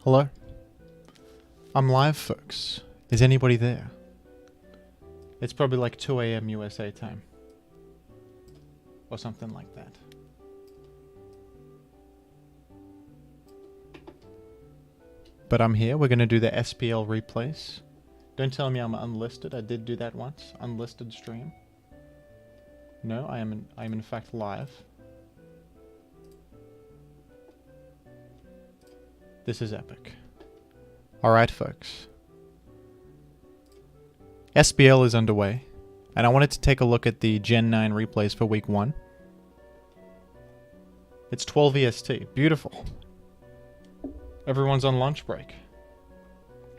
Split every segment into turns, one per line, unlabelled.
Hello? I'm live, folks. Is anybody there? It's probably like 2 AM USA time. Or something like that. But I'm here. We're going to do the SPL replays. Don't tell me I'm unlisted. I did do that once. Unlisted stream. No, I am in fact live. This is epic. Alright, folks. SPL is underway. And I wanted to take a look at the Gen 9 replays for week 1. It's 12 EST. Beautiful. Everyone's on lunch break.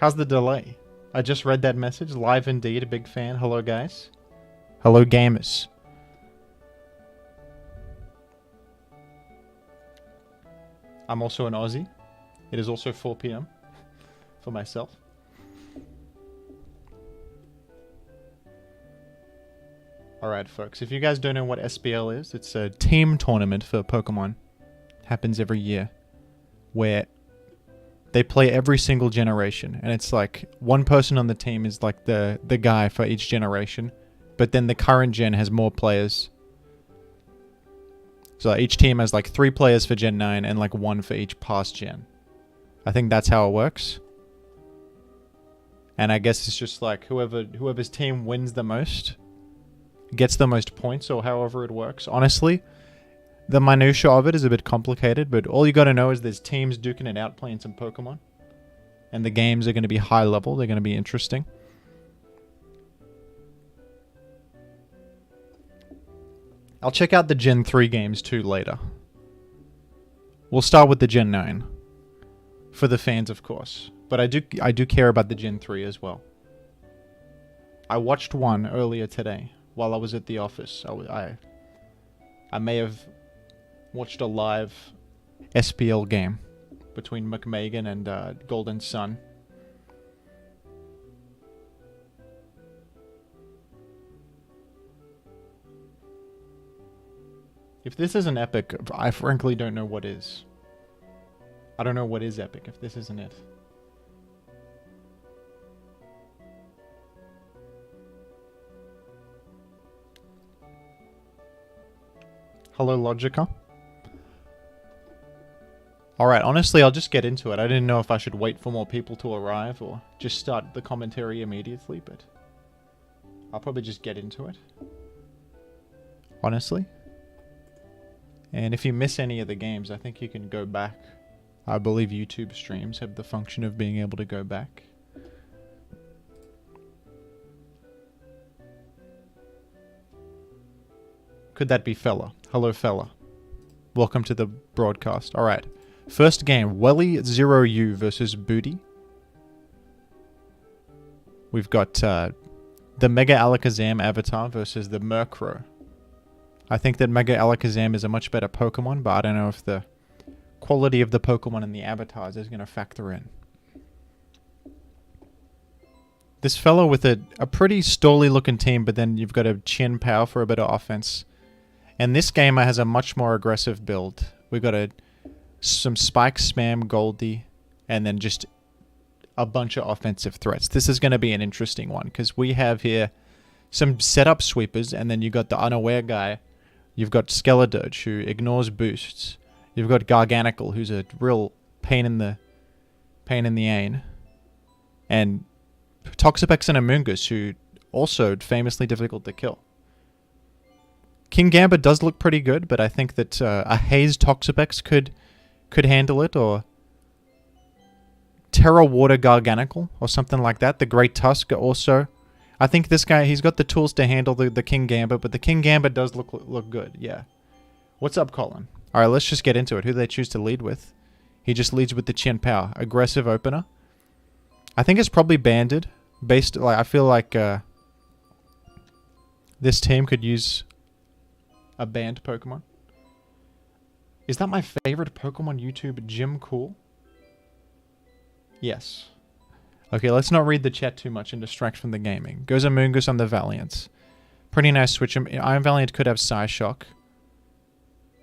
How's the delay? I just read that message. Live indeed. A big fan. Hello, guys. Hello, gamers. I'm also an Aussie. It is also 4 PM for myself. Alright, folks. If you guys don't know what SPL is, it's a team tournament for Pokemon. Happens every year. Where they play every single generation. And it's like one person on the team is like the guy for each generation. But then the current gen has more players. So each team has like 3 players for Gen 9 and like 1 for each past gen. I think that's how it works. And I guess it's just like whoever's team wins the most gets the most points, or however it works. Honestly, the minutia of it is a bit complicated, but all you gotta know is there's teams duking it out playing some Pokemon. And the games are going to be high level. They're going to be interesting. I'll check out the Gen 3 games too later. We'll start with the Gen 9. For the fans, of course. But I do care about the Gen 3 as well. I watched one earlier today while I was at the office. I may have watched a live SPL game between McMagan and Golden Sun. If this isn't epic, I frankly don't know what is. I don't know what is epic if this isn't it. Hello, Logica. Alright, honestly, I'll just get into it. I didn't know if I should wait for more people to arrive or just start the commentary immediately, but I'll probably just get into it. Honestly. And if you miss any of the games, I think you can go back. I believe YouTube streams have the function of being able to go back. Could that be Fella? Hello, Fella. Welcome to the broadcast. Alright. First game, Welly 0U versus Booty. We've got the Mega Alakazam avatar versus the Murkrow. I think that Mega Alakazam is a much better Pokemon, but I don't know if the quality of the Pokemon and the avatars is going to factor in. This fellow with a pretty stally looking team, but then you've got a Chin Pow for a bit of offense. And this gamer has a much more aggressive build. We've got some Spike Spam Goldie, and then just a bunch of offensive threats. This is going to be an interesting one, because we have here some setup sweepers, and then you got the unaware guy. You've got Skeledirge, who ignores boosts. You've got Garganical, who's a real pain in the ain. And Toxapex and Amoonguss, who also famously difficult to kill. Kingambit does look pretty good, but I think that a Haze Toxapex could handle it, or Terra Water Garganical, or something like that. The Great Tusk also. I think this guy, he's got the tools to handle the Kingambit, but the Kingambit does look good, yeah. What's up, Colin? Alright, let's just get into it. Who do they choose to lead with? He just leads with the Chin Power. Aggressive opener. I think it's probably banded. I feel like this team could use a banned Pokemon. Is that my favorite Pokemon YouTube, Jim Cool? Yes. Okay, let's not read the chat too much and distract from the gaming. Goes Amoonguss on the Valiant. Pretty nice switch. Iron Valiant could have Psyshock.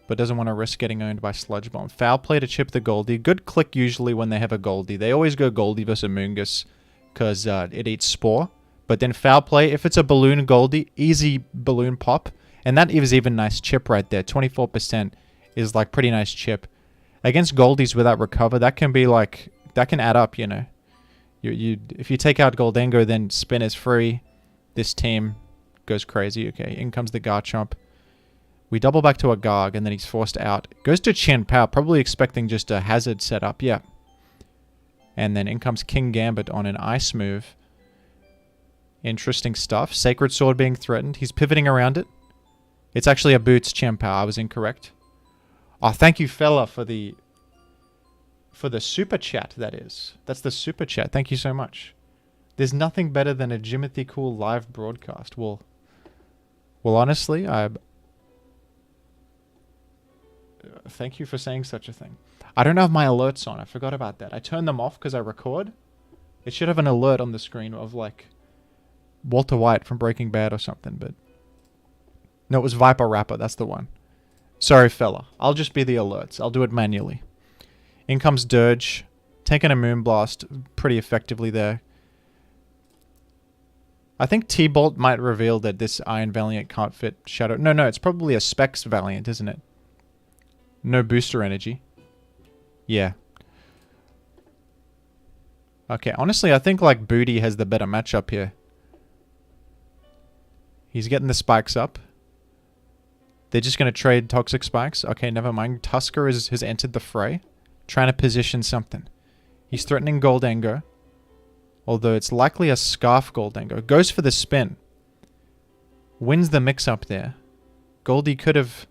but doesn't want to risk getting owned by Sludge Bomb. Foul play to chip the Goldie. Good click usually when they have a Goldie. They always go Goldie versus Amoonguss because it eats Spore. But then foul play, if it's a balloon Goldie, easy balloon pop. And that is even nice chip right there. 24% is like pretty nice chip. Against Goldies without recover, that can be like, that can add up, you know. If you take out Goldengo, then spin is free. This team goes crazy. Okay, in comes the Garchomp. We double back to a Garg, and then he's forced out. Goes to Chen Pao, probably expecting just a hazard setup. Yeah. And then in comes King Gambit on an ice move. Interesting stuff. Sacred Sword being threatened. He's pivoting around it. It's actually a Boots Chen Pao. I was incorrect. Oh, thank you, fella, for the super chat, that is. That's the super chat. Thank you so much. There's nothing better than a Jimothy Cool live broadcast. Well, honestly, thank you for saying such a thing. I don't have my alerts on. I forgot about that. I turned them off because I record. It should have an alert on the screen of, like, Walter White from Breaking Bad or something, but... No, it was Viper Rapper. That's the one. Sorry, fella. I'll just be the alerts. I'll do it manually. In comes Dirge. Taking a Moonblast pretty effectively there. I think T-Bolt might reveal that this Iron Valiant can't fit Shadow... No, it's probably a Specs Valiant, isn't it? No booster energy. Yeah. Okay, honestly, I think, like, Booty has the better matchup here. He's getting the spikes up. They're just going to trade Toxic Spikes. Okay, never mind. Tusker has entered the fray. Trying to position something. He's threatening Goldengo. Although it's likely a Scarf Goldengo. Goes for the spin. Wins the mix-up there. Goldie could have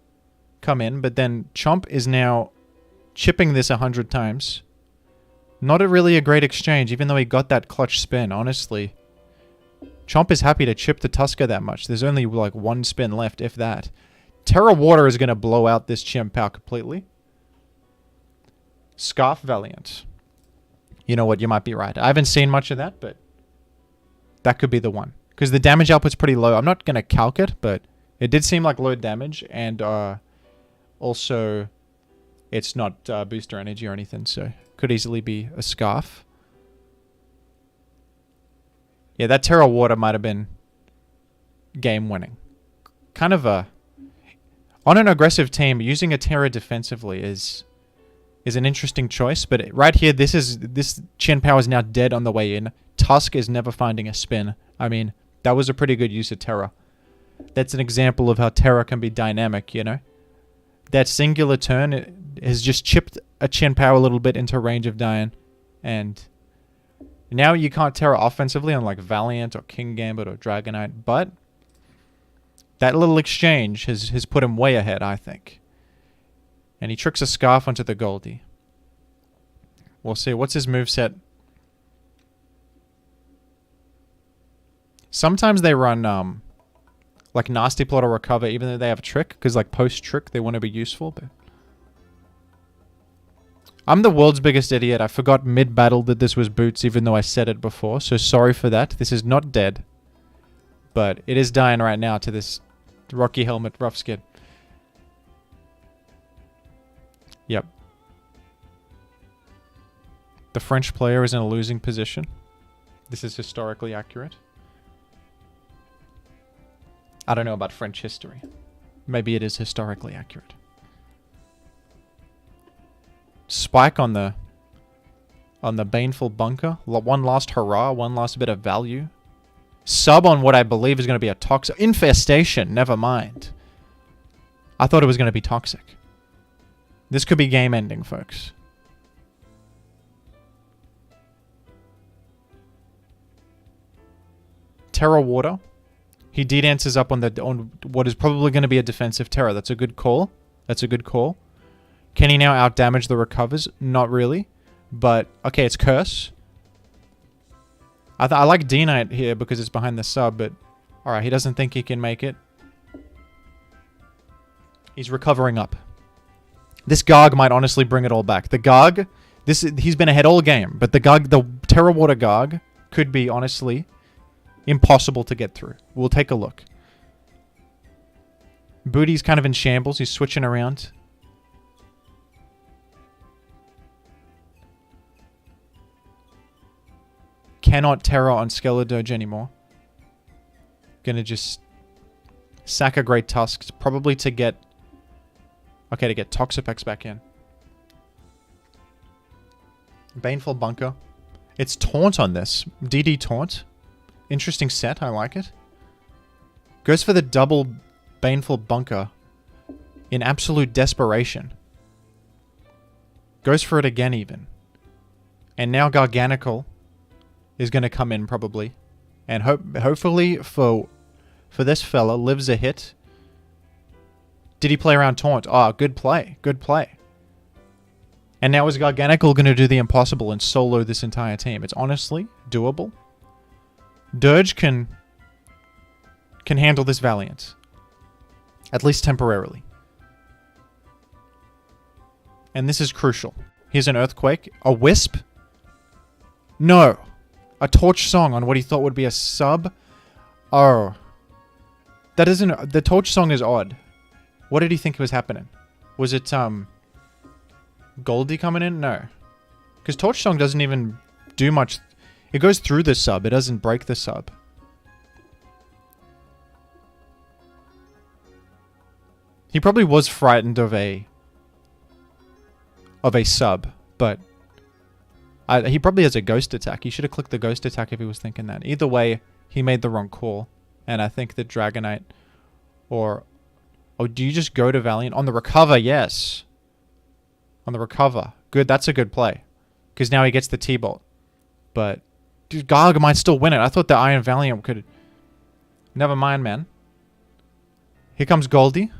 come in, but then Chomp is now chipping this 100 times. Not really a great exchange, even though he got that clutch spin, honestly. Chomp is happy to chip the Tusker that much. There's only like one spin left, if that. Terra Water is going to blow out this Chien-Pao completely. Scarf Valiant. You know what, you might be right. I haven't seen much of that, but that could be the one. Because the damage output's pretty low. I'm not going to calc it, but it did seem like low damage. And also, it's not booster energy or anything, so could easily be a Scarf. Yeah, that Terra Water might have been game-winning. Kind of a... On an aggressive team, using a Terra defensively is an interesting choice, but right here, this Chien-Pao is now dead on the way in. Tusk is never finding a spin. I mean, that was a pretty good use of Terra. That's an example of how Terra can be dynamic, you know? That singular turn has just chipped a Chien-Pao a little bit into range of dying, and now you can't Terra offensively on like Valiant or King Gambit or Dragonite, but that little exchange has put him way ahead, I think. And he tricks a Scarf onto the Goldie. We'll see. What's his moveset? Sometimes they run like Nasty Plot or Recover even though they have a Trick, because like post-Trick they want to be useful, but... I'm the world's biggest idiot. I forgot mid-battle that this was Boots even though I said it before, so sorry for that. This is not dead. But it is dying right now to this Rocky Helmet Rough Skid. Yep. The French player is in a losing position. This is historically accurate. I don't know about French history. Maybe it is historically accurate. Spike on the Baneful Bunker. One last hurrah, one last bit of value. Sub on what I believe is going to be a Toxic... Infestation, never mind. I thought it was going to be Toxic. This could be game ending, folks. Terra Water. He D-dances up on what is probably going to be a defensive Terra. That's a good call. That's a good call. Can he now out-damage the recovers? Not really. But, okay, it's Curse. I like D-Knight here because it's behind the sub, but... Alright, he doesn't think he can make it. He's recovering up. This Garg might honestly bring it all back. The Garg... He's been ahead all game, but the Terra Water Garg could be, honestly, impossible to get through. We'll take a look. Booty's kind of in shambles. He's switching around. cannot Terror on Skeledirge anymore. Gonna just sack a Great Tusk, probably to get... Okay, to get Toxapex back in. Baneful Bunker. It's Taunt on this. DD Taunt. Interesting set, I like it. Goes for the double Baneful Bunker in absolute desperation. Goes for it again even. And now Garganical is going to come in probably. And hopefully for this fella, lives a hit. Did he play around Taunt? Oh, good play. Good play. And now is Garganical going to do the impossible and solo this entire team? It's honestly doable. Dirge can handle this Valiant. At least temporarily. And this is crucial. Here's an Earthquake. A Wisp? No. A Torch Song on what he thought would be a sub? Oh. That isn't... The Torch Song is odd. What did he think was happening? Was it, Goldie coming in? No. Because Torch Song doesn't even do much... It goes through the sub. It doesn't break the sub. He probably was frightened of a sub, but he probably has a ghost attack. He should have clicked the ghost attack if he was thinking that. Either way, he made the wrong call. And I think the Dragonite or... Oh, do you just go to Valiant? On the recover, yes. On the recover. Good, that's a good play. Because now he gets the T-Bolt. But... Dude, Garg might still win it. I thought the Iron Valiant could... Never mind, man. Here comes Goldie.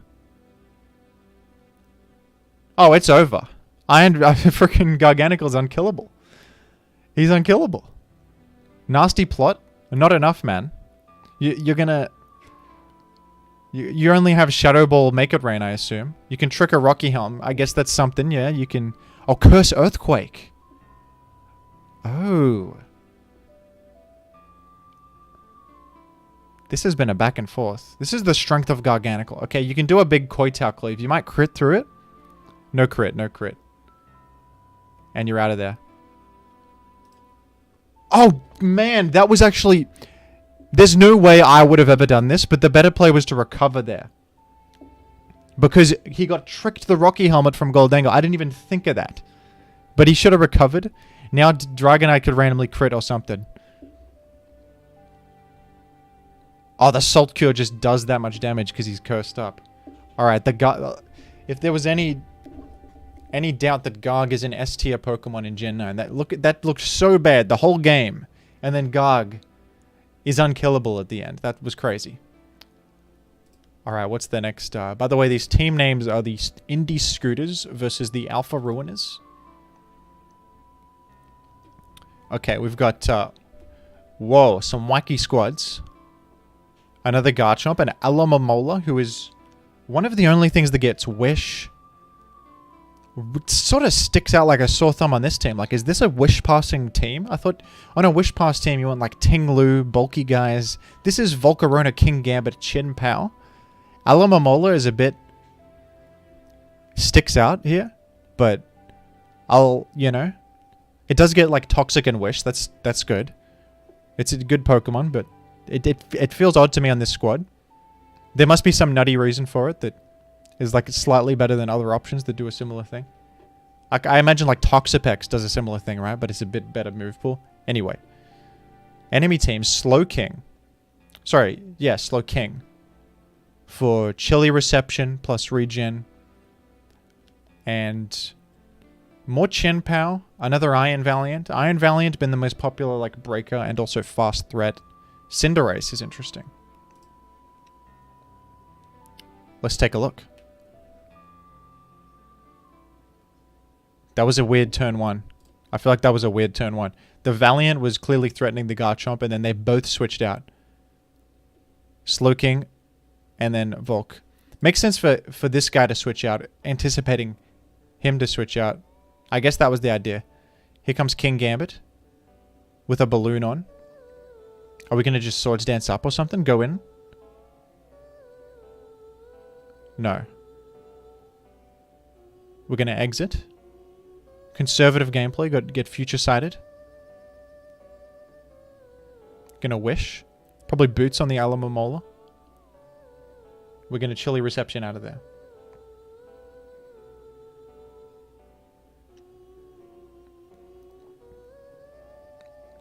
Oh, it's over. Freaking Garganical's unkillable. He's unkillable. Nasty plot. Not enough, man. You're gonna... You only have Shadow Ball Make It Rain, I assume. You can trick a Rocky Helm. I guess that's something, yeah. You can... Oh, Curse Earthquake. Oh. This has been a back and forth. This is the strength of Garganical. Okay, you can do a big Koitao Cleave. You might crit through it. No crit, no crit. And you're out of there. Oh, man, that was actually... There's no way I would have ever done this, but the better play was to recover there. Because he got tricked the Rocky Helmet from Goldangle. I didn't even think of that. But he should have recovered. Now Dragonite could randomly crit or something. Oh, the Salt Cure just does that much damage because he's cursed up. Alright, the Garg... If there was any doubt that Garg is an S tier Pokemon in Gen 9, that looked so bad the whole game. And then Garg is unkillable at the end. That was crazy. Alright, what's the next? By the way, these team names are the Indie Scooters versus the Alpha Ruiners. Okay, we've got... whoa, some wacky squads. Another Garchomp, an Alamomola, who is one of the only things that gets Wish. It sort of sticks out like a sore thumb on this team. Like, is this a wish-passing team? I thought on a wish-pass team you want like Ting-Lu, bulky guys. This is Volcarona, King Gambit, Chin Pao. Alamomola is a bit... sticks out here. But you know... It does get like Toxic and Wish. That's good. It's a good Pokemon, but it feels odd to me on this squad. There must be some nutty reason for it that is like slightly better than other options that do a similar thing. I imagine like Toxapex does a similar thing, right? But it's a bit better move pool. Anyway. Enemy team, Slow King. Sorry, yeah, Slow King. For Chili Reception plus regen. And more Chin Pao. Another Iron Valiant. Iron Valiant been the most popular like breaker and also fast threat. Cinderace is interesting. Let's take a look. That was a weird turn one. I feel like that was a weird turn one. The Valiant was clearly threatening the Garchomp, and then they both switched out. Slowking, and then Volk. Makes sense for this guy to switch out, anticipating him to switch out. I guess that was the idea. Here comes King Gambit with a balloon on. Are we going to just Swords Dance up or something? Go in? No. We're going to exit. Conservative gameplay. Get future sighted. Gonna wish. Probably boots on the Alamomola. We're gonna chilly reception out of there.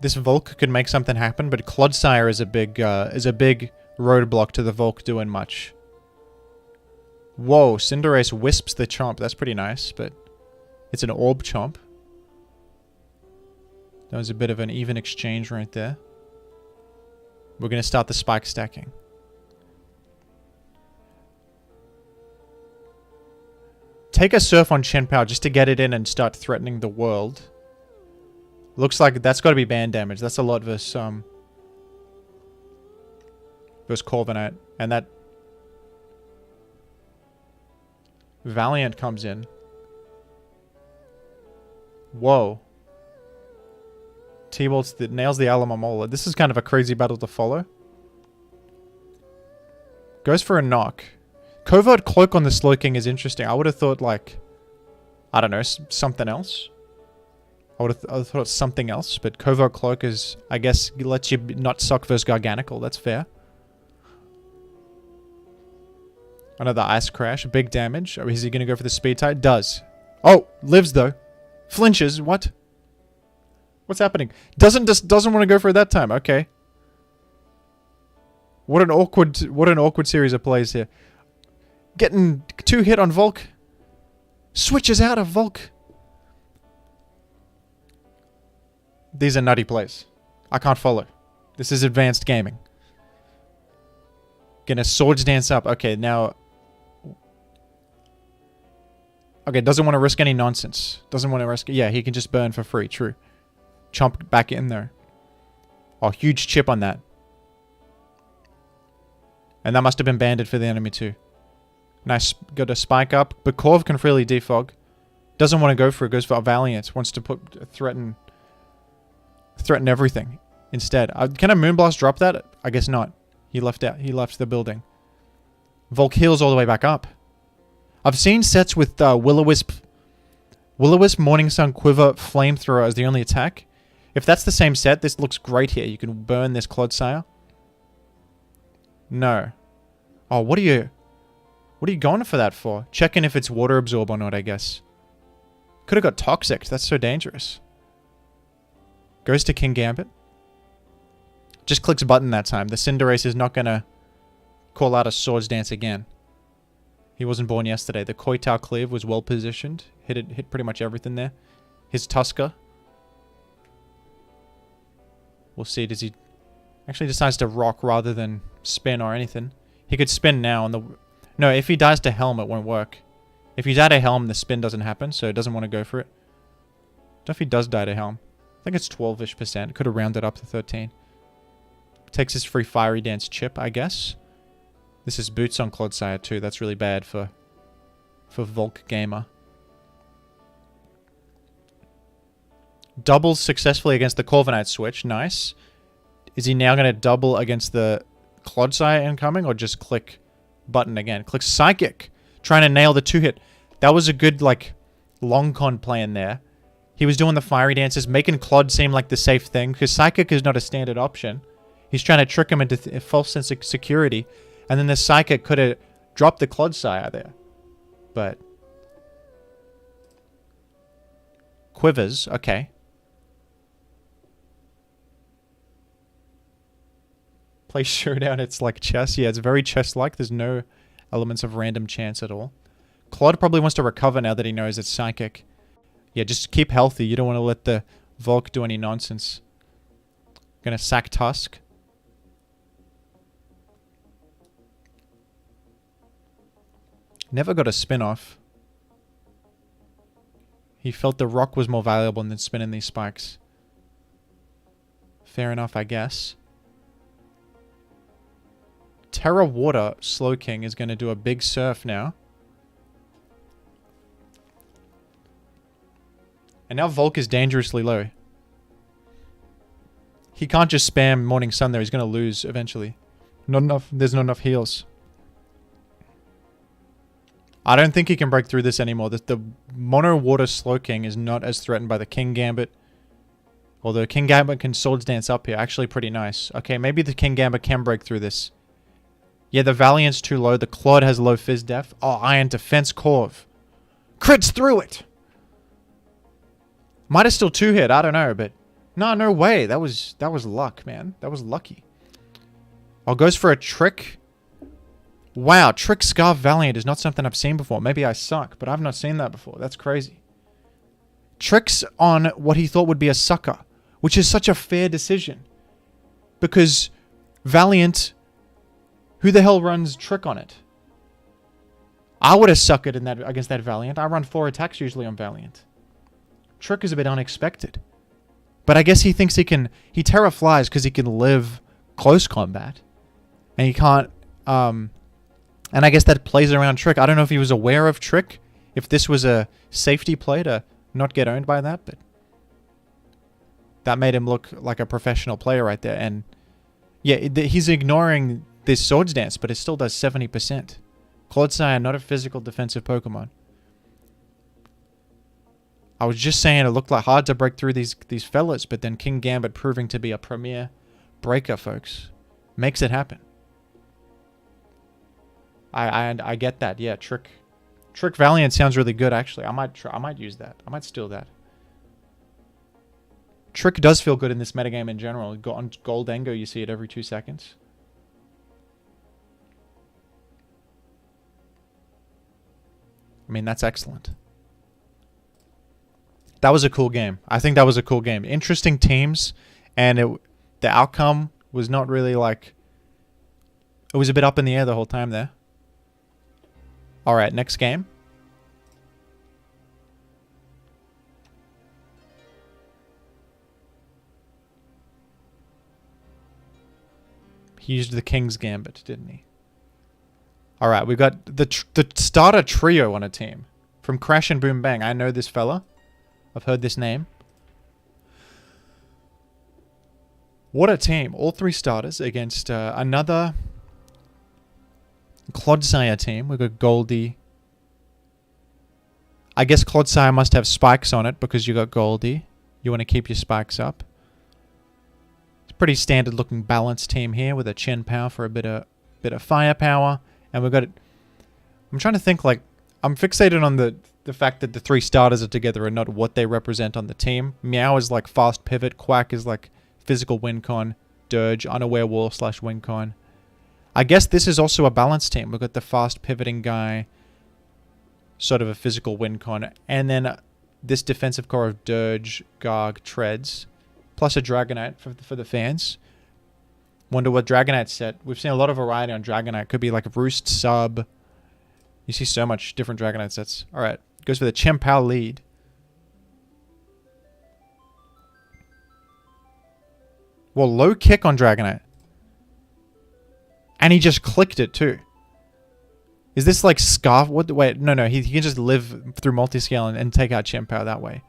This Volk could make something happen, but Clodsire is a big roadblock to the Volk doing much. Whoa, Cinderace wisps the Chomp. That's pretty nice, but it's an Orb Chomp. That was a bit of an even exchange right there. We're going to start the spike stacking. Take a Surf on Chien-Pao just to get it in and start threatening the world. Looks like that's got to be band damage. That's a lot versus Corviknight. And that Valiant comes in. Whoa. T-Bolts that nails the Alamomola. This is kind of a crazy battle to follow. Goes for a knock. Covert Cloak on the Slowking is interesting. I would have thought like, I don't know, something else. I would have thought something else, but Covert Cloak is, I guess, lets you not suck versus Garganical. That's fair. Another Ice Crash. Big damage. Oh, is he going to go for the Speed Type? Does. Oh, lives though. Flinches. What? What's happening? Doesn't want to go for it that time. Okay. What an awkward series of plays here. Getting 2 hit on Volk. Switches out of Volk. These are nutty plays. I can't follow. This is advanced gaming. Gonna Swords Dance up. Okay, now... Okay, doesn't want to risk any nonsense. Doesn't want to risk... Yeah, he can just burn for free. True. Chomp back in there. Oh, huge chip on that. And that must have been banded for the enemy too. Nice. Got a spike up. But Corv can freely defog. Doesn't want to go for it. Goes for Valiant. Wants to threaten everything instead. Can a Moonblast drop that? I guess not. He left out. He left the building. Volk heals all the way back up. I've seen sets with Will-O-Wisp, Morning Sun, Quiver, Flamethrower as the only attack. If that's the same set, this looks great here. You can burn this Clodsire. No. Oh, what are you going for that for? Checking if it's Water Absorb or not, I guess. Could have got Toxic. That's so dangerous. Goes to King Gambit. Just clicks button that time. The Cinderace is not going to call out a Swords Dance again. He wasn't born yesterday. The Koitao Cleave was well positioned. Hit pretty much everything there. His Tusker. We'll see. Does he... Actually decides to rock rather than spin or anything. He could spin now. No, if he dies to Helm, it won't work. If he's out of Helm, the spin doesn't happen, so it doesn't want to go for it. Don't know if he does die to Helm. I think it's 12-ish%. Could have rounded up to 13. Takes his free Fiery Dance chip, I guess. This is Boots on Clodsire too. That's really bad for Volk Gamer. Doubles successfully against the Corviknight switch. Nice. Is he now going to double against the Clodsire incoming or just click button again? Click Psychic. Trying to nail the 2-hit. That was a good, like, long con play in there. He was doing the Fiery Dances, making Clod seem like the safe thing, because Psychic is not a standard option. He's trying to trick him into a false sense of security, and then the Psychic could have dropped the Clodsire there. But... Quivers, okay. Play Showdown, it's like chess. Yeah, it's very chess-like. There's no elements of random chance at all. Clod probably wants to recover now that he knows it's Psychic. Yeah, just keep healthy. You don't want to let the Volk do any nonsense. Gonna sack Tusk. Never got a spin-off. He felt the rock was more valuable than spinning these spikes. Fair enough, I guess. Terra Water Slowking is going to do a big surf now. And now Volk is dangerously low. He can't just spam Morning Sun there. He's going to lose eventually. Not enough. There's not enough heals. I don't think he can break through this anymore. The Mono Water Slowking is not as threatened by the King Gambit Although Kingambit can Swords Dance up here. Actually pretty nice. Okay, maybe the Kingambit can break through this. Yeah, the Valiant's too low. The Claude has low Fizz Def. Oh, Iron Defense Corv. Crits through it! Might have still 2-hit. I don't know, but... No way. That was luck, man. That was lucky. Oh, goes for a Trick. Wow, Trick Scarf Valiant is not something I've seen before. Maybe I suck, but I've not seen that before. That's crazy. Tricks on what he thought would be a sucker, which is such a fair decision. Because Valiant, who the hell runs Trick on it? I would have suckered in that against that Valiant. I run 4 attacks usually on Valiant. Trick is a bit unexpected. But I guess he thinks he can... He Terra Flies because he can live close combat. And he can't... And I guess that plays around Trick. I don't know if he was aware of Trick. If this was a safety play to not get owned by that. But that made him look like a professional player right there. And yeah, he's ignoring this Swords Dance, but it still does 70%. Clodsire, not a physical defensive Pokemon. I was just saying it looked like hard to break through these fellas, but then Kingambit proving to be a premier breaker, folks, makes it happen. I get that. Yeah, Trick Valiant sounds really good actually. I might use that. I might steal that. Trick does feel good in this metagame in general. On Goldengo, you see it every 2 seconds. I mean, that's excellent. That was a cool game. I think that was a cool game. Interesting teams, and the outcome was not really like... It was a bit up in the air the whole time there. Alright, next game. He used the King's Gambit, didn't he? Alright, we've got the starter trio on a team. From Crash and Boom Bang. I know this fella. I've heard this name. What a team. All 3 starters against another Clodsire team. We've got Goldie. I guess Clodsire must have spikes on it because you got Goldie. You want to keep your spikes up. It's a pretty standard looking balanced team here with a Chen Power for a bit of firepower. And we've got... I'm trying to think like... I'm fixated on the fact that the 3 starters are together and not what they represent on the team. Meow is like fast pivot. Quack is like physical win con. Dirge, unaware wall / win con. I guess this is also a balanced team. We've got the fast pivoting guy. Sort of a physical win con. And then this defensive core of Dirge, Garg, Treads. Plus a Dragonite for the fans. Wonder what Dragonite set. We've seen a lot of variety on Dragonite. Could be like a Roost sub. You see so much different Dragonite sets. Alright. Goes for the Chien-Pao lead. Well, low kick on Dragonite. And he just clicked it too. Is this like Scarf? What? Wait, no. He can just live through multi-scale and take out Chien-Pao that way.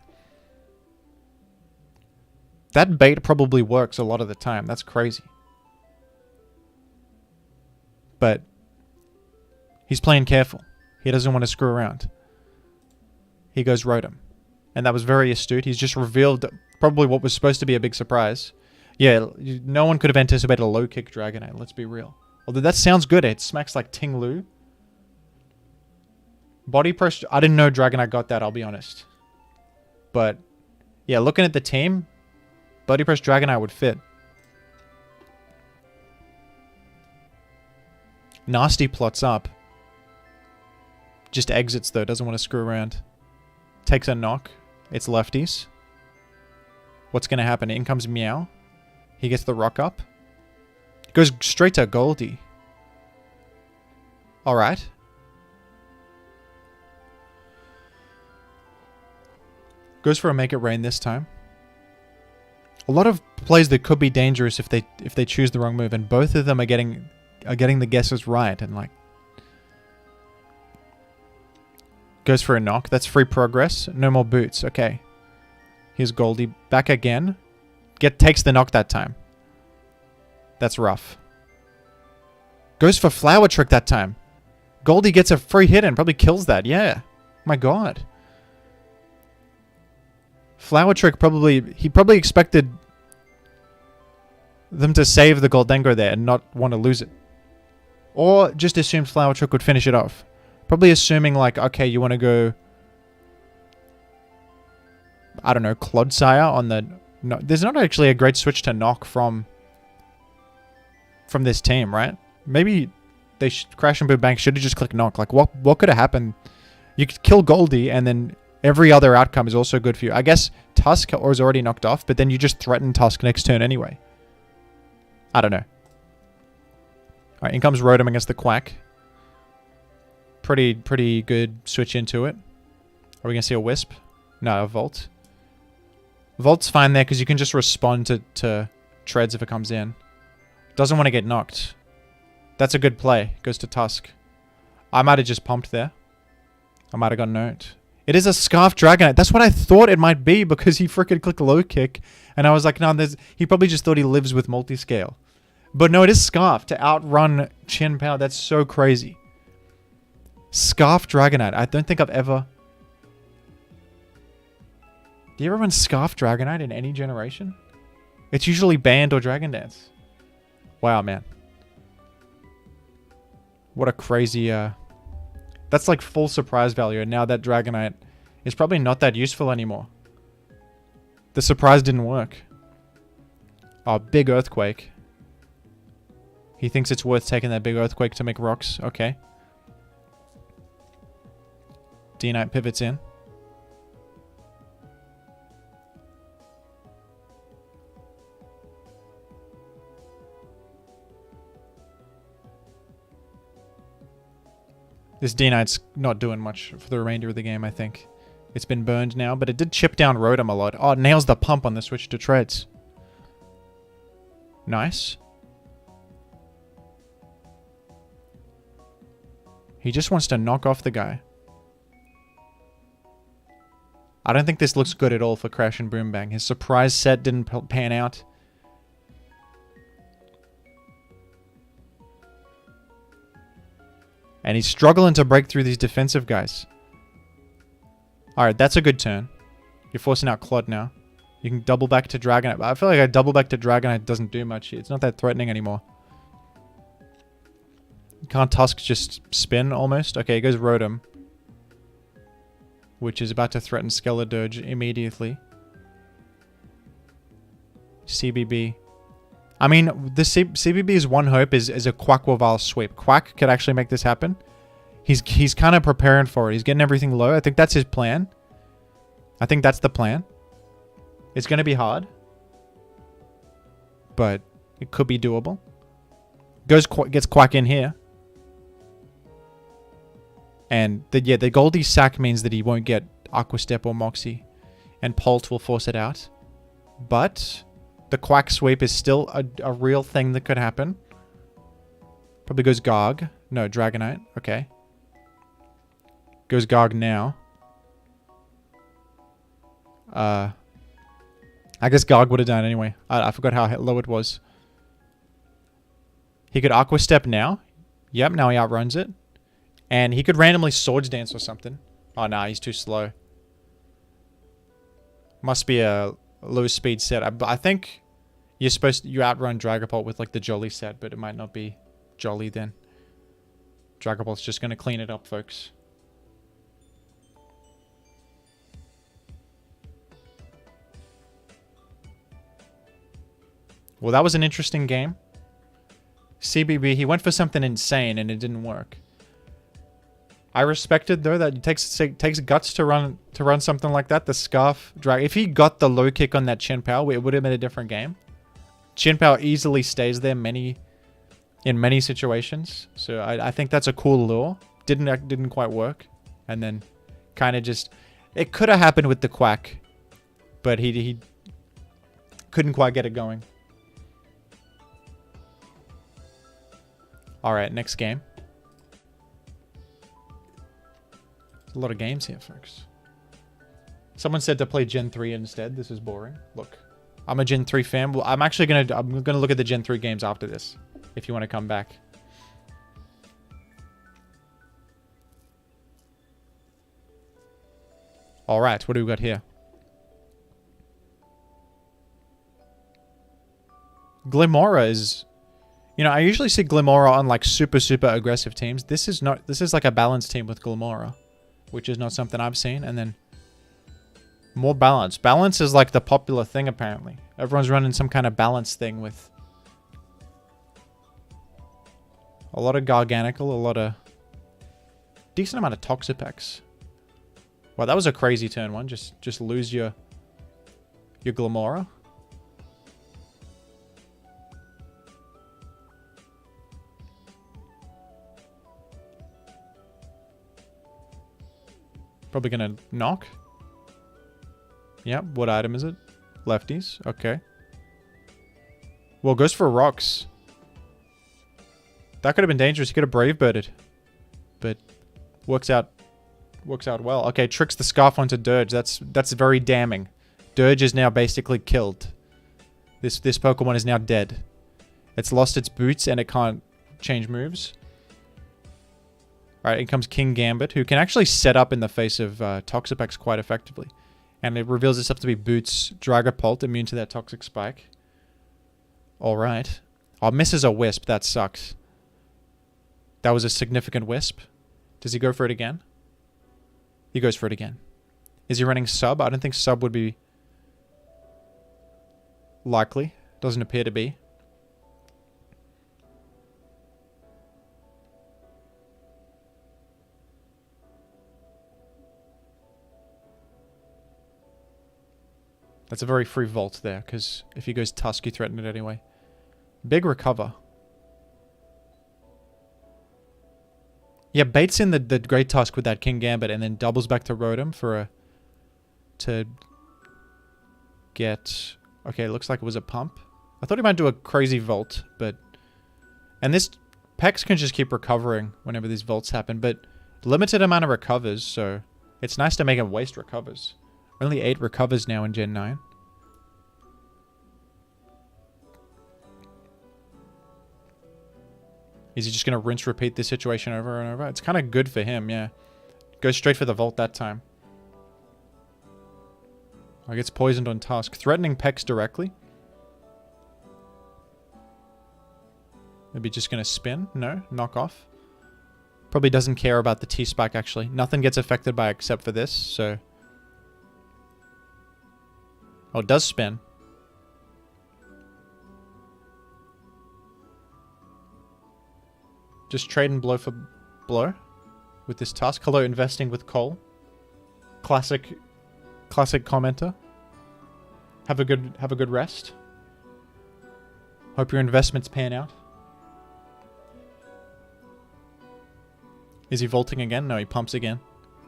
That bait probably works a lot of the time. That's crazy. But... he's playing careful. He doesn't want to screw around. He goes Rotom. And that was very astute. He's just revealed probably what was supposed to be a big surprise. Yeah, no one could have anticipated a low kick Dragonite. Let's be real. Although that sounds good. It smacks like Ting Lu. Body press. I didn't know Dragonite got that, I'll be honest. But, yeah, looking at the team, Body press Dragonite would fit. Nasty plots up. Just exits though, doesn't want to screw around. Takes a knock. It's lefties. What's going to happen? In comes Meow. He gets the rock up. Goes straight to Goldie. Alright. Goes for a Make It Rain this time. A lot of plays that could be dangerous if they choose the wrong move, and both of them are getting the guesses right, and like... Goes for a knock. That's free progress. No more boots. Okay. Here's Goldie. Back again. Takes the knock that time. That's rough. Goes for Flower Trick that time. Goldie gets a free hit and probably kills that. Yeah. My god. Flower Trick he probably expected them to save the Goldengo there and not want to lose it. Or just assumed Flower Trick would finish it off. Probably assuming like, okay, you want to go, I don't know, Clodsire on the... No, there's not actually a great switch to knock from this team, right? Maybe they Crash and Boom Bang should have just clicked knock. Like, what could have happened? You could kill Goldie, and then every other outcome is also good for you. I guess Tusk is already knocked off, but then you just threaten Tusk next turn anyway. I don't know. Alright, in comes Rotom against the Quack. Pretty good switch into it. Are we going to see a Wisp? No, a Volt. Volt's fine there because you can just respond to Treads if it comes in. Doesn't want to get knocked. That's a good play. Goes to Tusk. I might have just pumped there. I might have got note. It is a Scarf Dragonite. That's what I thought it might be because he freaking clicked low kick. And I was like, no, he probably just thought he lives with multiscale. But no, it is Scarf to outrun Chin Power. That's so crazy. Scarf Dragonite. I don't think I've ever... Do you ever run Scarf Dragonite in any generation? It's usually Band or Dragon Dance. Wow, man. What a crazy... That's like full surprise value, and now that Dragonite is probably not that useful anymore. The surprise didn't work. Oh, big Earthquake. He thinks it's worth taking that big Earthquake to make rocks. Okay. D-Knight pivots in. This D-Knight's not doing much for the remainder of the game, I think. It's been burned now, but it did chip down Rotom a lot. Oh, it nails the pump on the switch to Treads. Nice. He just wants to knock off the guy. I don't think this looks good at all for Crash and Boom Bang. His surprise set didn't pan out. And he's struggling to break through these defensive guys. Alright, that's a good turn. You're forcing out Clod now. You can double back to Dragonite. I feel like a double back to Dragonite doesn't do much. It's not that threatening anymore. Can't Tusk just spin almost? Okay, it goes Rotom. Which is about to threaten Skeledirge immediately. CBB. I mean, the CBB's one hope is a Quaquaval sweep. Quack could actually make this happen. He's kind of preparing for it. He's getting everything low. I think that's his plan. I think that's the plan. It's going to be hard. But it could be doable. Gets Quack in here. And the Goldie sack means that he won't get Aqua Step or Moxie. And Pult will force it out. But the Quack sweep is still a real thing that could happen. Probably goes Garg. No, Dragonite. Okay. Goes Garg now. I guess Garg would have done anyway. I forgot how low it was. He could Aqua Step now. Yep, now he outruns it. And he could randomly Swords Dance or something. Oh, nah, he's too slow. Must be a low speed set. I think you're supposed to... You outrun Dragapult with like the Jolly set, but it might not be Jolly then. Dragapult's just going to clean it up, folks. Well, that was an interesting game. CBB, he went for something insane and it didn't work. I respected though that it takes guts to run something like that. The Scarf Drag. If he got the low kick on that Chin Power, it would have been a different game. Chin Power easily stays there in many situations. So I think that's a cool lure. Didn't quite work, and then kind of just it could have happened with the Quack, but he couldn't quite get it going. All right, next game. A lot of games here, folks. Someone said to play Gen 3 instead. This is boring. Look, I'm a Gen 3 fan. Well, I'm gonna look at the Gen 3 games after this, if you want to come back. All right, what do we got here? Glimmora is... You know, I usually see Glimmora on like super aggressive teams. This is not... This is like a balanced team with Glimmora, which is not something I've seen. And then more balance. Balance is like the popular thing apparently. Everyone's running some kind of balance thing with a lot of Garganical, a lot of decent amount of Toxapex. Wow, that was a crazy turn one. Just lose your Glimmora. Probably gonna knock. Yep, what item is it? Lefties, okay. Well, goes for rocks. That could have been dangerous. He could have Brave Birded. But works out well. Okay, tricks the Scarf onto Dirge. That's very damning. Dirge is now basically killed. This Pokemon is now dead. It's lost its boots and it can't change moves. Alright, in comes King Gambit, who can actually set up in the face of Toxapex quite effectively. And it reveals itself to be Boots, Dragapult, immune to that Toxic Spike. Alright. Oh, misses a Wisp. That sucks. That was a significant Wisp. Does he go for it again? He goes for it again. Is he running Sub? I don't think Sub would be likely. Doesn't appear to be. That's a very free Volt there, because if he goes Tusk, you threaten it anyway. Big Recover. Yeah, baits in the Great Tusk with that King Gambit and then doubles back to Rotom for a... to get... Okay, it looks like it was a pump. I thought he might do a crazy Volt, but... And this... Pex can just keep recovering whenever these Volts happen, but limited amount of recovers, so... It's nice to make him waste recovers. Only 8 recovers now in Gen 9. Is he just going to rinse repeat this situation over and over? It's kind of good for him, yeah. Goes straight for the Volt that time. I gets poisoned on Tusk. Threatening Pex directly. Maybe just going to spin? No, knock off. Probably doesn't care about the T-Spike actually. Nothing gets affected by it except for this, so... Oh, it does spin. Just trade and blow for blow with this Tusk. Hello, investing with coal. Classic commenter. Have a good rest. Hope your investments pan out. Is he vaulting again? No, he pumps again.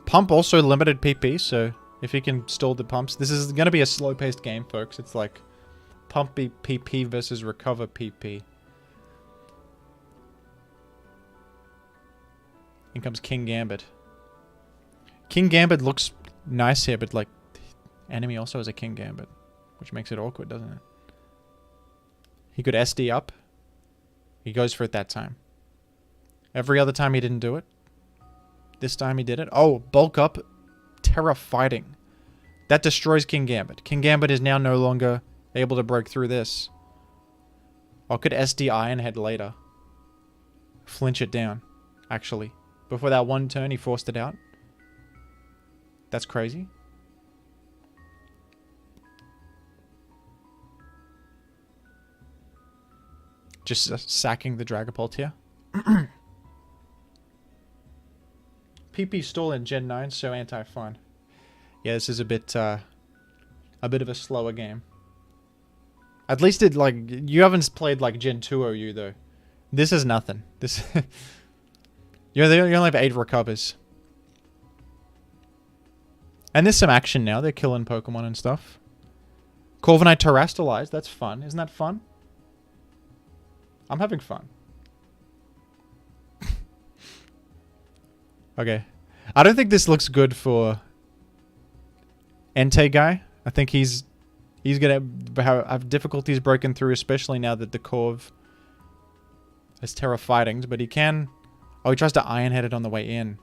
Pump also limited PP, so if he can stall the pumps. This is going to be a slow-paced game, folks. It's like pump PP versus recover PP. In comes King Gambit. King Gambit looks nice here, but like, enemy also has a King Gambit, which makes it awkward, doesn't it? He could SD up. He goes for it that time. Every other time he didn't do it. This time he did it. Oh, bulk up. Terra Fighting. That destroys King Gambit. King Gambit is now no longer able to break through this. I could SD Iron Head later. Flinch it down, actually. Before that one turn, he forced it out. That's crazy. Just sacking the Dragapult here. PP stall in Gen 9, so anti-fun. Yeah, this is a bit of a slower game. At least it, like, you haven't played, like, Gen 2 OU, though. This is nothing. This... you only have 8 recovers. And there's some action now. They're killing Pokemon and stuff. Corviknight Terastallized. That's fun. Isn't that fun? I'm having fun. Okay. I don't think this looks good for Entei guy. I think he's gonna have difficulties breaking through, especially now that the Corv has Terra Fightings, but he can... Oh, he tries to Iron Head it on the way in.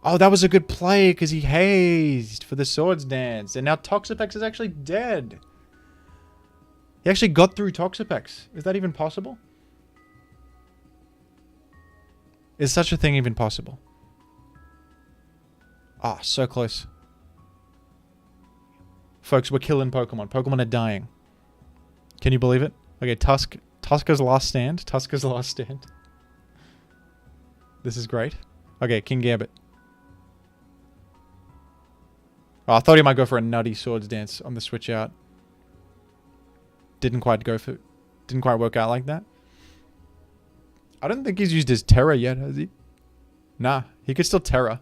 Oh, that was a good play, because he hazed for the Swords Dance. And now Toxapex is actually dead. He actually got through Toxapex. Is that even possible? Is such a thing even possible? Ah, so close. Folks, we're killing Pokemon. Pokemon are dying. Can you believe it? Okay, Tuska's last stand. Tuska's last stand. This is great. Okay, King Gambit. Oh, I thought he might go for a nutty swords dance on the switch out. Didn't quite work out like that. I don't think he's used his Terra yet, has he? Nah, he could still Terra.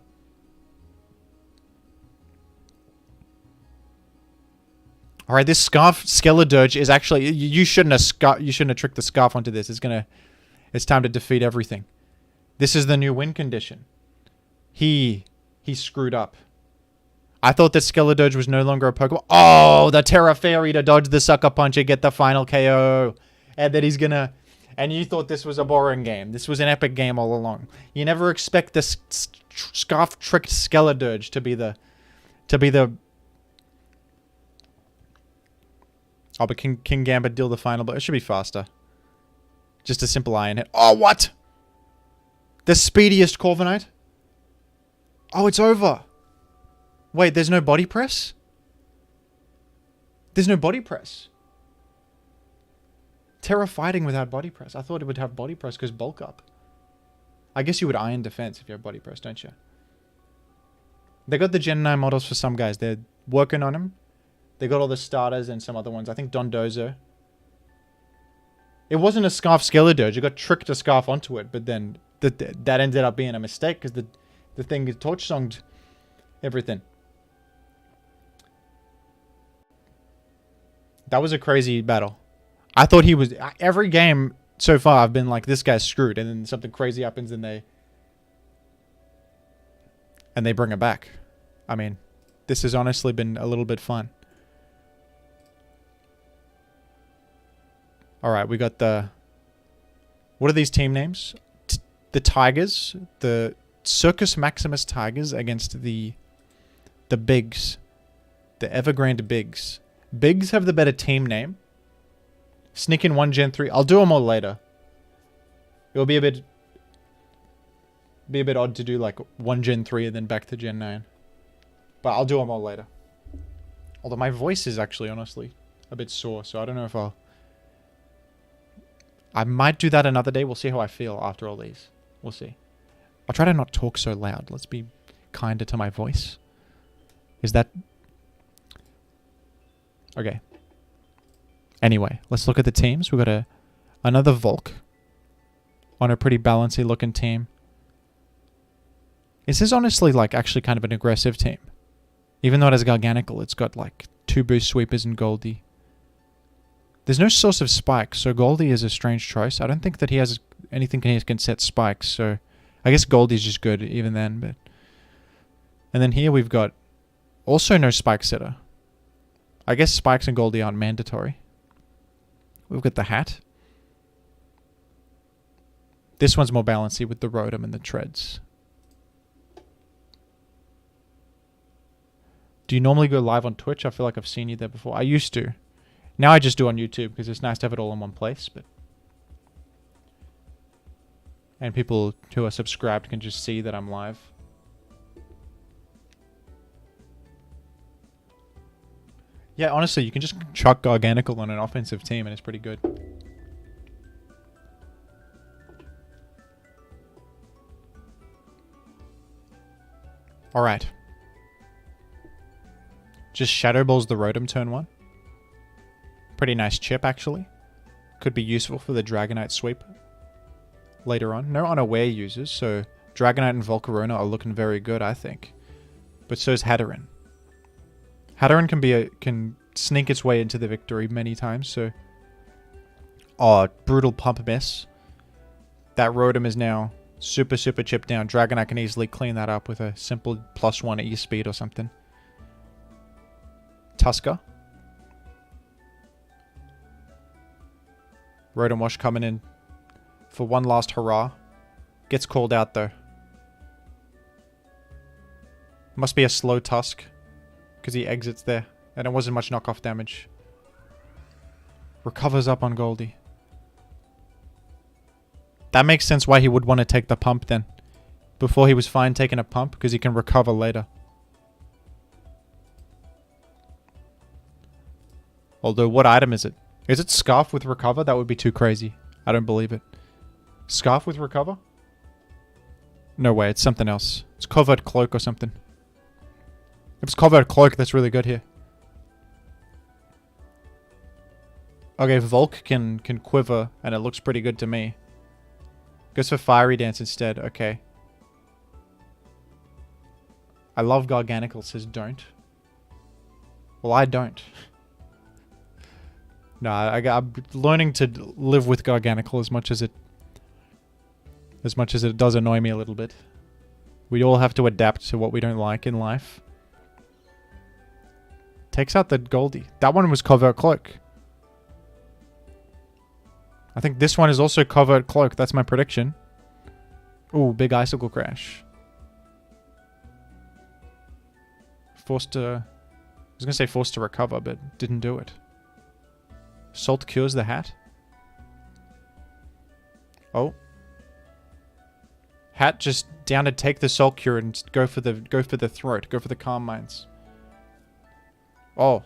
All right, this Scarf Skeledirge is actually... You shouldn't have tricked the Scarf onto this. It's time to defeat everything. This is the new win condition. He screwed up. I thought that Skeledirge was no longer a Pokemon. Oh, the Terra Fairy to dodge the Sucker Punch and get the final KO. And that he's gonna... And you thought this was a boring game. This was an epic game all along. You never expect this Scarf-tricked Skeledirge to be the... Oh, but King Gambit deal the final, but it should be faster. Just a simple iron hit. Oh, what? The speediest Corviknight? Oh, it's over. Wait, there's no body press? There's no body press. Terra fighting without body press. I thought it would have body press because bulk up. I guess you would iron defense if you have body press, don't you? They got the Gen 9 models for some guys. They're working on them. They got all the starters and some other ones. I think Dondozo. It wasn't a Scarf Skeledirge. You got tricked to Scarf onto it, but then that ended up being a mistake because the thing torch-songed everything. That was a crazy battle. I thought he was... Every game so far, I've been like, this guy's screwed. And then something crazy happens and they bring it back. I mean, this has honestly been a little bit fun. Alright, we got the... What are these team names? The Tigers. The Circus Maximus Tigers against the Bigs. The Evergrande Bigs. Bigs have the better team name. Sneak in 1 Gen 3. I'll do them all later. It'll be a bit odd to do like 1 Gen 3 and then back to Gen 9. But I'll do them all later. Although my voice is actually honestly a bit sore, so I don't know if I might do that another day. We'll see how I feel after all these. We'll see. I'll try to not talk so loud. Let's be kinder to my voice. Is that... Okay. Anyway, let's look at the teams. We've got another Volk on a pretty balancy looking team. This is honestly like actually kind of an aggressive team. Even though it has Garganical, it's got like 2 boost sweepers and Goldie. There's no source of spikes, so Goldie is a strange choice. I don't think that he has anything he can set spikes, so I guess Goldie's just good even then. But and then here we've got also no spike setter. I guess spikes and Goldie aren't mandatory. We've got the hat. This one's more balancy with the Rotom and the Treads. Do you normally go live on Twitch? I feel like I've seen you there before. I used to. Now I just do on YouTube because it's nice to have it all in one place. And people who are subscribed can just see that I'm live. Yeah, honestly, you can just chuck Garganical on an offensive team and it's pretty good. Alright. Just Shadow Balls the Rotom turn 1. Pretty nice chip, actually. Could be useful for the Dragonite sweep later on. No unaware users, so Dragonite and Volcarona are looking very good, I think. But so is Hatterene. Hatterene can sneak its way into the victory many times, so... Oh, brutal pump miss. That Rotom is now super chipped down. Dragonite can easily clean that up with a simple +1 E-speed or something. Tusker. Rotom Wash coming in for one last hurrah. Gets called out though. Must be a slow Tusk. Because he exits there. And it wasn't much knockoff damage. Recovers up on Goldie. That makes sense why he would want to take the pump then. Before he was fine taking a pump, because he can recover later. Although, what item is it? Is it Scarf with Recover? That would be too crazy. I don't believe it. Scarf with Recover? No way, it's something else. It's Covert Cloak or something. If it's Covert Cloak, that's really good here. Okay, Volk can quiver, and it looks pretty good to me. Goes for Fiery Dance instead, okay. I love Garganical, says don't. Well, I don't. No, I'm learning to live with Garganical as much as it does annoy me a little bit. We all have to adapt to what we don't like in life. Takes out the Goldie. That one was Covert Cloak. I think this one is also Covert Cloak. That's my prediction. Ooh, big Icicle Crash. Forced to... I was going to say forced to recover, but didn't do it. Salt cures the hat. Oh. Hat just down to take the Salt Cure and go for the throat. Go for the Calm Minds. Oh.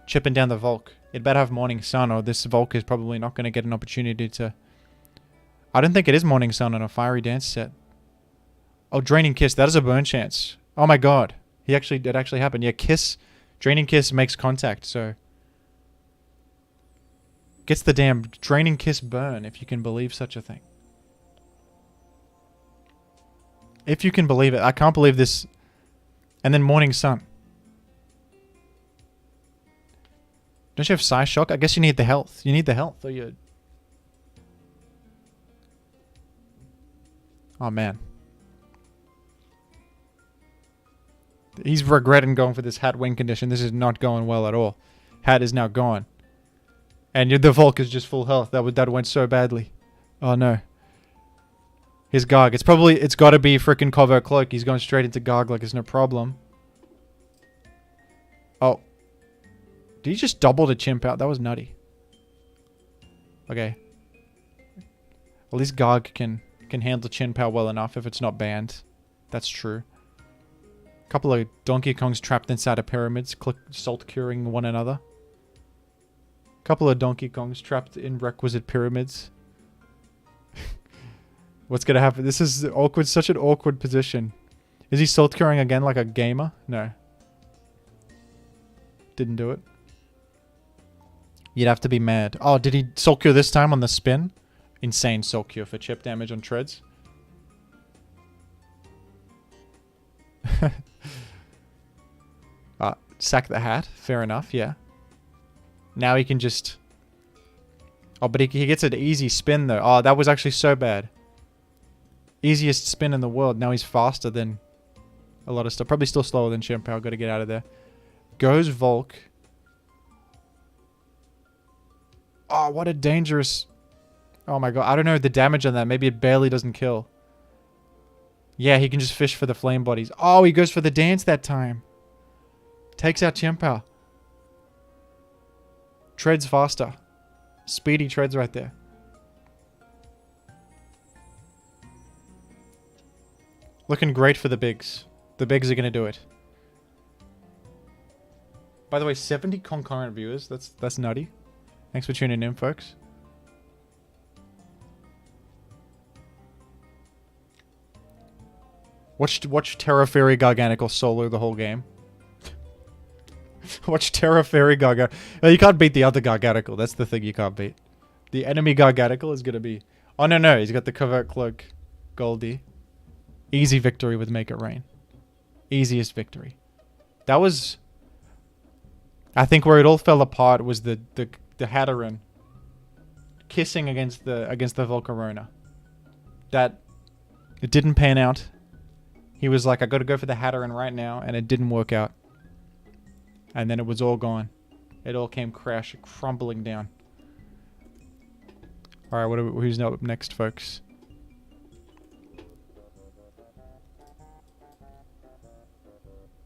Chipping down the Volk. It better have Morning Sun, or this Volk is probably not going to get an opportunity to... I don't think it is Morning Sun on a Fiery Dance set. Oh, Draining Kiss. That is a burn chance. Oh my god. It actually happened. Yeah, Kiss. Draining Kiss makes contact, so... Gets the damn Draining Kiss burn, if you can believe such a thing. If you can believe it. I can't believe this. And then Morning Sun. Don't you have Psy Shock? I guess you need the health. You need the health, or you... Oh, man. He's regretting going for this Hat win condition. This is not going well at all. Hat is now gone. And the Volk is just full health. That went so badly. Oh no. His Garg. It's got to be freaking Covert Cloak. He's going straight into Garg like it's no problem. Oh. Did he just double the Chimp out? That was nutty. Okay. At least Garg can handle Chin Pow well enough if it's not banned. That's true. Couple of Donkey Kongs trapped inside of pyramids, salt curing one another. Couple of Donkey Kongs trapped in requisite pyramids. What's gonna happen? This is awkward, such an awkward position. Is he salt curing again like a gamer? No. Didn't do it. You'd have to be mad. Oh, did he salt cure this time on the spin? Insane salt cure for chip damage on treads. Sack the hat. Fair enough, yeah. Now he can just... Oh, but he gets an easy spin, though. Oh, that was actually so bad. Easiest spin in the world. Now he's faster than a lot of stuff. Probably still slower than Chimp Pow. Got to get out of there. Goes Volk. Oh, what a dangerous... Oh my god. I don't know the damage on that. Maybe it barely doesn't kill. Yeah, he can just fish for the flame bodies. Oh, he goes for the dance that time. Takes out Chimp Pow. Treads faster. Speedy treads right there. Looking great for the bigs. The bigs are going to do it. By the way, 70 concurrent viewers. That's nutty. Thanks for tuning in, folks. Watch Terra Fairy Garganical solo the whole game. Watch Terra Fairy Garganical. No, you can't beat the other Garganical. That's the thing you can't beat. The enemy Garganical is going to be... Oh, no. He's got the Covert Cloak Goldie. Easy victory with Make It Rain. Easiest victory. That was... I think where it all fell apart was the Hatteran kissing against the Volcarona. That... It didn't pan out. He was like, I got to go for the Hatteran right now, and it didn't work out. And then it was all gone. It all came crumbling down. Alright, who's up next, folks?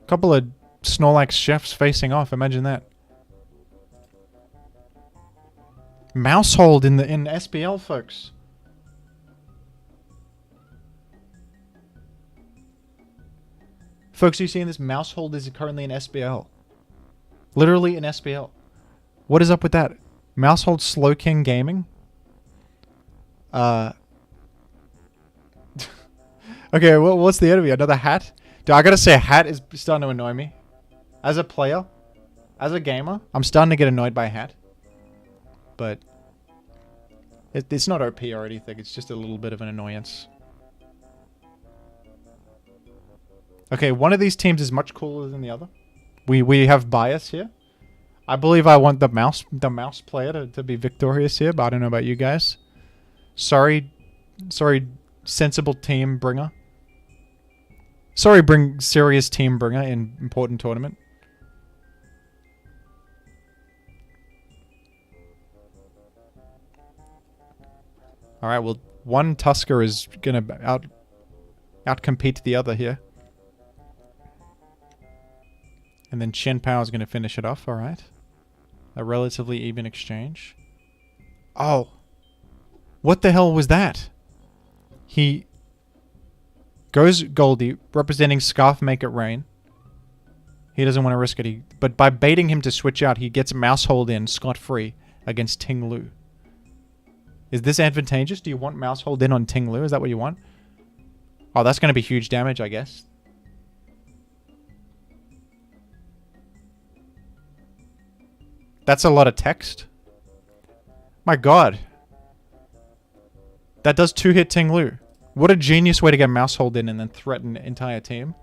Couple of Snorlax chefs facing off. Imagine that. Mousehold in SBL, folks. Folks, are you seeing this? Mousehold is currently in SBL. Literally in SBL. What is up with that? Mousehold Slow King Gaming? Okay, what's the enemy? Another hat? Dude, I gotta say, hat is starting to annoy me. As a player, as a gamer, I'm starting to get annoyed by hat. But it's not OP or anything. It's just a little bit of an annoyance. Okay, one of these teams is much cooler than the other. We have bias here. I believe I want the mouse player to be victorious here, but I don't know about you guys. Sorry, sensible team bringer. Sorry, serious team bringer in important tournament. All right, well, one Tusker is gonna outcompete the other here. And then Chen Pao is going to finish it off, alright. A relatively even exchange. Oh. What the hell was that? He goes Goldie, representing Scarf Make It Rain. He doesn't want to risk it. But by baiting him to switch out, he gets Mousehold in scot-free against Ting Lu. Is this advantageous? Do you want Mousehold in on Ting Lu? Is that what you want? Oh, that's going to be huge damage, I guess. That's a lot of text. My god. That does 2-hit Ting Lu. What a genius way to get Mousehold in and then threaten the entire team.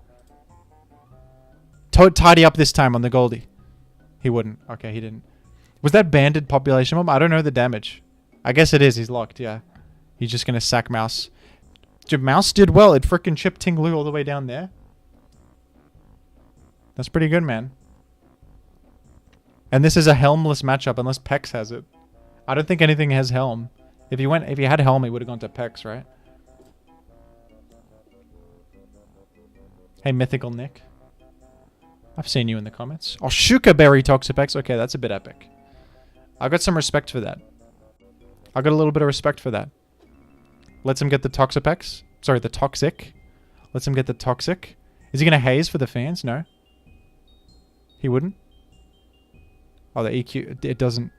Tidy up this time on the Goldie. He wouldn't. Okay, he didn't. Was that banded population bomb? I don't know the damage. I guess it is. He's locked, yeah. He's just going to sack Mouse. Dude, Mouse did well. It frickin' chipped Ting Lu all the way down there. That's pretty good, man. And this is a helmless matchup unless Pex has it. I don't think anything has helm. If you had helm, he would have gone to Pex, right? Hey, Mythical Nick. I've seen you in the comments. Oh, Shuka Berry Toxapex. Okay, that's a bit epic. I got some respect for that. I got a little bit of respect for that. Lets him get the Toxapex. Sorry, the Toxic. Lets him get the Toxic. Is he going to haze for the fans? No. He wouldn't. Oh, the EQ, it doesn't.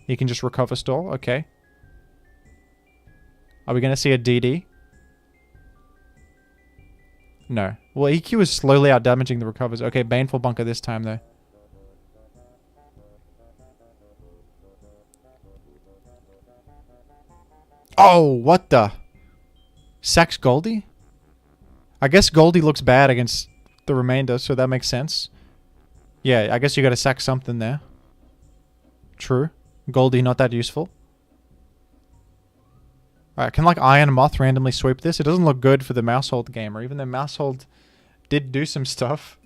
He can just recover stall. Okay. Are we going to see a DD? No. Well, EQ is slowly out-damaging the recovers. Okay, Baneful Bunker this time, though. Oh, what the? Sacks Goldie? I guess Goldie looks bad against the remainder, so that makes sense. Yeah, I guess you gotta sack something there. True. Goldie not that useful. Alright, can like Iron Moth randomly sweep this? It doesn't look good for the Mousehold gamer, even though Mousehold did do some stuff.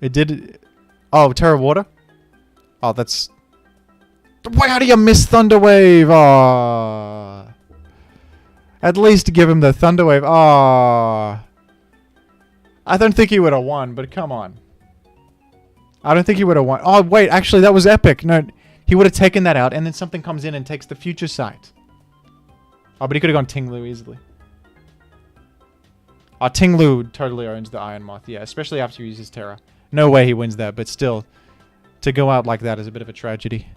It did... Oh, Terra Water? Oh, that's... Why, how do you miss Thunder Wave? Oh. At least give him the Thunder Wave. Oh. I don't think he would have won, but come on. I don't think he would have won. Oh, wait, actually, that was epic. No, he would have taken that out, and then something comes in and takes the future sight. Oh, but he could have gone Ting Lu easily. Oh, Ting Lu totally owns the Iron Moth, yeah, especially after he uses Terra. No way he wins that, but still, to go out like that is a bit of a tragedy.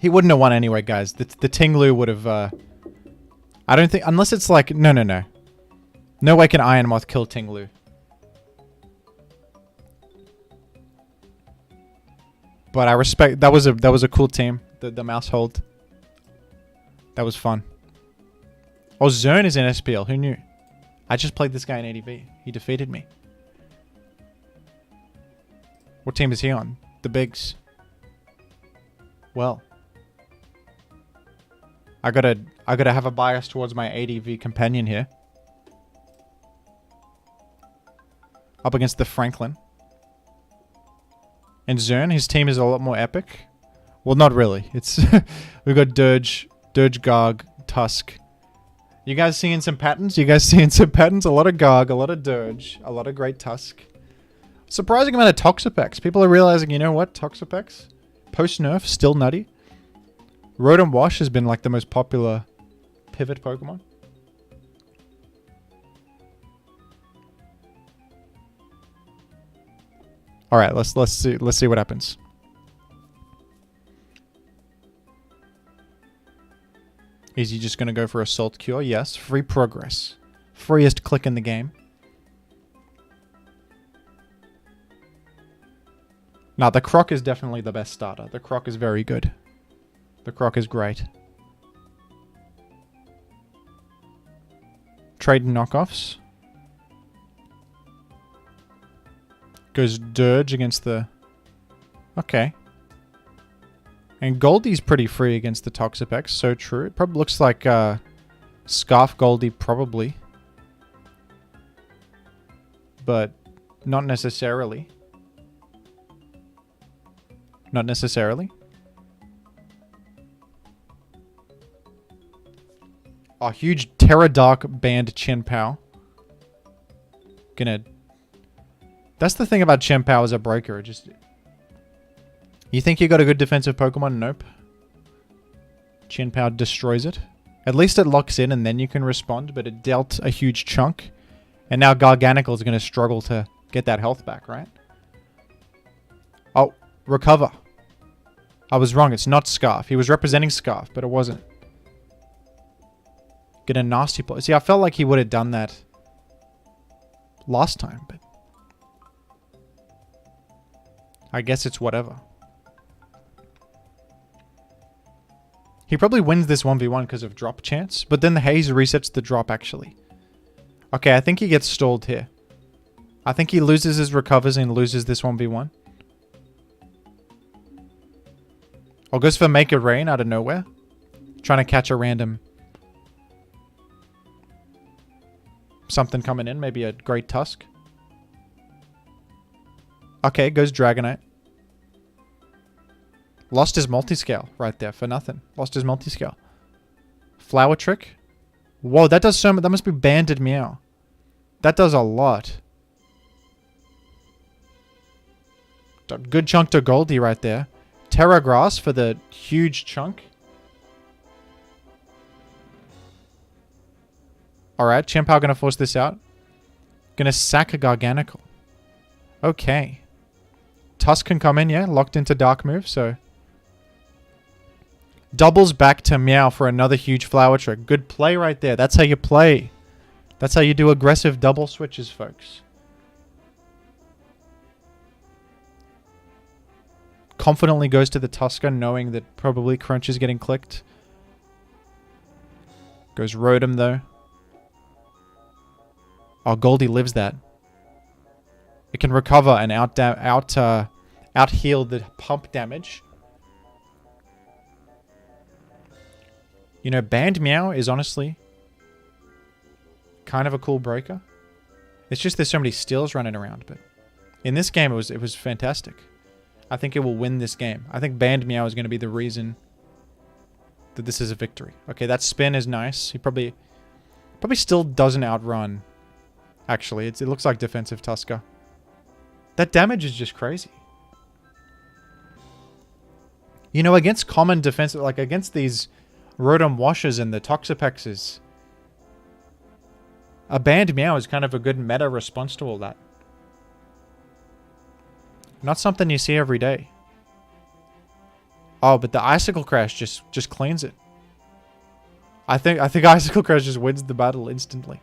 He wouldn't have won anyway, guys. The Ting Lu would have... I don't think... Unless it's like... No. No way can Iron Moth kill Ting Lu. But I respect... That was a cool team. The Mousehold. That was fun. Oh, Zone is in SPL. Who knew? I just played this guy in ADV. He defeated me. What team is he on? The Bigs. Well... I gotta have a bias towards my ADV companion here. Up against the Franklin. And Zern, his team is a lot more epic. Well, not really. It's we've got Dirge, Garg, Tusk. You guys seeing some patterns? You guys seeing some patterns? A lot of Garg, a lot of Dirge, a lot of Great Tusk. Surprising amount of Toxapex. People are realizing, you know what? Toxapex, post-nerf, still nutty. Rotom Wash has been like the most popular pivot Pokemon. All right, let's see what happens. Is he just gonna go for Assault Cure? Yes. Free progress. Freest click in the game. Now the Croc is definitely the best starter. The Croc is very good. The Croc is great. Trade knockoffs. Goes Dirge against the... Okay. And Goldie's pretty free against the Toxapex. So true. It probably looks like Scarf Goldie probably. But not necessarily. Not necessarily. A huge Terra Dark banned Chien-Pao. Gonna... That's the thing about Chien-Pao as a breaker. It just... You think you got a good defensive Pokemon? Nope. Chien-Pao destroys it. At least it locks in and then you can respond, but it dealt a huge chunk. And now Garganical is going to struggle to get that health back, right? Oh, Recover. I was wrong. It's not Scarf. He was representing Scarf, but it wasn't. Get a nasty blow. See, I felt like he would have done that last time, but I guess it's whatever. He probably wins this 1v1 because of drop chance, but then the haze resets the drop actually. Okay, I think he gets stalled here. I think he loses his recovers and loses this 1v1. Or goes for Make It Rain out of nowhere. Trying to catch a random... something coming in, maybe a Great Tusk. Okay, goes Dragonite. Lost his multiscale right there for nothing. Lost his multiscale. Flower Trick. Whoa, that does so much. That must be Banded Meow. That does a lot. Good chunk to Goldie right there. Terra Grass for the huge chunk. Alright, Chien-Pao gonna force this out. Gonna sack a Garganical. Okay. Tusk can come in, yeah. Locked into Dark Move, so... Doubles back to Meow for another huge Flower Trick. Good play right there. That's how you play. That's how you do aggressive double switches, folks. Confidently goes to the Tusker, knowing that probably Crunch is getting clicked. Goes Rotom, though. Oh, Goldie lives that. It can recover and out-heal the pump damage. You know, Banned Meow is honestly kind of a cool breaker. It's just there's so many steals running around, but in this game it was fantastic. I think it will win this game. I think Banned Meow is going to be the reason that this is a victory. Okay, that spin is nice. He probably still doesn't outrun. Actually, it looks like defensive Tusker. That damage is just crazy. You know, against common defensive, like against these Rotom Washers and the Toxapexes, a Banned Meow is kind of a good meta response to all that. Not something you see every day. Oh, but the Icicle Crash just cleans it. I think Icicle Crash just wins the battle instantly.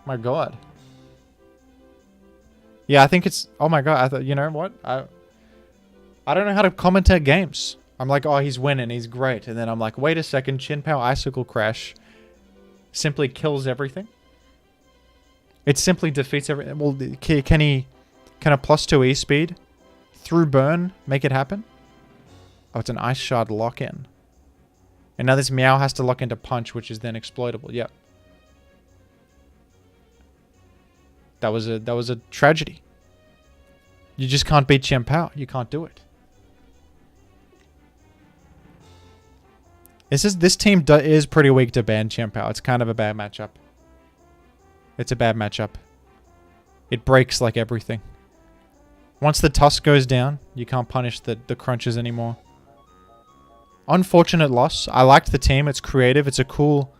My god. Yeah, I think it's... Oh my god, I thought... You know what? I don't know how to commentate games. I'm like, oh, he's winning, he's great. And then I'm like, wait a second, Chien-Pao Icicle Crash simply kills everything. It simply defeats everything. Well, can a +2 E speed through burn make it happen? Oh, it's an Ice Shard lock-in. And now this Meow has to lock into Punch, which is then exploitable. Yep. That was a tragedy. You just can't beat Chien-Pao. You can't do it. This team is pretty weak to ban Chien-Pao. It's kind of a bad matchup. It's a bad matchup. It breaks like everything. Once the Tusk goes down, you can't punish the crunches anymore. Unfortunate loss. I liked the team. It's creative. It's a cool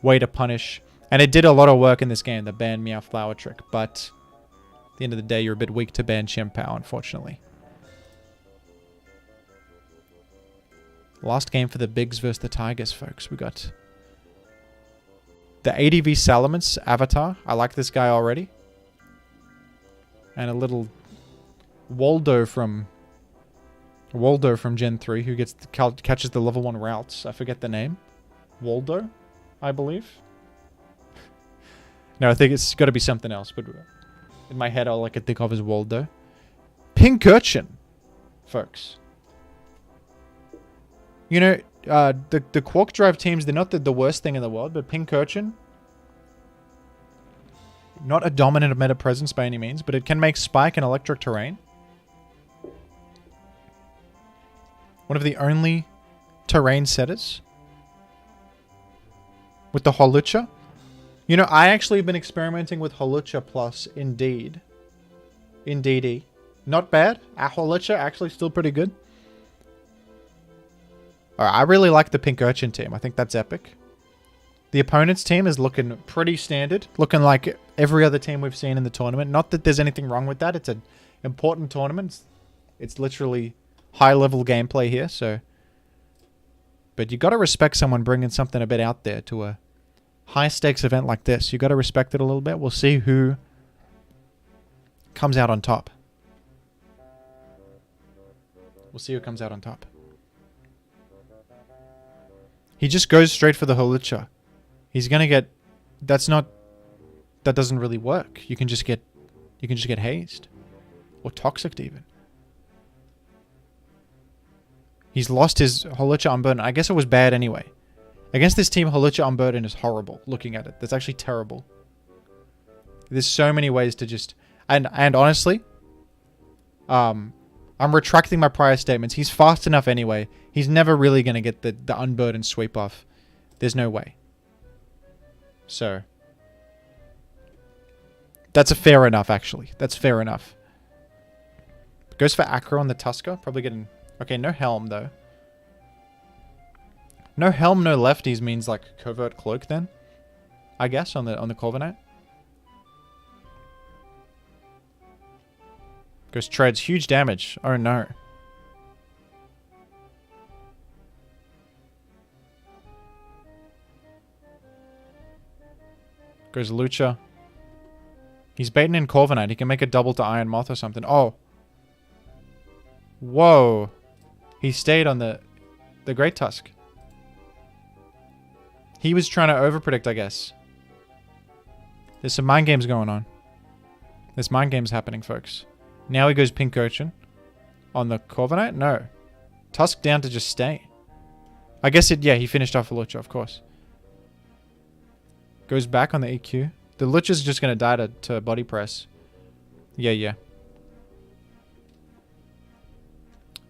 way to punish. And it did a lot of work in this game, the ban Meow Flower trick. But at the end of the day, you're a bit weak to ban Chien-Pao, unfortunately. Last game for the Bigs versus the Tigers, folks. We got the ADV Salamence avatar. I like this guy already. And a little Waldo from Gen 3 who catches the level 1 routes. I forget the name. Waldo, I believe. No, I think it's got to be something else, but in my head all I could think of is Waldo. Pink Urchin, folks. You know, the Quark Drive teams, they're not the worst thing in the world, but Pink Urchin, not a dominant meta presence by any means, but it can make Spike and Electric Terrain. One of the only terrain setters. With the Holucha. You know, I actually have been experimenting with Holucha plus Indeed. Indeedee. Not bad. Holucha actually still pretty good. Alright, I really like the Pink Urchin team. I think that's epic. The opponent's team is looking pretty standard. Looking like every other team we've seen in the tournament. Not that there's anything wrong with that. It's an important tournament. It's literally high-level gameplay here, so... But you gotta respect someone bringing something a bit out there to a high-stakes event like this. You gotta respect it a little bit. We'll see who comes out on top. We'll see who comes out on top. He just goes straight for the Holucha. He's gonna get... That doesn't really work. You can just get hazed. Or toxic even. He's lost his Holucha Unburden. I guess it was bad anyway. Against this team, Holucha Unburden is horrible. Looking at it, that's actually terrible. There's so many ways to just... And honestly, I'm retracting my prior statements. He's fast enough anyway. He's never really going to get the Unburden sweep off. There's no way. So... That's a fair enough, actually. That's fair enough. Goes for Acro on the Tusker. Probably getting... Okay, no Helm, though. No Helm, no Lefties means, like, Covert Cloak, then? I guess, on the Corviknight. Goes Treads. Huge damage. Oh, no. Goes Lucha. He's baiting in Corviknight. He can make a double to Iron Moth or something. Oh. Whoa. He stayed on the Great Tusk. He was trying to overpredict, I guess. There's some mind games going on. There's mind games happening, folks. Now he goes Pink Urchin. On the Corviknight? No. Tusk down to just stay. I guess it... Yeah, he finished off a Lucha, of course. Goes back on the EQ. The Lucha's just going to die to body press. Yeah.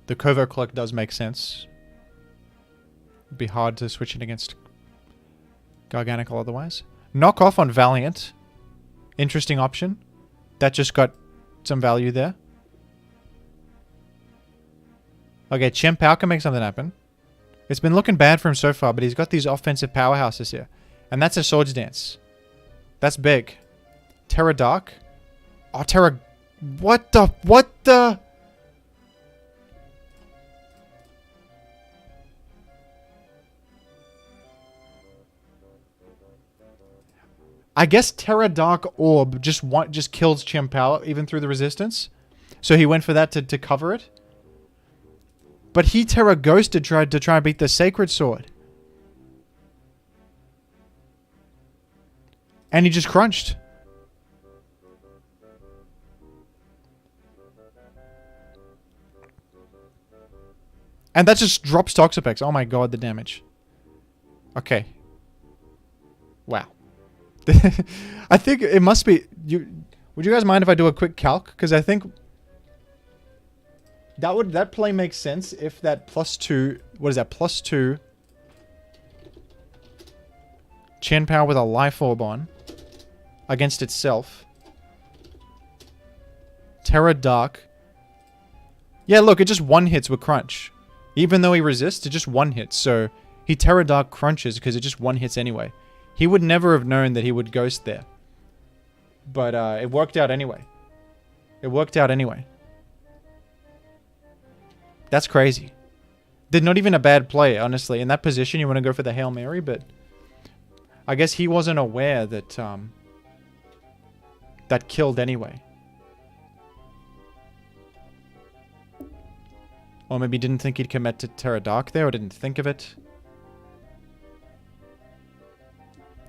The Covert Cloak does make sense. It'd be hard to switch it against Garganical otherwise. Knock off on Valiant. Interesting option. That just got some value there. Okay, Chien-Pao can make something happen. It's been looking bad for him so far, but he's got these offensive powerhouses here. And that's a Swords Dance. That's big. Terra Dark. Oh, Terra... What the... I guess Terra Dark Orb just kills Chien-Pao even through the resistance. So he went for that to cover it. But he Terra Ghosted to try and beat the Sacred Sword. And he just crunched. And that just drops Toxapex. Oh my god, the damage. Okay. Wow. I think it must be... Would you guys mind if I do a quick calc? Because I think... That play makes sense if that +2... What is that? +2 Chien-Pao with a Life Orb on. Against itself. Terra Dark. Yeah, look, it just one-hits with Crunch. Even though he resists, it just one-hits. So, he Terra Dark crunches because it just one-hits anyway. He would never have known that he would Ghost there. But, it worked out anyway. It worked out anyway. That's crazy. Did not even a bad play, honestly. In that position, you want to go for the Hail Mary, but... I guess he wasn't aware that, that killed anyway. Or maybe didn't think he'd commit to Terra Dark there, or didn't think of it.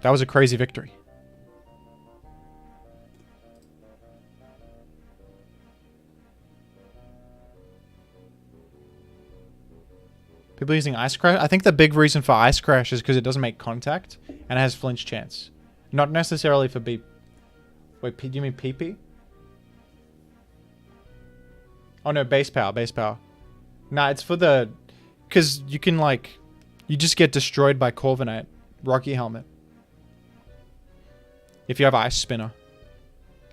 That was a crazy victory. People using Ice Crash? I think the big reason for Ice Crash is because it doesn't make contact and it has flinch chance. Not necessarily for B... Wait, do you mean PP? Oh no, base power, base power. Nah, it's for the... Because you can like... You just get destroyed by Corviknight. Rocky Helmet. If you have Ice Spinner.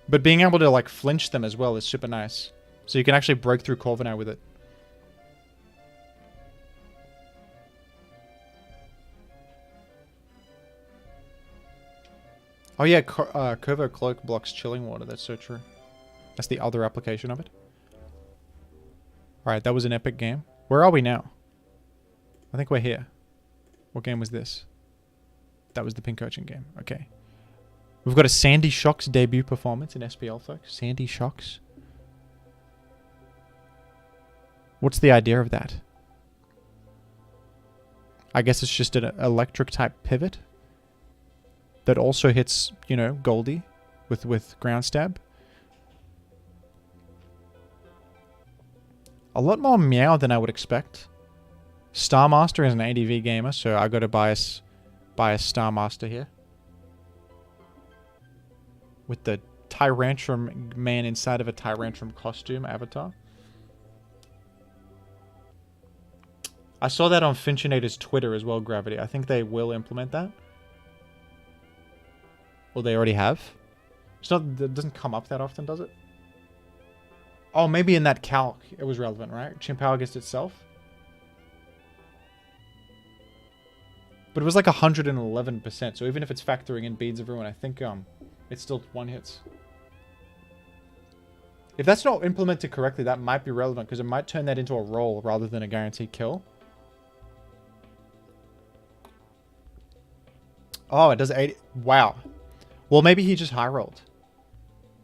But being able to like flinch them as well is super nice. So you can actually break through Corviknight with it. Oh yeah, Covert Cloak blocks Chilling Water. That's so true. That's the other application of it. Alright, that was an epic game. Where are we now? I think we're here. What game was this? That was the Pink Coaching game. Okay. We've got a Sandy Shocks debut performance in SPL, folks. Sandy Shocks. What's the idea of that? I guess it's just an electric type pivot. That also hits, you know, Goldie with ground stab. A lot more meow than I would expect. Star Master is an ADV gamer, so I got to buy a Star Master here. With the Tyrantrum man inside of a Tyrantrum costume avatar. I saw that on Finchinator's Twitter as well, Gravity. I think they will implement that. Well, they already have. It's not, it doesn't come up that often, does it? Oh, maybe in that calc it was relevant, right? Chien-Pao against itself. But it was like 111%, so even if it's factoring in Beads of Ruin, I think it's still one hits. If that's not implemented correctly, that might be relevant, because it might turn that into a roll rather than a guaranteed kill. Oh, it does 80. Wow. Well, maybe he just high rolled.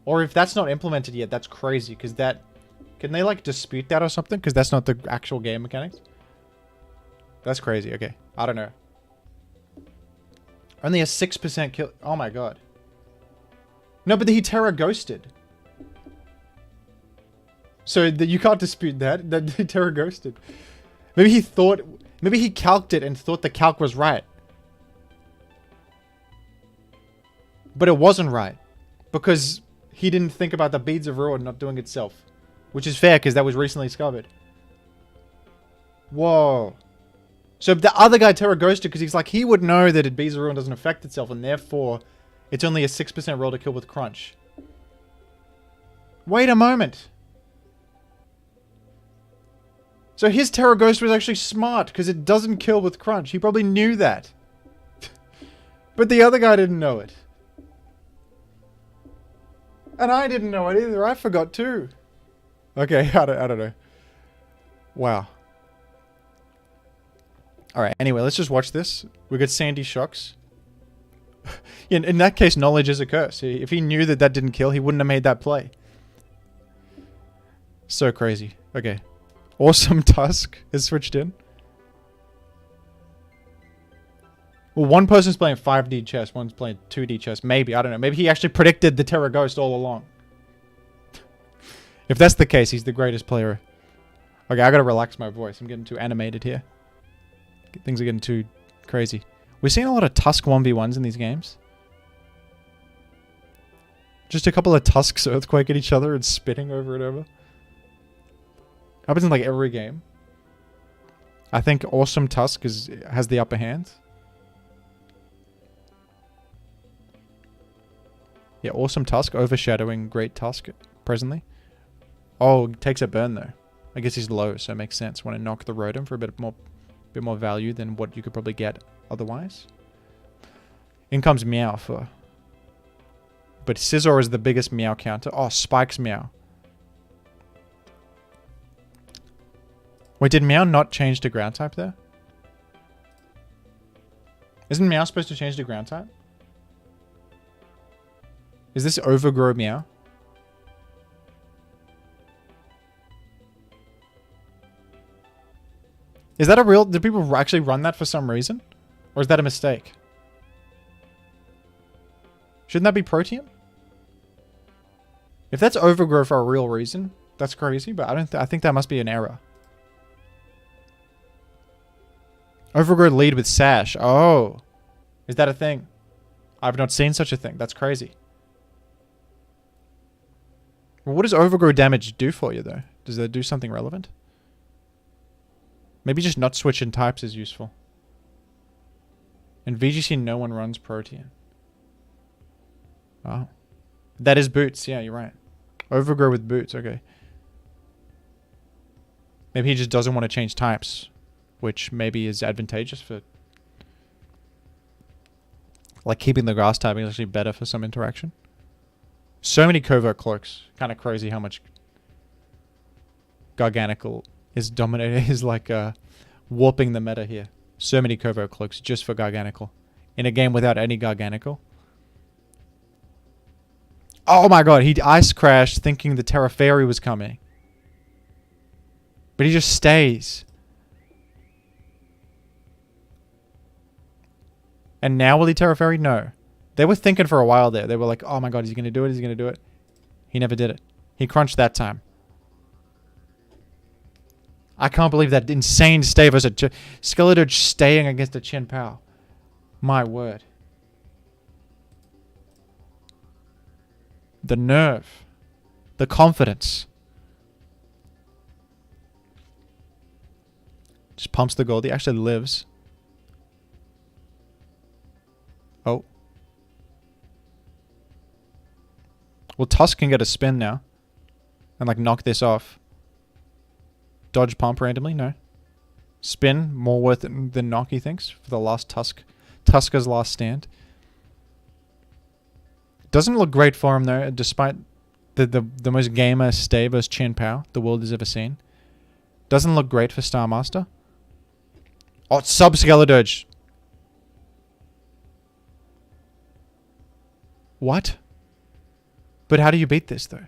Or if that's not implemented yet, that's crazy. Because that... Can they, like, dispute that or something? Because that's not the actual game mechanics. That's crazy. Okay. I don't know. Only a 6% kill... Oh, my God. No, but he Terra Ghosted. So, you can't dispute that. That he Terra Ghosted. Maybe he thought... Maybe he calced it and thought the calc was right. But it wasn't right. Because he didn't think about the Beads of Ruin not doing itself. Which is fair, because that was recently discovered. Whoa. So the other guy Terra Ghosted, because he's like, he would know that Beads of Ruin doesn't affect itself, and therefore, it's only a 6% roll to kill with Crunch. Wait a moment. So his Terra Ghost was actually smart, because it doesn't kill with Crunch. He probably knew that. But the other guy didn't know it. And I didn't know it either. I forgot too. Okay, I don't know. Wow. Alright, anyway, let's just watch this. We got Sandy Shocks. In that case, knowledge is a curse. If he knew that that didn't kill, he wouldn't have made that play. So crazy. Okay. Awesome Tusk is switched in. Well, one person's playing 5D chess, one's playing 2D chess. Maybe, I don't know. Maybe he actually predicted the Terra Ghost all along. If that's the case, he's the greatest player. Okay, I gotta relax my voice. I'm getting too animated here. Things are getting too crazy. We're seeing a lot of Tusk 1v1s in these games. Just a couple of Tusks earthquaking each other and spitting over and over. Happens in like every game. I think Awesome Tusk has the upper hand. Yeah, awesome Tusk, overshadowing Great Tusk presently. Oh, takes a burn though. I guess he's low, so it makes sense. Want to knock the Rotom for a bit more value than what you could probably get otherwise. In comes Meow for... But Scizor is the biggest Meow counter. Oh, Spike's Meow. Wait, did Meow not change to ground type there? Isn't Meow supposed to change to ground type? Is this Overgrow Meow? Is that a real... Did people actually run that for some reason? Or is that a mistake? Shouldn't that be Protean? If that's Overgrow for a real reason, that's crazy, but I think that must be an error. Overgrow lead with Sash. Oh. Is that a thing? I've not seen such a thing. That's crazy. Well, what does Overgrow damage do for you, though? Does that do something relevant? Maybe just not switching types is useful. In VGC, no one runs Protean. Oh. That is Boots. Yeah, you're right. Overgrow with Boots. Okay. Maybe he just doesn't want to change types, which maybe is advantageous for... Like, keeping the grass typing is actually better for some interaction. So many covert cloaks. Kind of crazy how much Garganical is dominating, is like warping the meta here. So many covert cloaks just for Garganical. In a game without any Garganical. Oh my god, he ice crashed thinking the Terra Fairy was coming. But he just stays. And now will he Terra Fairy? No. They were thinking for a while there. They were like, oh my god, is he going to do it? Is he going to do it? He never did it. He crunched that time. I can't believe that insane stay versus Skeletor staying against a Chen Pao. My word. The nerve. The confidence. Just pumps the gold. He actually lives. Oh. Well, Tusk can get a spin now. And like knock this off. Dodge pump randomly? No. Spin, more worth it than knock, he thinks, for the last Tusk. Tuska's last stand. Doesn't look great for him though, despite the most gamer stay versus Chen Pao the world has ever seen. Doesn't look great for Star Master. Oh, it's sub-Skeledirge. What? But how do you beat this though?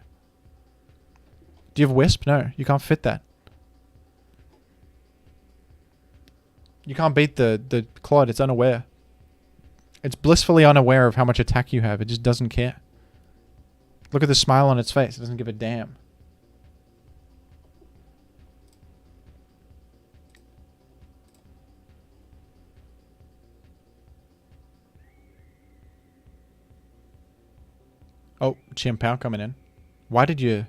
Do you have Wisp? No, you can't fit that. You can't beat the Claude, it's unaware. It's blissfully unaware of how much attack you have. It just doesn't care. Look at the smile on its face. It doesn't give a damn. Oh, Chen Pao coming in. Why did you...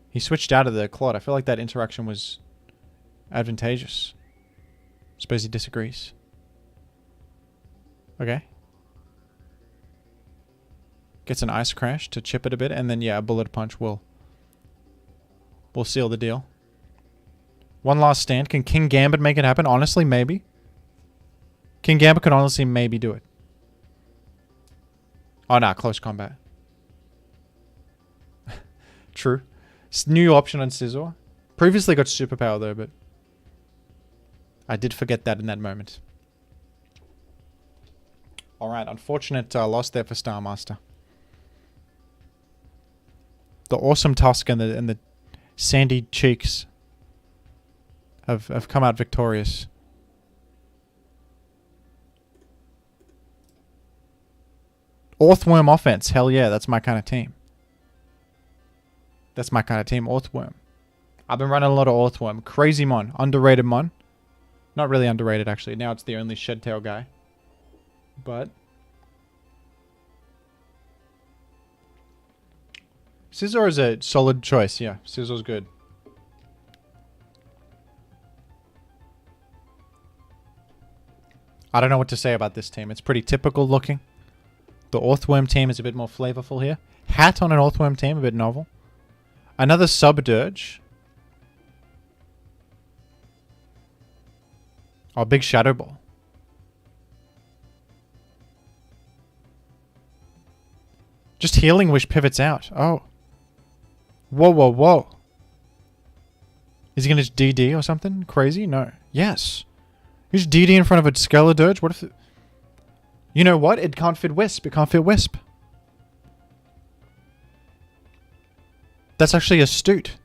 He switched out of the Claude. I feel like that interaction was advantageous. Suppose he disagrees. Okay. Gets an Ice Crash to chip it a bit, and then yeah, a Bullet Punch will seal the deal. One last stand. Can King Gambit make it happen? Honestly, maybe. King Gambit could honestly maybe do it. Oh nah, close combat. True. New option on Scizor. Previously got Superpower though, but I did forget that in that moment. Alright, unfortunate loss there for Star Master. The awesome Tusk and the sandy cheeks have come out victorious. Orthworm offense. Hell yeah, that's my kind of team. That's my kind of team, Orthworm. I've been running a lot of Orthworm. Crazy mon. Underrated mon. Not really underrated, actually. Now it's the only Shedtail guy. But Scizor is a solid choice, yeah. Scizor's good. I don't know what to say about this team. It's pretty typical looking. The Orthworm team is a bit more flavorful here. Hat on an Orthworm team, a bit novel. Another sub-dirge. Oh, big Shadow Ball. Just Healing Wish pivots out. Oh. Whoa, whoa, whoa. Is he going to just DD or something crazy? No. Yes. He's DD in front of a Skeledirge? What if... You know what? It can't fit Wisp. It can't fit Wisp. That's actually astute.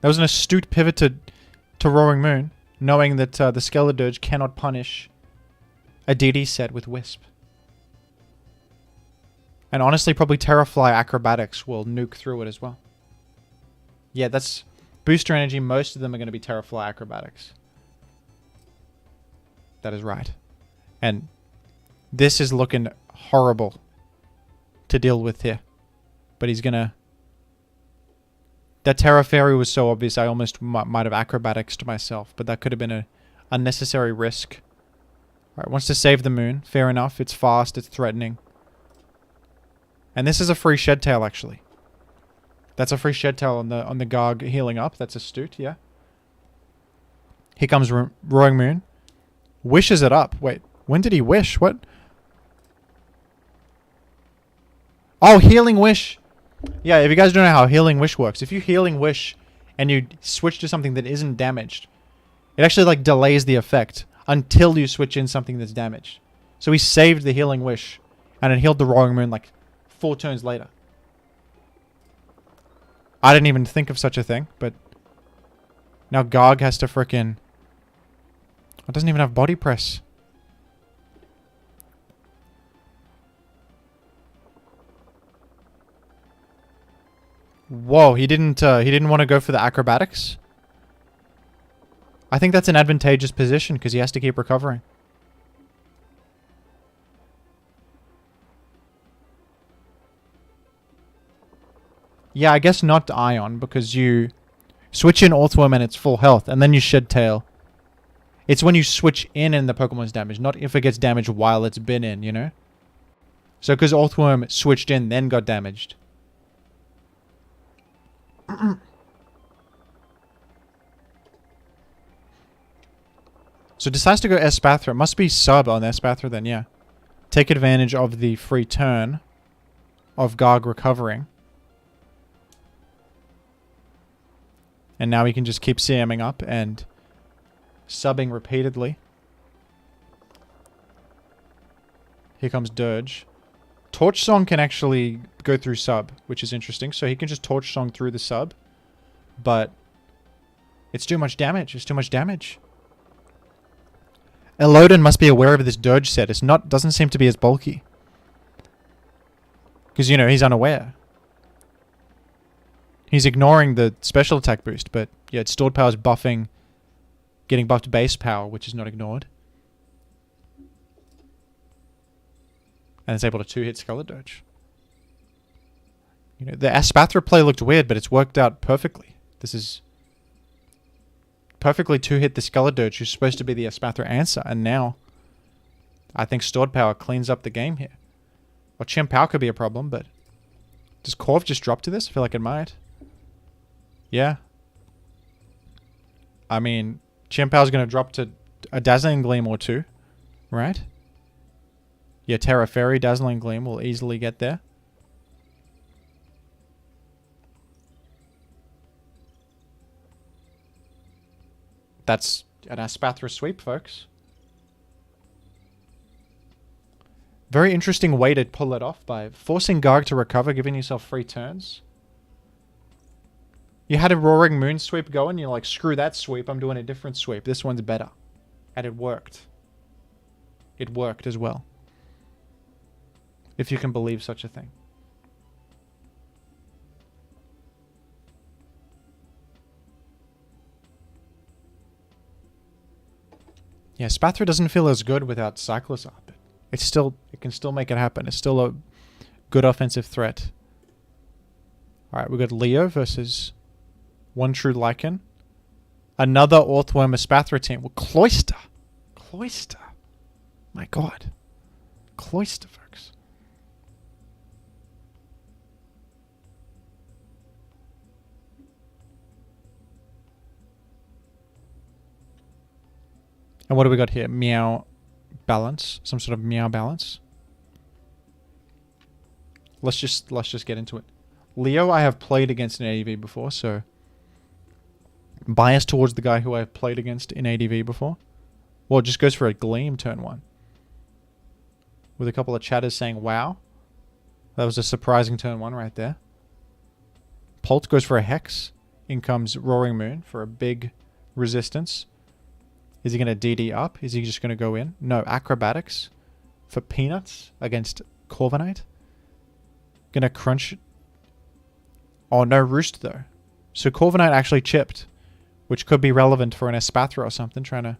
That was an astute pivot to Roaring Moon, knowing that the Skeledirge cannot punish a DD set with Wisp. And honestly, probably Terrafly Acrobatics will nuke through it as well. Yeah, that's booster energy. Most of them are going to be Terrafly Acrobatics. That is right. And this is looking horrible to deal with here. But he's going to... That Terra Fairy was so obvious, I almost might have Acrobatics to myself. But that could have been an unnecessary risk. Alright, wants to save the moon. Fair enough. It's fast. It's threatening. And this is a free Shed Tail, actually. That's a free Shed Tail on the Garg healing up. That's astute, yeah. Here comes Roaring Moon. Wishes it up. Wait, when did he wish? What? Oh, Healing Wish. Yeah, if you guys don't know how Healing Wish works, if you Healing Wish and you switch to something that isn't damaged, it actually like delays the effect until you switch in something that's damaged. So he saved the Healing Wish and it healed the Roaring Moon like 4 turns later. I didn't even think of such a thing, but now Garg has to frickin'... It doesn't even have body press. Whoa, he didn't want to go for the acrobatics. I think that's an advantageous position because he has to keep recovering. Yeah, I guess not Ion because you switch in Orthworm and it's full health and then you Shed Tail. It's when you switch in and the Pokemon's damaged, not if it gets damaged while it's been in, you know? So because Orthworm switched in then got damaged. So decides to go Espathra. It must be sub on Espathra then, yeah. Take advantage of the free turn of Garg recovering. And now he can just keep CMing up and subbing repeatedly. Here comes Dirge. Torch Song can actually go through sub, which is interesting. So he can just Torch Song through the sub. But it's too much damage. It's too much damage. Elodin must be aware of this Dirge set. It's not, doesn't seem to be as bulky. Because, you know, he's unaware. He's ignoring the special attack boost, but yeah, its stored power is buffing, getting buffed base power, which is not ignored. And it's able to 2-hit Skeledirge. You know, the Espathra play looked weird, but it's worked out perfectly. This is perfectly 2-hit the Skeledirge, who's supposed to be the Espathra answer, and now I think stored power cleans up the game here. Well, Chien-Pao could be a problem, but does Corv just drop to this? I feel like it might. Yeah. I mean, Chien-Pao's going to drop to a Dazzling Gleam or 2, right? Yeah, Terra Fairy, Dazzling Gleam will easily get there. That's an Espathra sweep, folks. Very interesting way to pull it off by forcing Garg to recover, giving yourself free turns. You had a Roaring Moon sweep going, you're like, screw that sweep, I'm doing a different sweep. This one's better. And it worked. It worked as well. If you can believe such a thing. Yeah, Spathra doesn't feel as good without Cyclus up. It can still make it happen. It's still a good offensive threat. Alright, we've got Leo versus One True Lycan. Another Orthworm Espathra team. Well, Cloyster. Cloyster. My god. Cloyster, folks. And what do we got here? Meow balance. Some sort of meow balance. Let's just get into it. Leo, I have played against in ADV before, so biased towards the guy who I have played against in ADV before. Well, it just goes for a Gleam turn 1. With a couple of chatters saying, wow. That was a surprising turn 1 right there. Pult goes for a Hex. In comes Roaring Moon for a big resistance. Is he going to DD up? Is he just going to go in? No, Acrobatics for Peanuts against Corviknight. Going to crunch. Oh, no Roost though. So Corviknight actually chipped, which could be relevant for an Espathra or something, trying to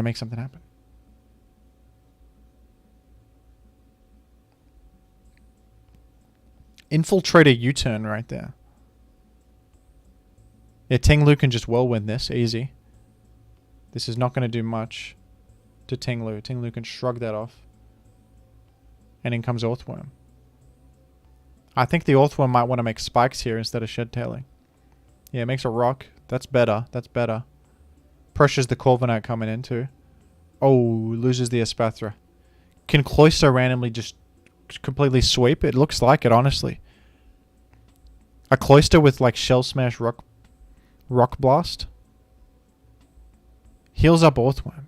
make something happen. Infiltrator U-turn right there. Yeah, Tinglu can just whirlwind this, easy. This is not going to do much to Tinglu. Tinglu can shrug that off. And in comes Orthworm. I think the Orthworm might want to make spikes here instead of shed tailing. Yeah, it makes a rock. That's better. That's better. Pressures the Corviknight coming in too. Oh, loses the Espathra. Can Cloyster randomly just completely sweep? It looks like it, honestly. A Cloyster with like Shell Smash Rock Blast. Heals up Orthworm.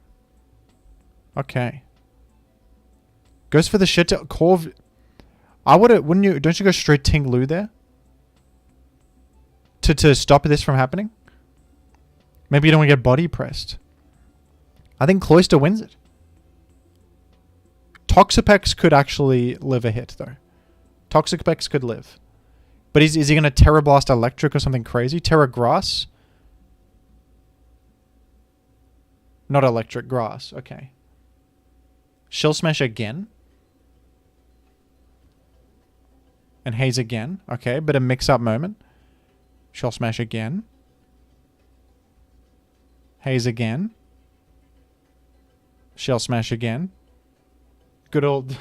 Okay. Goes for the shit to Corv. Wouldn't you, don't you go straight Tinglu there? To stop this from happening? Maybe you don't want to get body pressed. I think Cloyster wins it. Toxapex could actually live a hit, though. Toxapex could live. But is he going to Terra Blast Electric or something crazy? Terra Grass? Not Electric, Grass. Okay. Shell Smash again. And Haze again. Okay, bit of mix-up moment. Shell Smash again. Haze again. Shell Smash again. Good old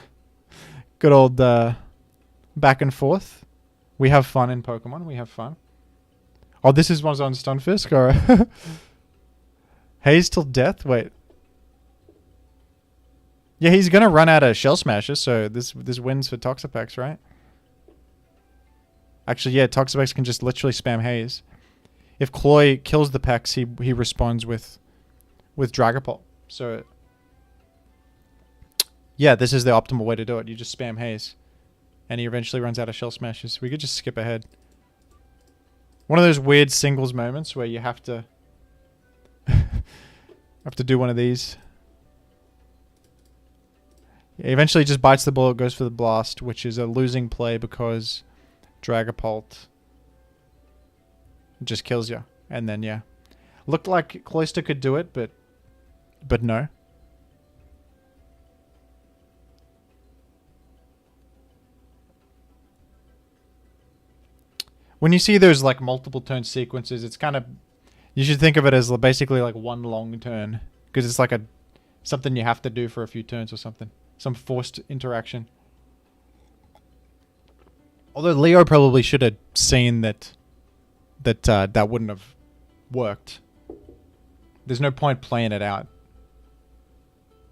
back and forth. We have fun in Pokemon. We have fun. Oh, this is one's on Stunfisk? Alright. Haze till death? Wait. Yeah, he's gonna run out of Shell Smashes, so this wins for Toxapex, right? Actually, yeah, Toxapex can just literally spam Haze. If Cloy kills the Pex, he responds with Dragapult. So yeah, this is the optimal way to do it. You just spam Haze. And he eventually runs out of Shell Smashes. We could just skip ahead. One of those weird singles moments where you have to do one of these. Yeah, eventually just bites the bullet, goes for the blast, which is a losing play because Dragapult just kills you. And then, yeah. Looked like Cloyster could do it, but no. When you see those like multiple turn sequences, it's kind of, you should think of it as basically like one long turn, because it's like something you have to do for a few turns or something, some forced interaction. Although Leo probably should have seen that wouldn't have worked. There's no point playing it out.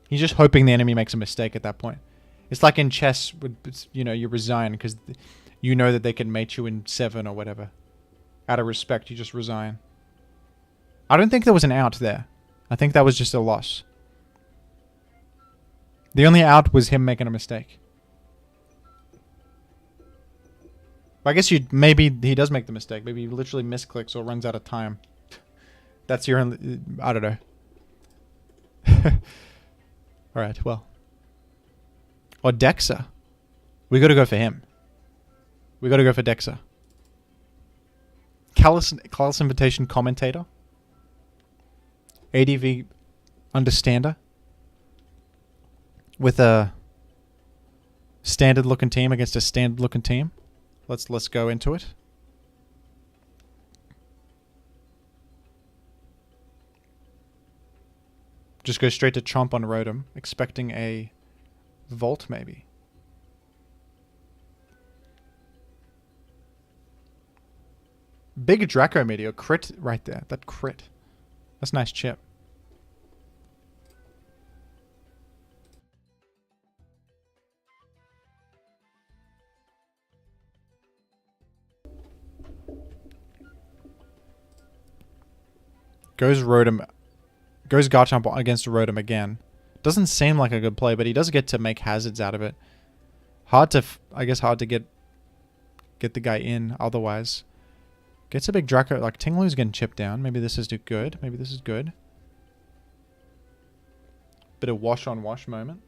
He's just hoping the enemy makes a mistake at that point. It's like in chess, you know, you resign because you know that they can mate you in 7 or whatever. Out of respect, you just resign. I don't think there was an out there. I think that was just a loss. The only out was him making a mistake. I guess maybe he does make the mistake. Maybe he literally misclicks or runs out of time. That's your only, I don't know. Alright, well. Or Dexa. We gotta go for him. We gotta go for Dexa. Callous Invitation Commentator. ADV Understander. With a standard looking team against a standard looking team. Let's go into it. Just go straight to Chomp on Rotom, expecting a Volt maybe. Big Draco Meteor. Crit right there. That crit. That's a nice chip. Goes Rotom. Goes Garchomp against Rotom again. Doesn't seem like a good play, but he does get to make hazards out of it. Hard to, I guess, hard to get the guy in otherwise. Gets a big Draco. Like, Tinglu's getting chipped down. Maybe this is good. Maybe this is good. Bit of wash on wash moment.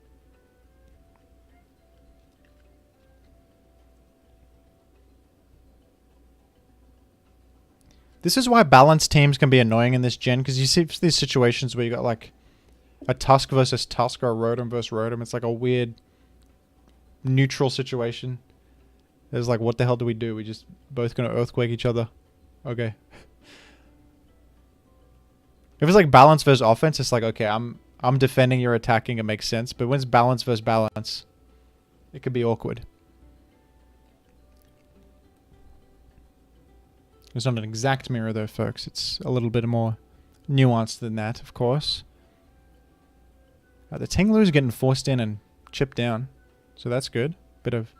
This is why balanced teams can be annoying in this gen, because you see these situations where you got like a Tusk versus Tusk or a Rotom versus Rotom. It's like a weird neutral situation. It's like, what the hell do? We just both gonna Earthquake each other? Okay. If it's like balance versus offense, it's like, okay, I'm defending, you're attacking, it makes sense. But when it's balance versus balance, it could be awkward. It's not an exact mirror though, folks. It's a little bit more nuanced than that, of course. The Tinglu's getting forced in and chipped down. So that's good. Bit of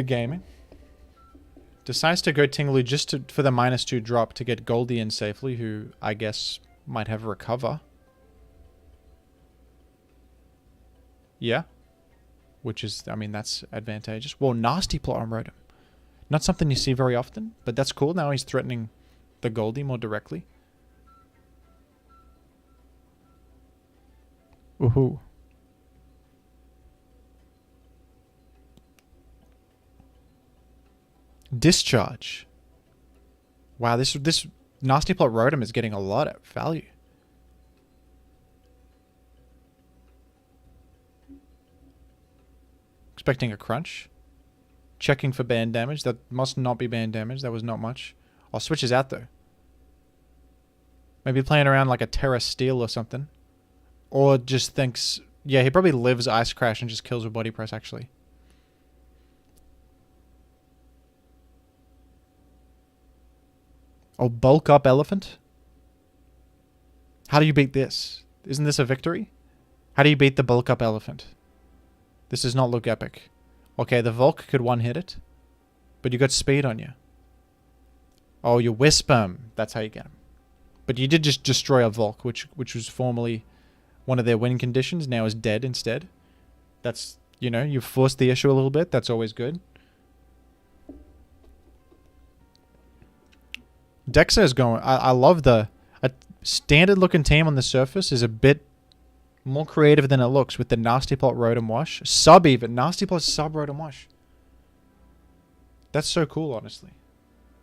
gaming. Decides to go Tinglu just for the -2 drop to get Goldie in safely, who I guess might have recover. Yeah. Which is, I mean, that's advantageous. Well, nasty plot on Rotom. Not something you see very often, but that's cool. Now he's threatening the Goldie more directly. Woohoo. Discharge. Wow, this nasty plot Rotom is getting a lot of value. Expecting a crunch. Checking for band damage. That must not be band damage. That was not much. Oh, switches out though. Maybe playing around like a Terra Steel or something. Or just thinks... Yeah, he probably lives Ice Crash and just kills with Body Press actually. Oh, bulk up Elephant? How do you beat this? Isn't this a victory? How do you beat the bulk up Elephant? This does not look epic. Okay, the Volk could one-hit it. But you got speed on you. Oh, you Wisp him. That's how you get him. But you did just destroy a Volk, which was formerly one of their win conditions. Now is dead instead. That's, you know, you've forced the issue a little bit. That's always good. Dexa is going... I love a standard looking team on the surface is a bit more creative than it looks with the Nasty Plot Rotom Wash. Sub even. Nasty Plot Sub Rotom Wash. That's so cool, honestly.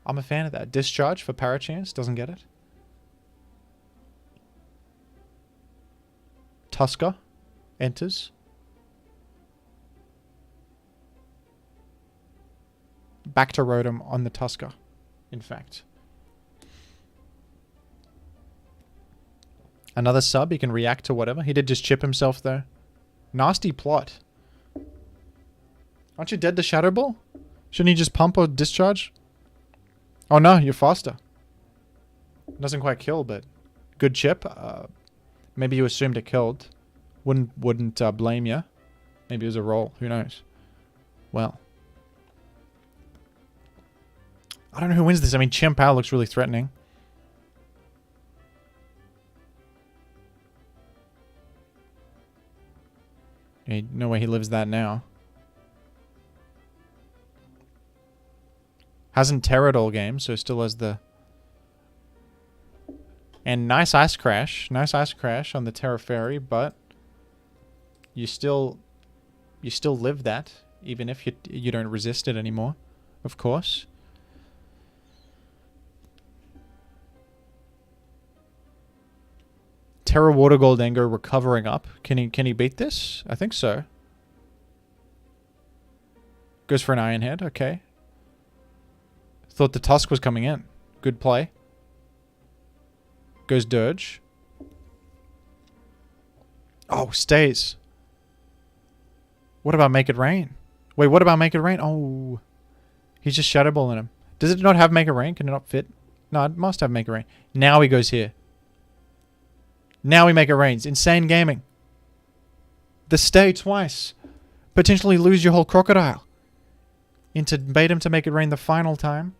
I'm a fan of that. Discharge for Parachance. Doesn't get it. Tusker enters. Back to Rotom on the Tusker, in fact. Another sub, he can react to whatever. He did just chip himself though. Nasty plot. Aren't you dead to Shadow Ball? Shouldn't he just pump or discharge? Oh no, you're faster. Doesn't quite kill, but good chip. Maybe you assumed it killed. Wouldn't blame you. Maybe it was a roll. Who knows? Well. I don't know who wins this. I mean, Chimpao looks really threatening. No way he lives that now. Hasn't terrored all game, so still has the... And nice Ice Crash. Nice Ice Crash on the Terra Fairy, but... You still live that, even if you don't resist it anymore, of course. Terra Water Goldengo recovering up. Can he beat this? I think so. Goes for an Iron Head. Okay. Thought the Tusk was coming in. Good play. Goes Dirge. Oh, stays. What about Make It Rain? Wait, what about Make It Rain? Oh. He's just Shadow Balling him. Does it not have Mega Rain? Can it not fit? No, it must have Mega Rain. Now he goes here. Now we make it rain. It's insane gaming. The stay twice. Potentially lose your whole crocodile. Into bait him to make it rain the final time.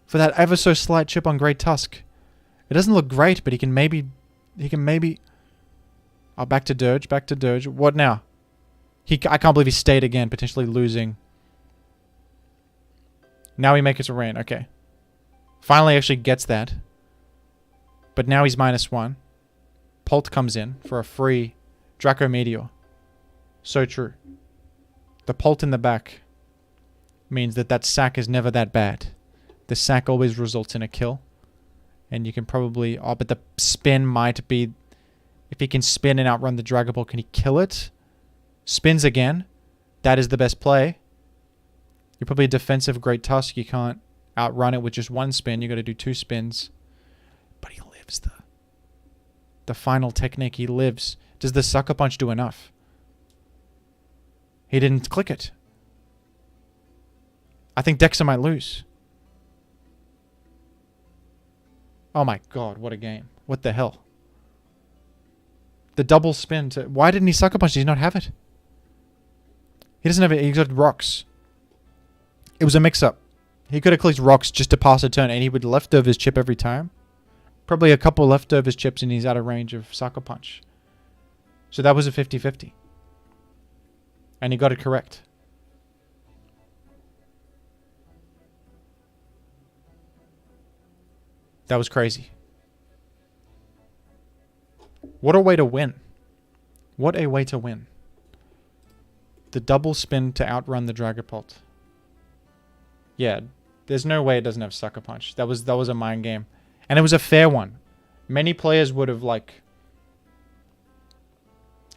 For that ever so slight chip on Great Tusk. It doesn't look great, but he can maybe... Oh, back to Dirge, back to Dirge. What now? I can't believe he stayed again, potentially losing. Now he makes it rain, okay. Finally actually gets that. But now he's -1. Pult comes in for a free Draco Meteor. So true. The Pult in the back means that sack is never that bad. The sack always results in a kill. And you can probably... Oh, but the spin might be... If he can spin and outrun the Dragon Ball, can he kill it? Spins again. That is the best play. You're probably a defensive Great Tusk. You can't outrun it with just one spin. You got to do 2 spins. But he lives the final technique. He lives. Does the Sucker Punch do enough? He didn't click it. I think Dexa might lose. Oh my god, what a game. What the hell? The double spin to... Why didn't he Sucker Punch? Did he not have it? He doesn't have it. He got rocks. It was a mix-up. He could have clicked rocks just to pass a turn and he would leftover his chip every time. Probably a couple leftovers chips and he's out of range of Sucker Punch. So that was a 50-50. And he got it correct. That was crazy. What a way to win. What a way to win. The double spin to outrun the Dragapult. Yeah, there's no way it doesn't have Sucker Punch. That was a mind game. And it was a fair one. Many players would have, like,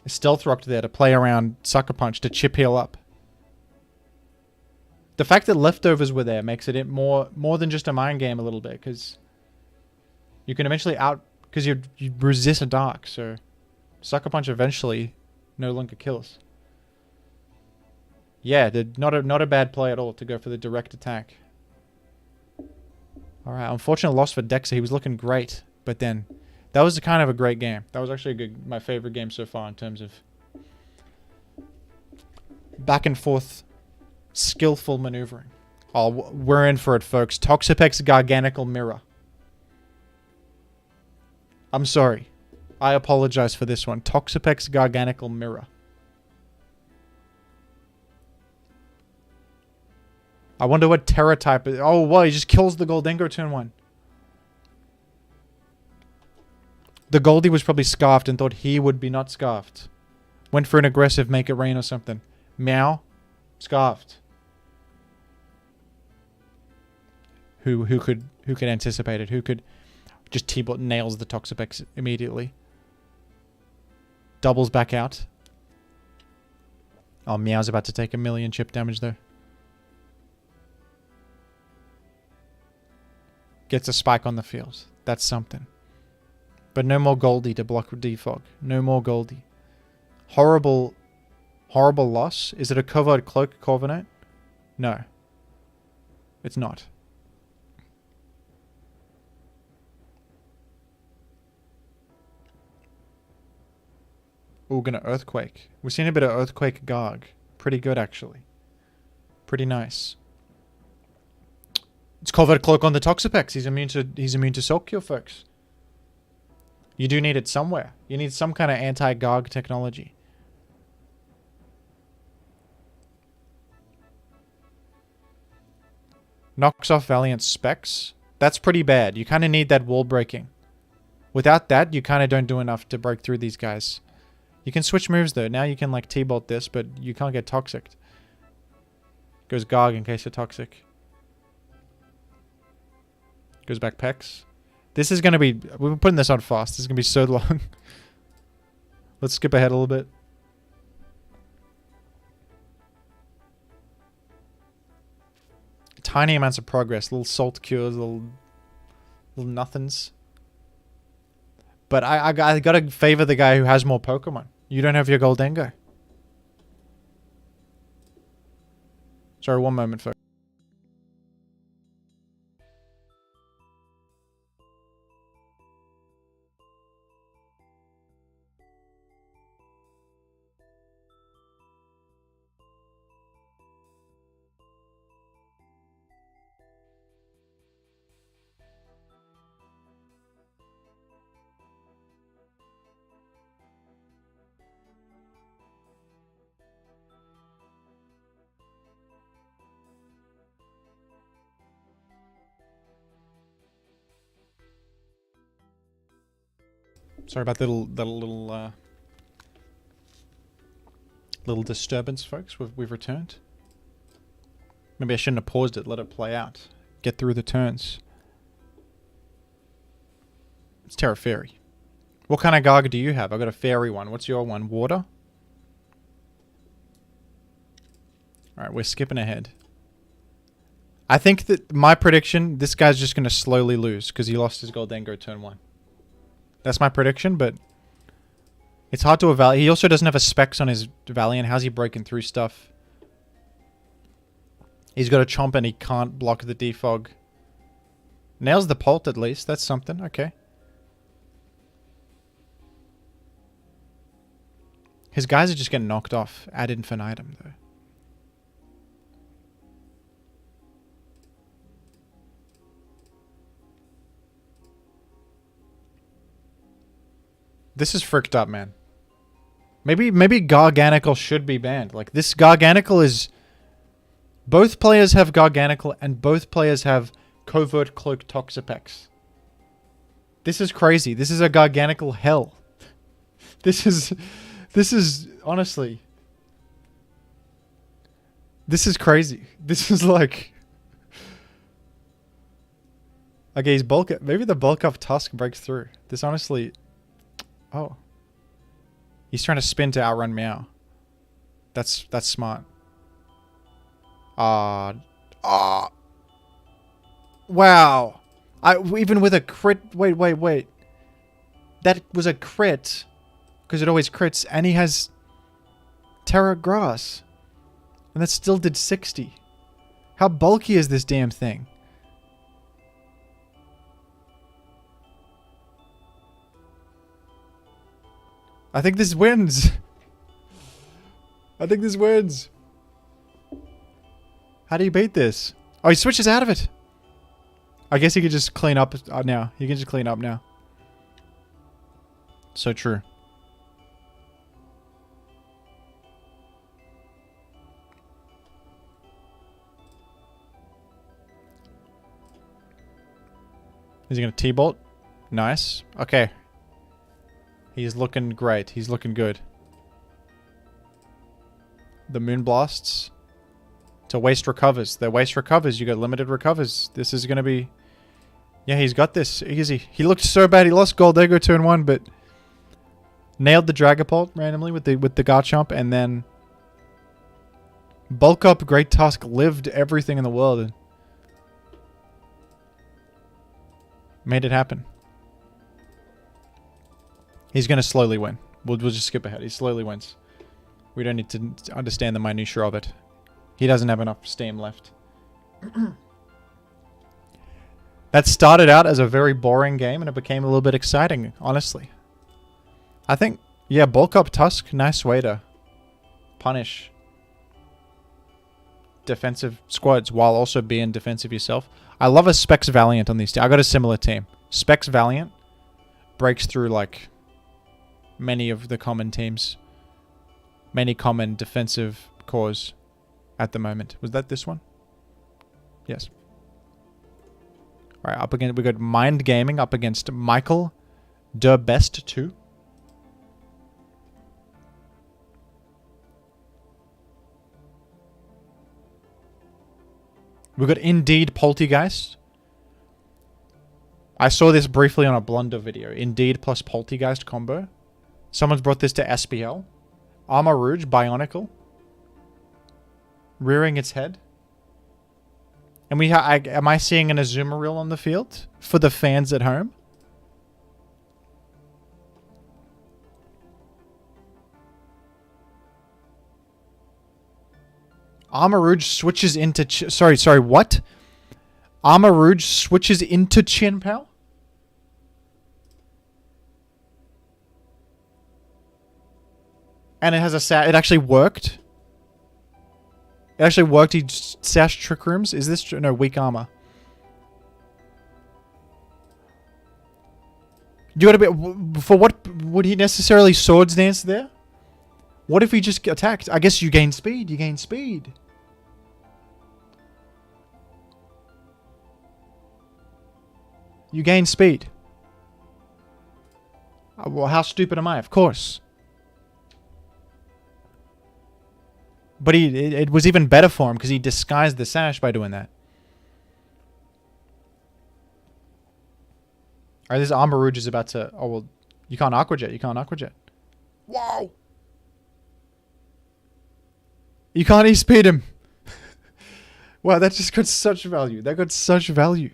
stealth rocked there to play around Sucker Punch to chip heal up. The fact that leftovers were there makes it more than just a mind game a little bit, because you can eventually because you resist a dark, so Sucker Punch eventually no longer kills. Yeah, not a bad play at all to go for the direct attack. Alright, unfortunate loss for Dexa. He was looking great, but then that was kind of a great game. That was actually my favorite game so far in terms of back and forth skillful maneuvering. Oh, we're in for it, folks. Toxapex's Garganical Mirror. I'm sorry. I apologize for this one. Toxapex's Garganical Mirror. I wonder what Terra type is. Oh, well, he just kills the Goldengo turn 1. The Goldie was probably scarfed and thought he would be not scarfed. Went for an aggressive make it rain or something. Meow. Scarfed. Who could anticipate it? Who could just T-bot nails the Toxapex immediately? Doubles back out. Oh, Meow's about to take 1,000,000 chip damage though. Gets a spike on the field. That's something. But no more Goldie to block Defog. No more Goldie. Horrible loss. Is it a covert cloak Corviknight? No. It's not. Ooh, gonna Earthquake. We're seeing a bit of Earthquake Garg. Pretty good, actually. Pretty nice. It's Covert Cloak on the Toxapex. He's immune to Silk Cure, folks. You do need it somewhere. You need some kind of anti-Garg technology. Knocks off Valiant Specs. That's pretty bad. You kind of need that wall breaking. Without that, you kind of don't do enough to break through these guys. You can switch moves though. Now you can like T-bolt this, but you can't get toxic. Goes Garg in case you're toxic. Goes back Pex. This is going to be... We're putting this on fast. This is going to be so long. Let's skip ahead a little bit. Tiny amounts of progress. Little salt cures. Little nothings. But I got to favor the guy who has more Pokemon. You don't have your Goldengo. Sorry, one moment, folks. Sorry about the little disturbance, folks. We've returned. Maybe I shouldn't have paused it. Let it play out. Get through the turns. It's Terra Fairy. What kind of Gaga do you have? I've got a fairy one. What's your one? Water? Alright, we're skipping ahead. I think that my prediction, this guy's just going to slowly lose because he lost his Goldengo turn 1. That's my prediction, but it's hard to evaluate. He also doesn't have a specs on his Valiant. How's he breaking through stuff? He's got a Chomp and he can't block the Defog. Nails the Pult at least. That's something. Okay. His guys are just getting knocked off ad infinitum, though. This is fricked up, man. Maybe Garganical should be banned. Like, this Garganical is... Both players have Garganical and both players have Covert Cloak Toxapex. This is crazy. This is a Garganical hell. This is... Honestly... This is crazy. This is like... Okay, he's bulk... Maybe the bulk up Tusk breaks through. This honestly... Oh. He's trying to spin to outrun Meow. That's smart. Wow. Even with a crit... Wait. That was a crit. Because it always crits. And he has... Terra Grass. And that still did 60. How bulky is this damn thing? I think this wins. I think this wins. How do you beat this? Oh, he switches out of it. I guess he could just clean up now. He can just clean up now. So true. Is he going to T-bolt? Nice. Okay. He's looking great. He's looking good. The Moon Blasts. To waste recovers. The waste recovers. You got limited recovers. This is going to be... Yeah, he's got this. Easy. He looked so bad. He lost Goldego turn 1, but... Nailed the Dragapult randomly with the Garchomp, and then... Bulk up Great Tusk. Lived everything in the world. And made it happen. He's going to slowly win. We'll just skip ahead. He slowly wins. We don't need to understand the minutiae of it. He doesn't have enough steam left. That started out as a very boring game, and it became a little bit exciting, honestly. I think, yeah, bulk up Tusk, nice way to punish defensive squads while also being defensive yourself. I love a Specs Valiant on these teams. I got a similar team. Specs Valiant breaks through, like... many of the common teams. Many common defensive cores at the moment. Was that this one? Yes. Alright, up against... We got Mind Gaming up against Michael Der Best 2. We got Indeed Poltergeist. I saw this briefly on a Blunder video. Indeed plus Poltergeist combo. Someone's brought this to SPL. Armor Rouge, Bionicle. Rearing its head. And we am I seeing an Azumarill on the field? For the fans at home? Armor Rouge switches into... Sorry, what? Armor Rouge switches into Chinpow? And it has a... It actually worked? It actually worked. He sashed Trick Rooms. Is this... No, weak armor. You gotta be... For what... Would he necessarily Swords Dance there? What if he just attacked? I guess you gain speed. You gain speed. You gain speed. Well, how stupid am I? Of course. But it was even better for him because he disguised the sash by doing that. Alright, this Armor Rouge is about to... Oh, well, you can't Aqua Jet. You can't Aqua Jet. Wow. You can't E-speed him. Wow, that just got such value. That got such value.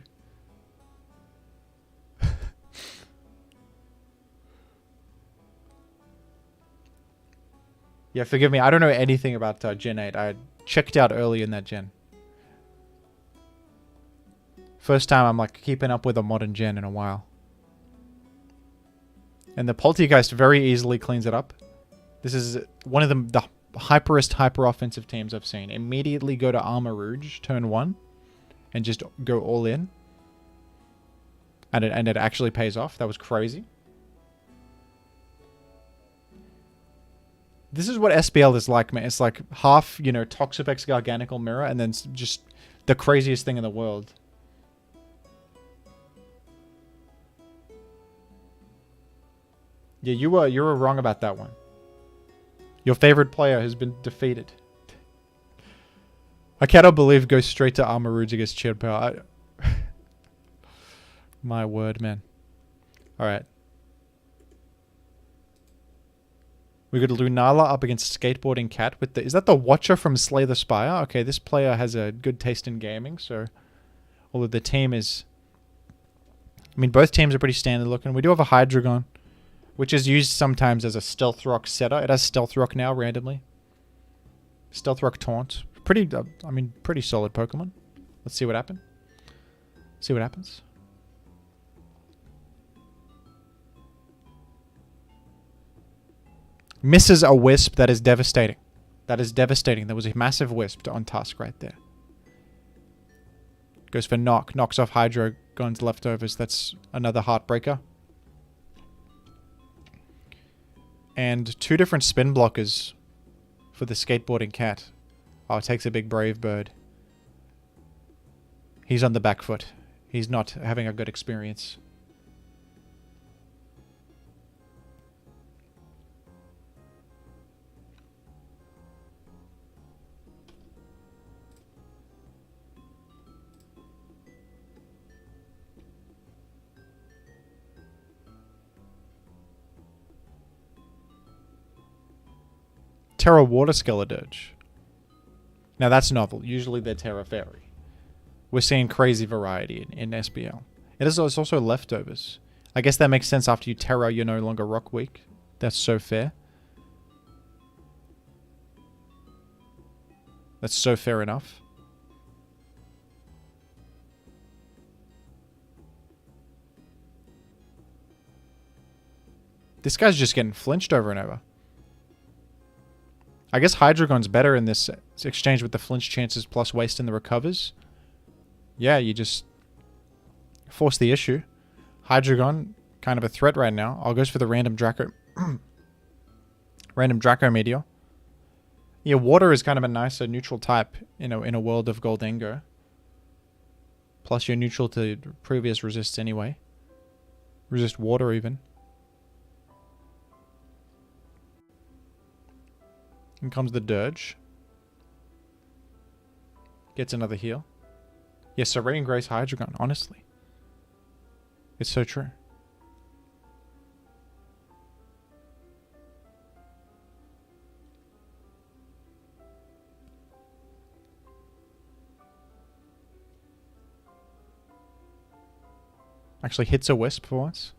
Yeah, forgive me. I don't know anything about Gen 8. I checked out early in that gen. First time I'm like keeping up with a modern gen in a while. And the Poltergeist very easily cleans it up. This is one of the hyperest hyper-offensive teams I've seen. Immediately go to Armor Rouge, turn 1, and just go all in. And it actually pays off. That was crazy. This is what SBL is like, man. It's like half, you know, Toxapex Garganical Mirror, and then just the craziest thing in the world. Yeah, you were wrong about that one. Your favorite player has been defeated. I cannot believe go straight to Armor Rouge against Chill Power. My word, man. Alright. We got Lunala up against Skateboarding Cat with the... Is that the Watcher from Slay the Spire? Okay, this player has a good taste in gaming, so... Although the team is... I mean, both teams are pretty standard looking. We do have a Hydreigon, which is used sometimes as a Stealth Rock setter. It has Stealth Rock now, randomly. Stealth Rock Taunt. Pretty, I mean, pretty solid Pokemon. Let's see what happens. See what happens. Misses a Wisp. That is devastating. That is devastating. There was a massive Wisp on task right there. Goes for Knock. Knocks off Hydreigon's leftovers. That's another Heartbreaker. And 2 different spin blockers for the Skateboarding Cat. Oh, it takes a big Brave Bird. He's on the back foot. He's not having a good experience. Terra Water Skeledirge. Now that's novel. Usually they're Terra Fairy. We're seeing crazy variety in SBL. It's also leftovers. I guess that makes sense. After you Terra, you're no longer Rock Weak. That's so fair. That's so fair enough. This guy's just getting flinched over and over. I guess Hydreigon's better in this exchange with the flinch chances plus waste in the recovers. Yeah, you just force the issue. Hydreigon, kind of a threat right now. I'll go for the random Draco. Random Draco Meteor. Yeah, water is kind of a nicer neutral type in a world of Goldengo. Plus you're neutral to previous resists anyway. Resist water even. In comes the Dirge. Gets another heal. Yeah, Serene Grace Hydreigon, honestly. It's so true. Actually hits a Wisp for once.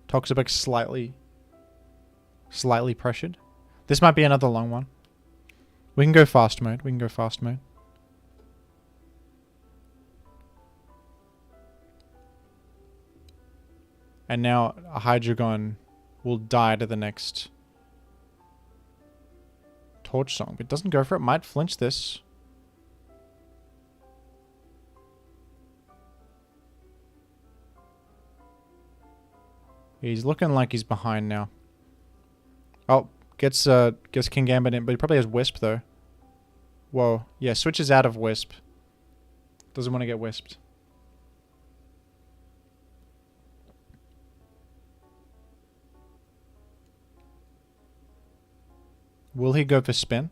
Toxapex slightly pressured. This might be another long one. We can go fast mode. We can go fast mode. And now a Hydreigon will die to the next Torch Song. But it doesn't go for it. Might flinch this. He's looking like he's behind now. Oh, gets King Gambit in, but he probably has Wisp though. Whoa. Yeah, switches out of Wisp. Doesn't want to get Wisped. Will he go for spin?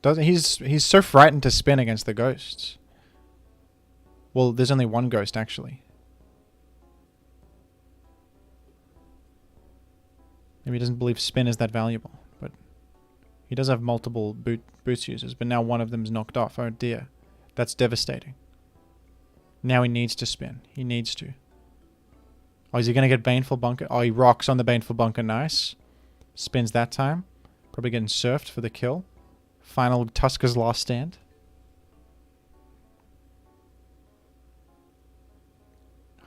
Doesn't he's so frightened to spin against the ghosts. Well, there's only one ghost actually. Maybe he doesn't believe spin is that valuable, but he does have multiple boost users, but now one of them's knocked off. Oh dear. That's devastating. Now he needs to spin. He needs to. Oh, is he going to get Baneful Bunker? Oh, he rocks on the Baneful Bunker. Nice. Spins that time. Probably getting surfed for the kill. Final Tusker's last stand.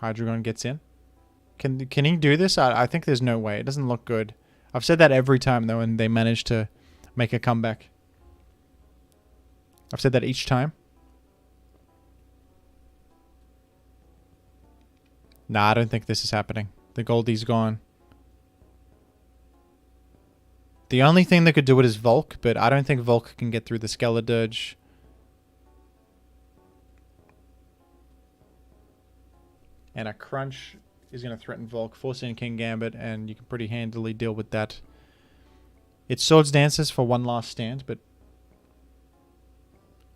Hydreigon gets in. Can he do this? I think there's no way. It doesn't look good. I've said that every time, though, and they manage to make a comeback. I've said that each time. Nah, I don't think this is happening. The Goldie's gone. The only thing that could do it is Volk, but I don't think Volk can get through the Skeledirge. And a Crunch is going to threaten Volk, force in King Gambit, and you can pretty handily deal with that. It's Swords Dances for one last stand, but...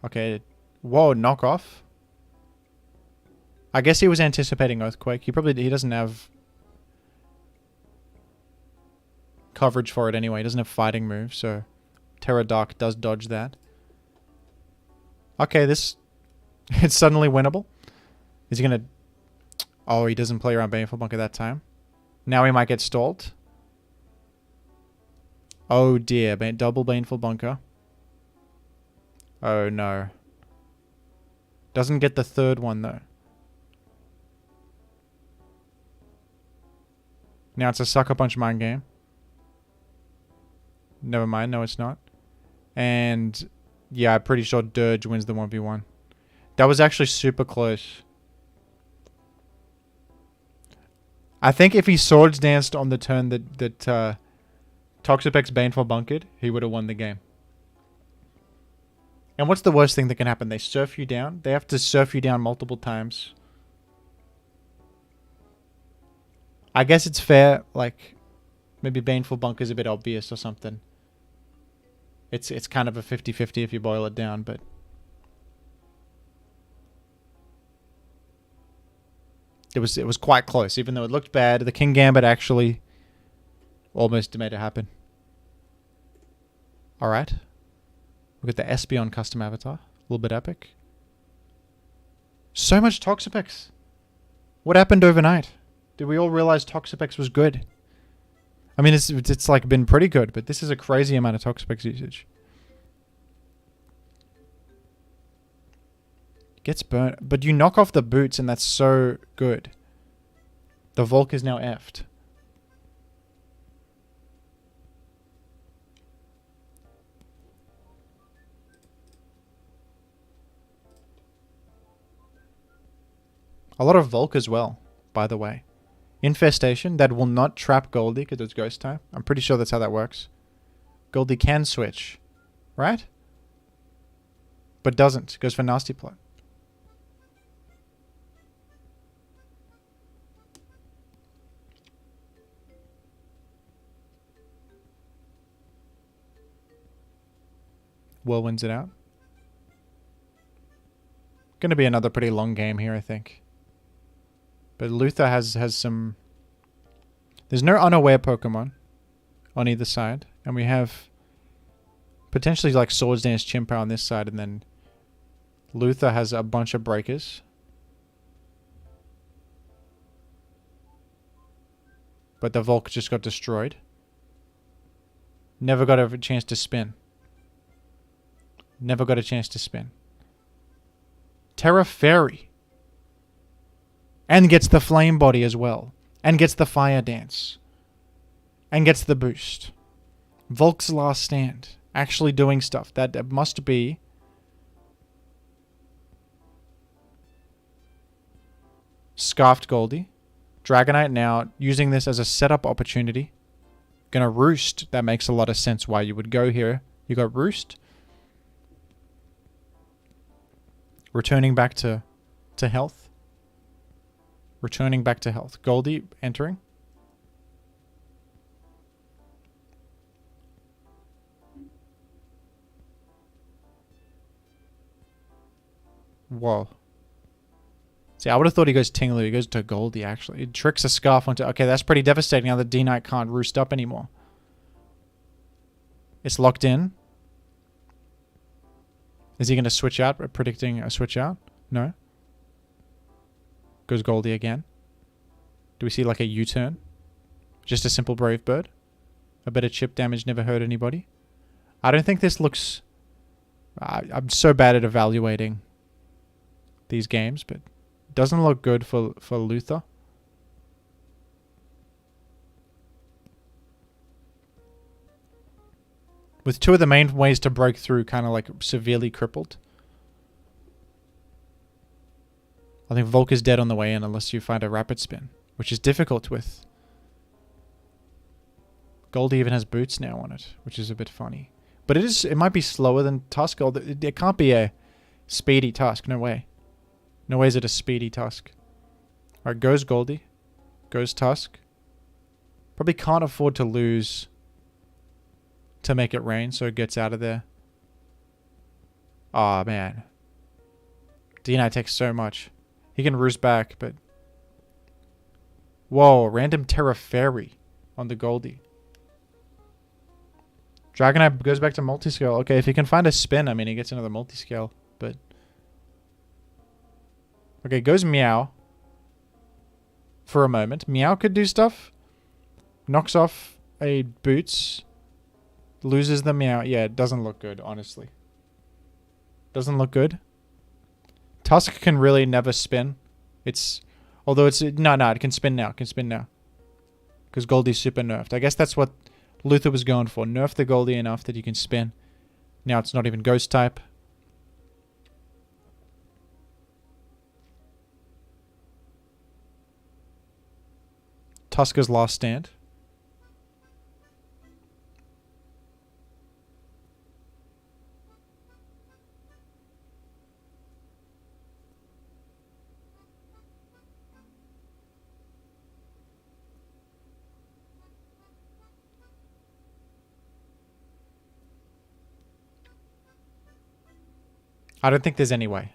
Okay. Whoa, knockoff. I guess he was anticipating Earthquake. He doesn't have coverage for it anyway. He doesn't have fighting moves, so Terra Dark does dodge that. Okay, this... It's suddenly winnable. Is he going to... Oh, he doesn't play around Baneful Bunker that time. Now he might get stalled. Oh dear, double Baneful Bunker. Oh no. Doesn't get the third one though. Now it's a Sucker Punch mind game. Never mind, no it's not. And yeah, I'm pretty sure Dirge wins the 1v1. That was actually super close. I think if he Swords Danced on the turn that Toxapex Baneful Bunkered, he would have won the game. And what's the worst thing that can happen? They surf you down. They have to surf you down multiple times. I guess it's fair, like, maybe Baneful Bunker's a bit obvious or something. It's kind of a 50-50 if you boil it down, but... It was quite close, even though it looked bad. The King Gambit actually almost made it happen. Alright. We've got the Espeon custom avatar. A little bit epic. So much Toxapex. What happened overnight? Did we all realize Toxapex was good? I mean, it's like been pretty good, but this is a crazy amount of Toxapex usage. Gets burnt. But you knock off the boots and that's so good. The Volk is now effed. A lot of Volk as well, by the way. Infestation, that will not trap Goldie because it's Ghost type. I'm pretty sure that's how that works. Goldie can switch, right? But doesn't. Goes for Nasty Plot. Whirlwinds it out. Gonna be another pretty long game here, I think. But Luther has some... There's no unaware Pokemon on either side. And we have potentially like Swords Dance Chimpa on this side. And then Luther has a bunch of breakers. But the Volk just got destroyed. Never got a chance to spin. Never got a chance to spin. Terra Fairy. And gets the Flame Body as well. And gets the Fire Dance. And gets the boost. Volk's last stand. Actually doing stuff. That must be... Scarfed Goldie. Dragonite now using this as a setup opportunity. Gonna Roost. That makes a lot of sense why you would go here. You got Roost. Returning back to health. Returning back to health. Goldie entering. Whoa. See, I would have thought he goes Tinglu. He goes to Goldie, actually. He tricks a Scarf onto... Okay, that's pretty devastating. Now the D-Knight can't roost up anymore. It's locked in. Is he going to switch out? Predicting a switch out? No. Goes Goldie again. Do we see like a U-turn? Just a simple Brave Bird? A bit of chip damage never hurt anybody? I don't think this looks... I'm so bad at evaluating these games, but it doesn't look good for Luther. With two of the main ways to break through kind of like severely crippled. I think Volk is dead on the way in unless you find a rapid spin, which is difficult with. Goldie even has boots now on it, which is a bit funny. But it might be slower than Tusk. It can't be a speedy Tusk. No way. No way is it a speedy Tusk. Alright, goes Goldie. Goes Tusk. Probably can't afford to lose to make it rain, so it gets out of there. Aw, man. D-Knight takes so much. He can roost back, but... Whoa, random Terra Fairy on the Goldie. Dragonite goes back to multiscale. Okay, if he can find a spin, I mean, he gets another multiscale, but... Okay, goes Meow. For a moment. Meow could do stuff. Knocks off a Boots. Loses the Meow. Yeah, it doesn't look good, honestly. Doesn't look good. Tusk can really never spin. It's... Although it's... No, it can spin now. It can spin now. Because Goldie's super nerfed. I guess that's what Luther was going for. Nerf the Goldie enough that you can spin. Now it's not even Ghost type. Tuska's last stand. I don't think there's any way.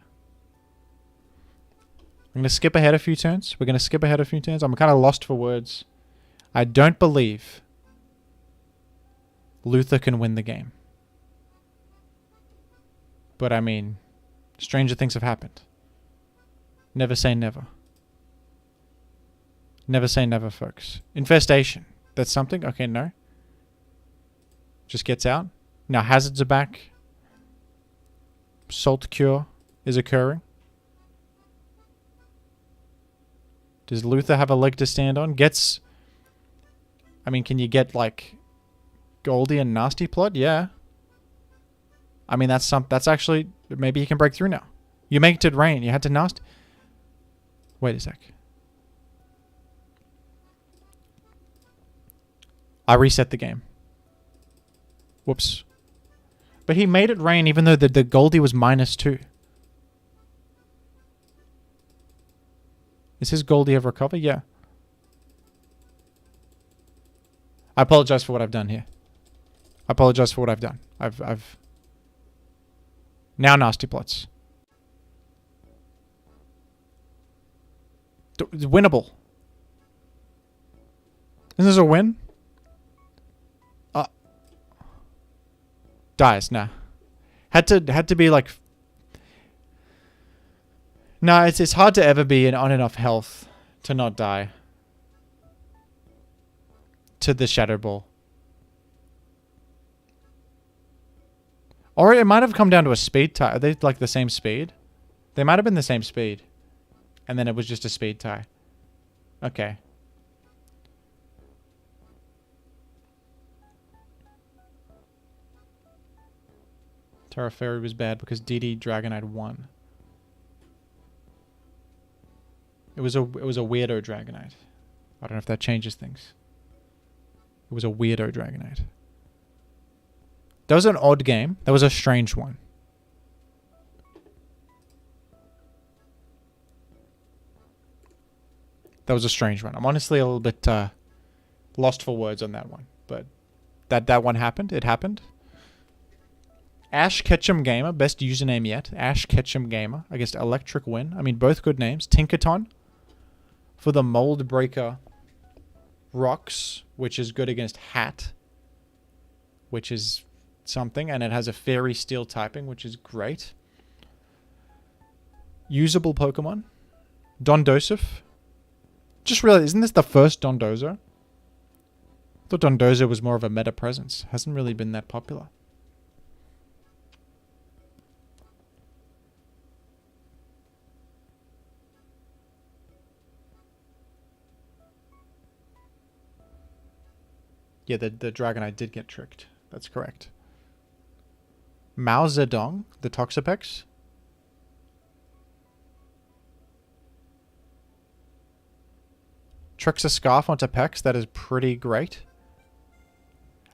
I'm going to skip ahead a few turns. We're going to skip ahead a few turns. I'm kind of lost for words. I don't believe Luther can win the game. But I mean, stranger things have happened. Never say never. Never say never, folks. Infestation. That's something? Okay, no. Just gets out. Now hazards are back. Salt cure is occurring. Does Luther have a leg to stand on? Gets... I mean, can you get, like, Goldie and Nasty Plot? Yeah. I mean, that's actually... Maybe he can break through now. You make it rain. You had to Nasty... Wait a sec. I reset the game. Whoops. But he made it rain even though the Goldie was -2. Is his Goldie ever recover? Yeah. I apologize for what I've done here. I apologize for what I've done. I've now Nasty Plots. It's winnable. Isn't this a win? Dies, nah. Had to be like... Nah, it's hard to ever be on enough health to not die. To the Shadow Ball. Or it might have come down to a speed tie. Are they like the same speed? They might have been the same speed. And then it was just a speed tie. Okay. Terra Fairy was bad because DD Dragonite won. It was a weirdo Dragonite. I don't know if that changes things. It was a weirdo Dragonite. That was an odd game. That was a strange one. That was a strange one. I'm honestly a little bit lost for words on that one. But that one happened. It happened. Ash Ketchum Gamer, best username yet. Ash Ketchum Gamer against Electric Win. I mean, both good names. Tinkerton for the Mold Breaker Rocks, which is good against Hat, which is something, and it has a Fairy Steel typing, which is great. Usable Pokemon. Dondosif. Just realized, isn't this the first Dondozo? I thought Dondozo was more of a meta presence. Hasn't really been that popular. Yeah, the Dragonite did get tricked. That's correct. Mao Zedong, the Toxapex. Tricks a Scarf onto Pex. That is pretty great.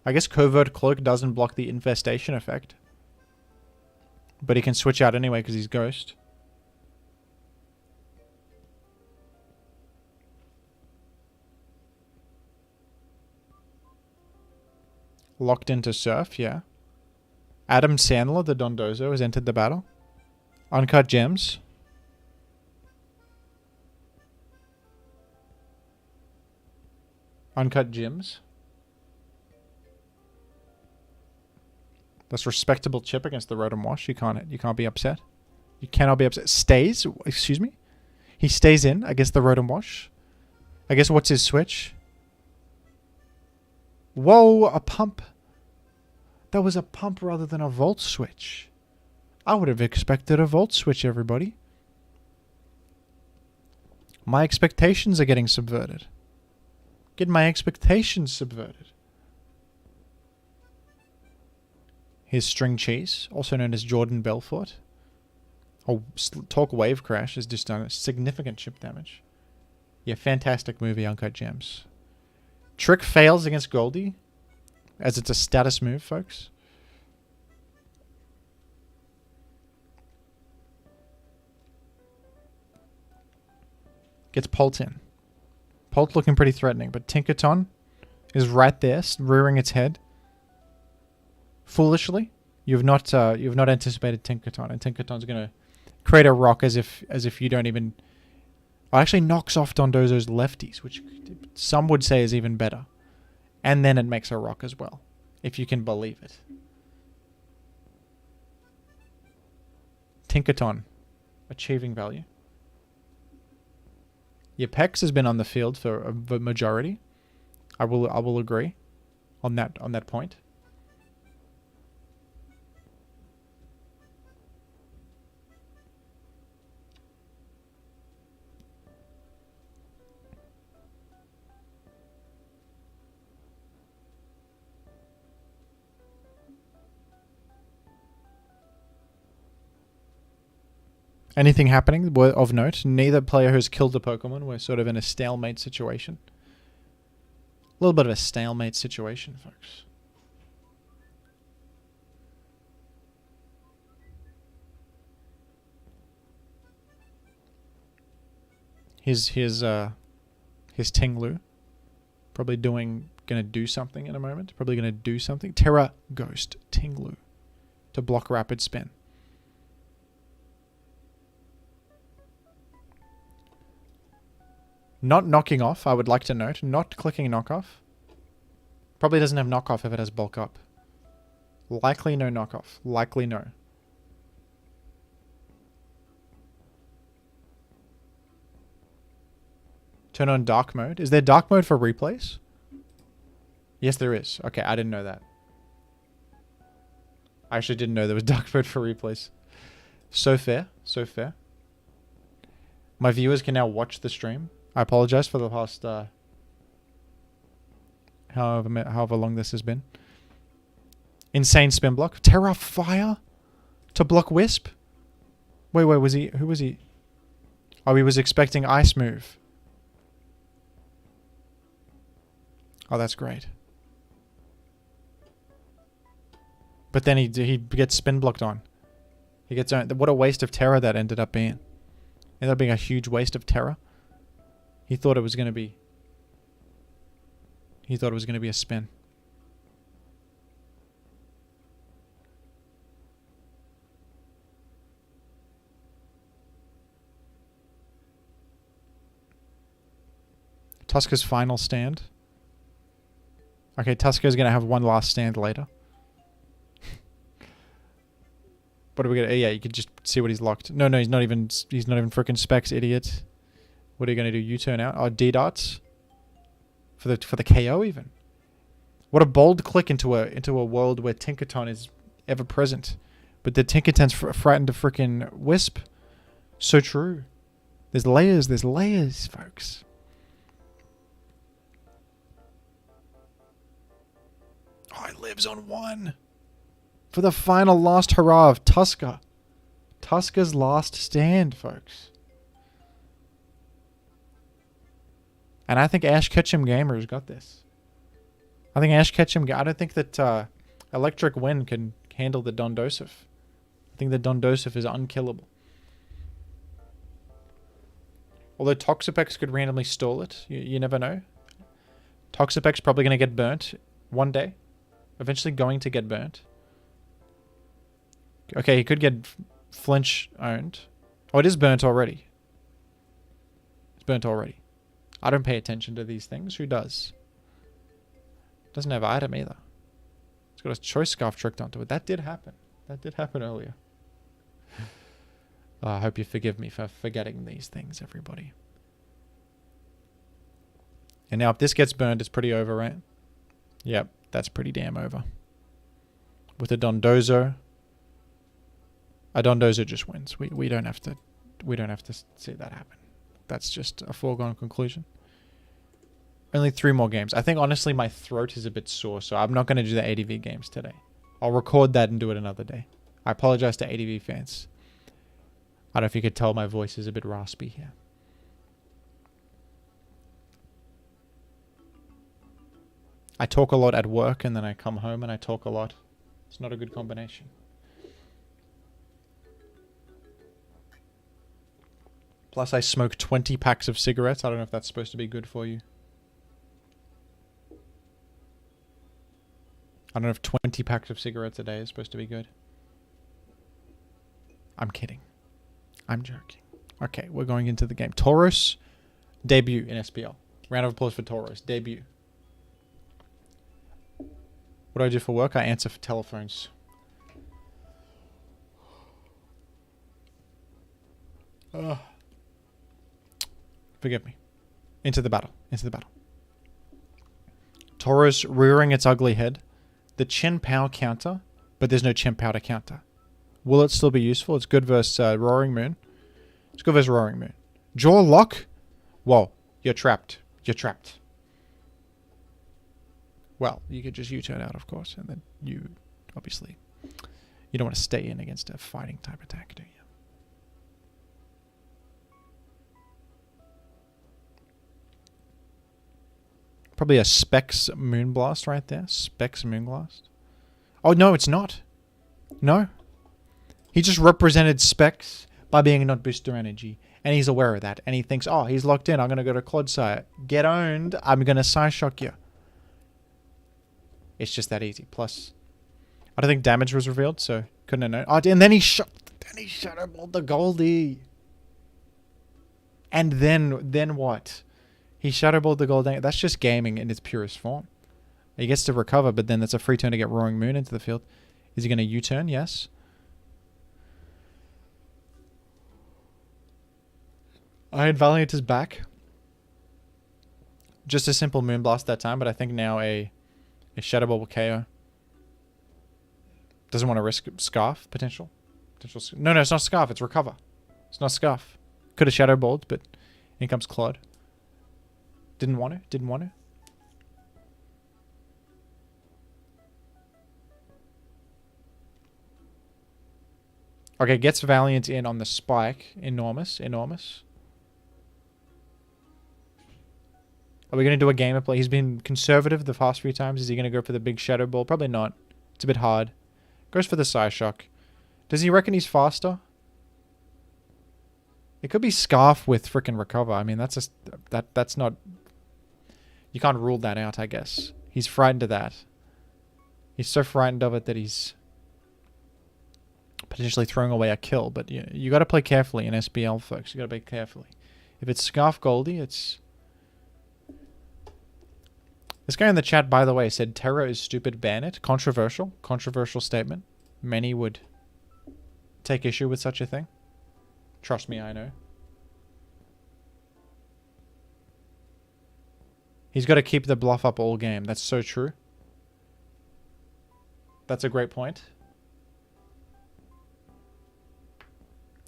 I guess Covert Cloak doesn't block the Infestation effect. But he can switch out anyway because he's Ghost. Locked into Surf, yeah. Adam Sandler, the Dondozo, has entered the battle. Uncut Gems. Uncut Gems. That's respectable chip against the Rotom Wash. You can't be upset. You cannot be upset. Stays? Excuse me? He stays in against the Rotom Wash. I guess what's his switch? Whoa, a pump. That was a pump rather than a volt switch. I would have expected a volt switch, everybody. My expectations are getting subverted. Get my expectations subverted. Here's String Cheese, also known as Jordan Belfort. Oh, Talk Wave Crash has just done significant chip damage. Yeah, fantastic movie, Uncut Gems. Trick fails against Goldie, as it's a status move, folks. Gets Polt in. Polt looking pretty threatening, but Tinkerton is right there, rearing its head. Foolishly, you've not anticipated Tinkerton, and Tinkerton's gonna create a rock as if you don't even. Oh, actually knocks off Dondozo's lefties, which some would say is even better. And then it makes a rock as well, if you can believe it. Tinkerton, achieving value. Your Pex has been on the field for the majority. I will agree on that point. Anything happening of note? Neither player has killed a Pokemon. We're sort of in a stalemate situation. A little bit of a stalemate situation, folks. His Tinglu. Probably gonna do something in a moment. Probably gonna do something. Terra Ghost Tinglu to block Rapid Spin. Not knocking off, I would like to note. Not clicking knockoff. Probably doesn't have knockoff if it has bulk up. Likely no knockoff. Likely no. Turn on dark mode. Is there dark mode for replays? Yes, there is. Okay, I didn't know that. I actually didn't know there was dark mode for replays. So fair. So fair. My viewers can now watch the stream. I apologize for the past however long this has been. Insane spin block. Terra Fire to block Wisp. Wait, was he? Who was he? Oh, he was expecting Ice move. Oh, that's great. But then he gets spin blocked on. He gets what a waste of Terra that ended up being. Ended up being a huge waste of Terra. He thought it was going to be a spin. Tuska's final stand. Okay, Tuska's going to have one last stand later. What are we going to... Yeah, you can just see what he's locked. No, he's not even freaking Specs, idiot. What are you going to do? U-turn out? Oh, D-dots? For the KO even. What a bold click into a world where Tinkerton is ever present. But the Tinkerton's frightened of freaking Wisp. So true. There's layers, folks. Oh, he lives on one. For the final last hurrah of Tuska. Tuska's last stand, folks. And I think Ash Ketchum Gamers got this. I think Ash Ketchum... I don't think that Electric Wind can handle the Dondosif. I think the Dondosif is unkillable. Although Toxapex could randomly stall it. You never know. Toxapex probably going to get burnt one day. Eventually going to get burnt. Okay, he could get Flinch owned. Oh, it is burnt already. It's burnt already. I don't pay attention to these things. Who does? Doesn't have item either. It's got a choice scarf tricked onto it. That did happen. That did happen earlier. I hope you forgive me for forgetting these things, everybody. And now if this gets burned, it's pretty over, right? Yep, that's pretty damn over. With a Dondozo. A Dondozo just wins. We don't have to see that happen. That's just a foregone conclusion. Only 3 more games. I think honestly my throat is a bit sore, so I'm not going to do the ADV games today. I'll record that and do it another day. I apologize to ADV fans. I don't know if you could tell my voice is a bit raspy here. I talk a lot at work and then I come home and I talk a lot. It's not a good combination. Plus I smoke 20 packs of cigarettes. I don't know if that's supposed to be good for you. I don't know if 20 packs of cigarettes a day is supposed to be good. I'm kidding. I'm joking. Okay, we're going into the game. Tauros, debut in SPL. Round of applause for Tauros, debut. What do I do for work? I answer for telephones. Forgive me. Into the battle. Into the battle. Tauros rearing its ugly head. The Chin Pow counter, but there's no Chin Pow to counter. Will it still be useful? It's good versus Roaring Moon. It's good versus Roaring Moon. Jaw lock? Whoa, you're trapped. You're trapped. Well, you could just U-turn out, of course, and then you, obviously, you don't want to stay in against a fighting type attack, do you? Probably a Specs Moonblast right there. Specs Moonblast. Oh, no, it's not. No. He just represented Specs by being not booster energy. And he's aware of that. And he thinks, oh, he's locked in. I'm going to go to Clodsire. Get owned. I'm going to Psyshock you. It's just that easy. Plus, I don't think damage was revealed, so couldn't have known. Oh, and then he Shadow Balled the Goldie. And then what? He Shadow Balled the Goldie. That's just gaming in its purest form. He gets to recover, but then that's a free turn to get Roaring Moon into the field. Is he going to U-turn? Yes. Iron Valiant is back. Just a simple Moonblast that time, but I think now a Shadow Ball will KO. Doesn't want to risk Scarf potential. No, it's not Scarf. It's Recover. It's not Scarf. Could have Shadow Balled, but in comes Claude. Didn't want to. Okay, gets Valiant in on the spike. Enormous. Are we going to do a game of play? He's been conservative the past few times. Is he going to go for the big Shadow Ball? Probably not. It's a bit hard. Goes for the Psyshock. Does he reckon he's faster? It could be Scarf with frickin' Recover. I mean, that's not... You can't rule that out, I guess. He's frightened of that. He's so frightened of it that he's potentially throwing away a kill. But you got to play carefully in SBL, folks. You got to play carefully. If it's Scarf Goldie, it's... This guy in the chat, by the way, said Terra is stupid, ban it. Controversial. Controversial statement. Many would take issue with such a thing. Trust me, I know. He's got to keep the bluff up all game. That's so true. That's a great point.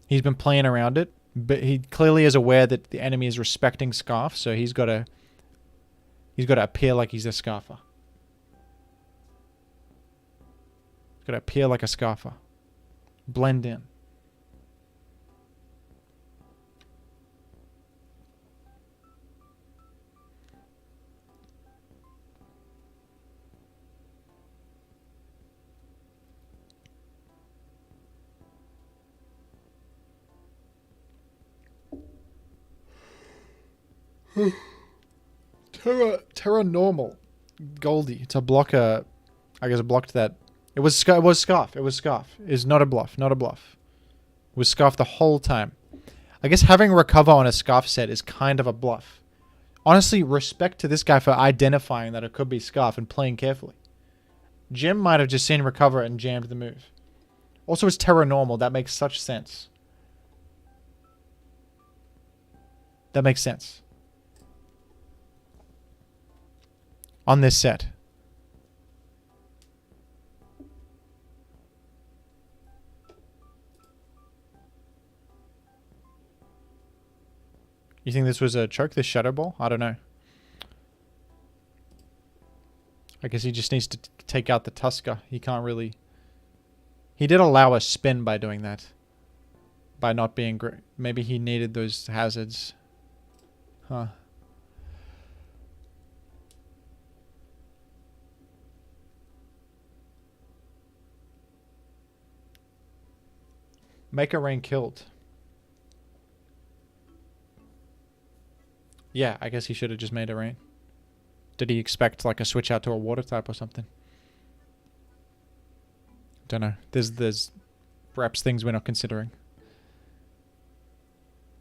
He's been playing around it, but he clearly is aware that the enemy is respecting Scarf, so he's got to appear like he's a Scarfer. He's got to appear like a Scarfer. Blend in. Terra normal. Goldie. To block a... I guess it blocked that. It was Scarf. It was Scarf. It's not a bluff. Not a bluff. It was Scarf the whole time. I guess having Recover on a Scarf set is kind of a bluff. Honestly, respect to this guy for identifying that it could be Scarf and playing carefully. Jim might have just seen Recover and jammed the move. Also, it's Terra normal. That makes such sense. That makes sense. On this set. You think this was a choke, this Shadow Ball? I don't know. I guess he just needs to take out the Tusker. He can't really... He did allow a spin by doing that. By not being great. Maybe he needed those hazards. Huh. Make a rain killed. Yeah, I guess he should have just made a rain. Did he expect like a switch out to a water type or something? Don't know. There's perhaps things we're not considering.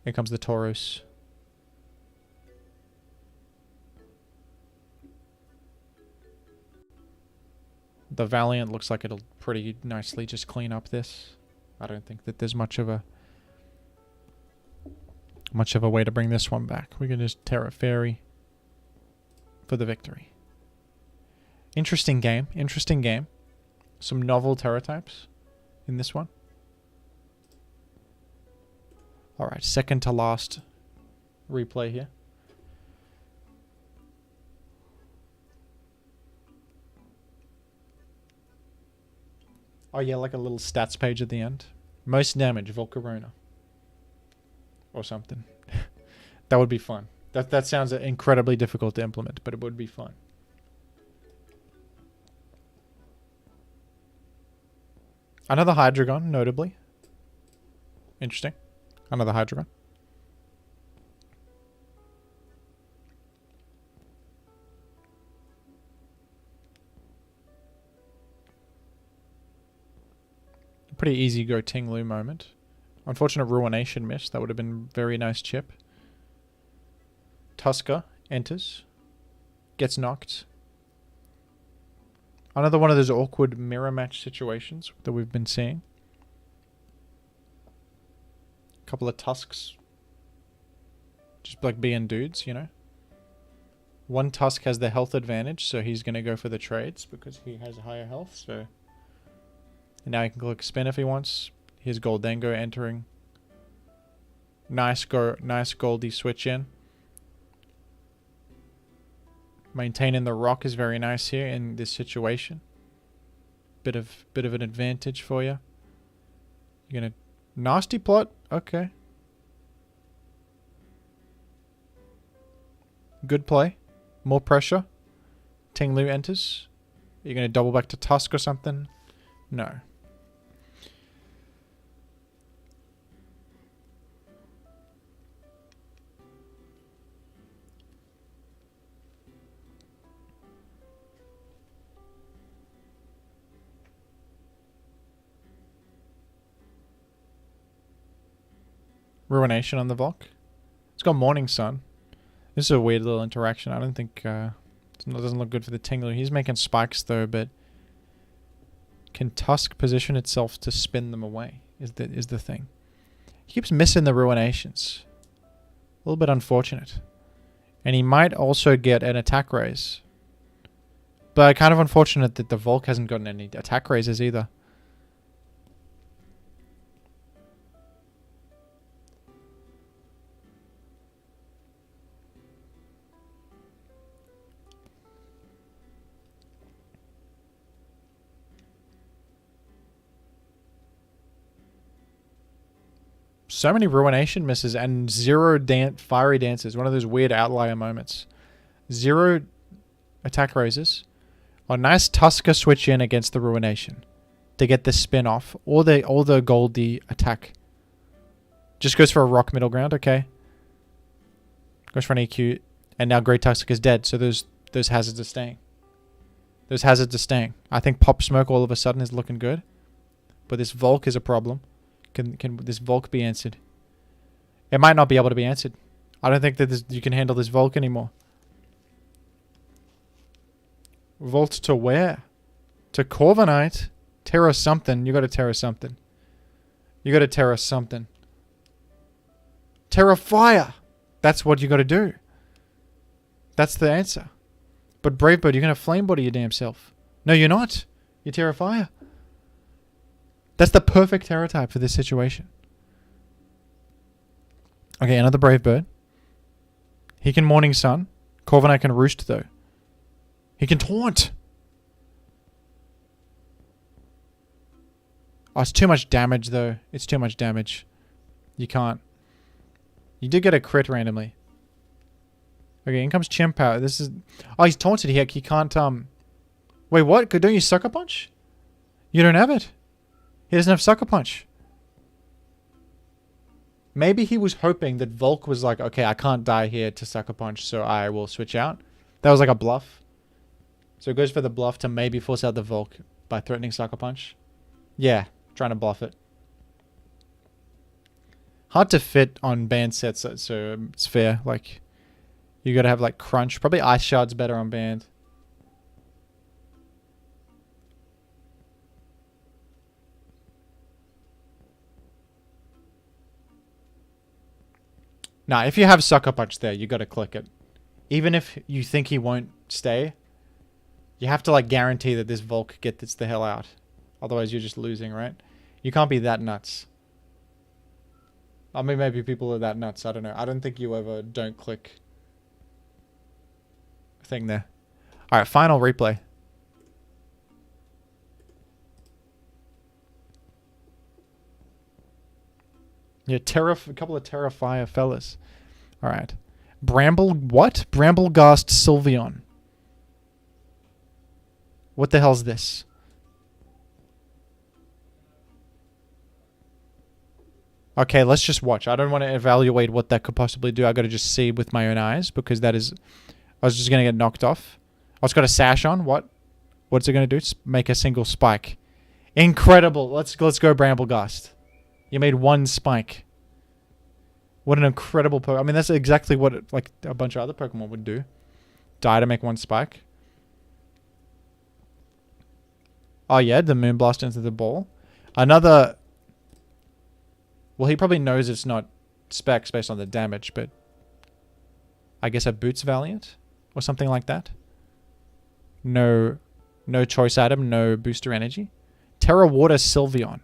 Here comes the Tauros. The Valiant looks like it'll pretty nicely just clean up this. I don't think that there's much of a way to bring this one back. We can just Terra Fairy for the victory. Interesting game. Interesting game. Some novel Terra types in this one. Alright, second to last replay here. Oh yeah, like a little stats page at the end. Most damage, Volcarona. Or something. That would be fun. That sounds incredibly difficult to implement, but it would be fun. Another Hydreigon, notably. Interesting. Another Hydreigon. Pretty easy go Tinglu moment. Unfortunate Ruination miss. That would have been very nice chip. Tusker enters. Gets knocked. Another one of those awkward mirror match situations that we've been seeing. A couple of Tusks. Just like being dudes, you know. One Tusk has the health advantage, so he's going to go for the trades because he has higher health, so... And now he can click spin if he wants. Here's Goldengo entering. Nice Goldie switch in. Maintaining the rock is very nice here in this situation. Bit of an advantage for you. You're gonna nasty plot. Okay. Good play. More pressure. Tinglu enters. You're gonna double back to Tusk or something. No. Ruination on the Volk. It's got Morning Sun. This is a weird little interaction. I don't think It doesn't look good for the Tingler. He's making spikes though, but can Tusk position itself to spin them away? Is the thing. He keeps missing the Ruinations. A little bit unfortunate. And he might also get an attack raise. But kind of unfortunate that the Volk hasn't gotten any attack raises either. So many Ruination misses and 0 Fiery Dances. One of those weird outlier moments. 0 attack raises. A nice Tusker switch in against the Ruination to get the spin off. Or the Goldie attack. Just goes for a rock middle ground. Okay. Goes for an EQ. And now Great Tusk is dead. So those hazards are staying. Those hazards are staying. I think Pop Smoke all of a sudden is looking good. But this Volk is a problem. Can this Volk be answered? It might not be able to be answered. I don't think that you can handle this Volk anymore. Volt to where? To Corviknight? Terra something. You gotta Terra something. You gotta Terra something. Terra Fire! That's what you gotta do. That's the answer. But Bravebird, you're gonna Flame Body your damn self. No, you're not. You're Terra Fire. That's the perfect Terra type for this situation. Okay, another Brave Bird. He can Morning Sun. Corviknight can Roost, though. He can Taunt. Oh, it's too much damage, though. It's too much damage. You can't. You did get a crit randomly. Okay, in comes Chimpow. This is... Oh, he's Taunted. He can't, Wait, what? Don't you Sucker Punch? You don't have it. He doesn't have Sucker Punch. Maybe he was hoping that Volk was like, okay, I can't die here to Sucker Punch, so I will switch out. That was like a bluff. So it goes for the bluff to maybe force out the Volk by threatening Sucker Punch. Yeah, trying to bluff it. Hard to fit on banned sets, so it's fair. Like, you gotta have like Crunch. Probably Ice Shard's better on banned. Nah, if you have Sucker Punch there, you gotta click it. Even if you think he won't stay, you have to like guarantee that this Volk gets the hell out. Otherwise you're just losing, right? You can't be that nuts. I mean, maybe people are that nuts, I don't know. I don't think you ever don't click thing there. Alright, final replay. Yeah, a couple of Terrifier fellas. Alright. What? Bramblegast Sylveon. What the hell's this? Okay, let's just watch. I don't want to evaluate what that could possibly do. I gotta just see with my own eyes, because that is... I was just gonna get knocked off. Oh, it's got a sash on. What? What's it gonna do? Make a single spike. Incredible. Let's go Bramblegast. You made one spike. What an incredible Pokemon. I mean, that's exactly what like a bunch of other Pokemon would do. Die to make one spike. Oh yeah, the Moonblast into the ball. Another... Well, he probably knows it's not specs based on the damage, but... I guess a Boots Valiant? Or something like that? No choice item, no booster energy. Terra Water Sylveon.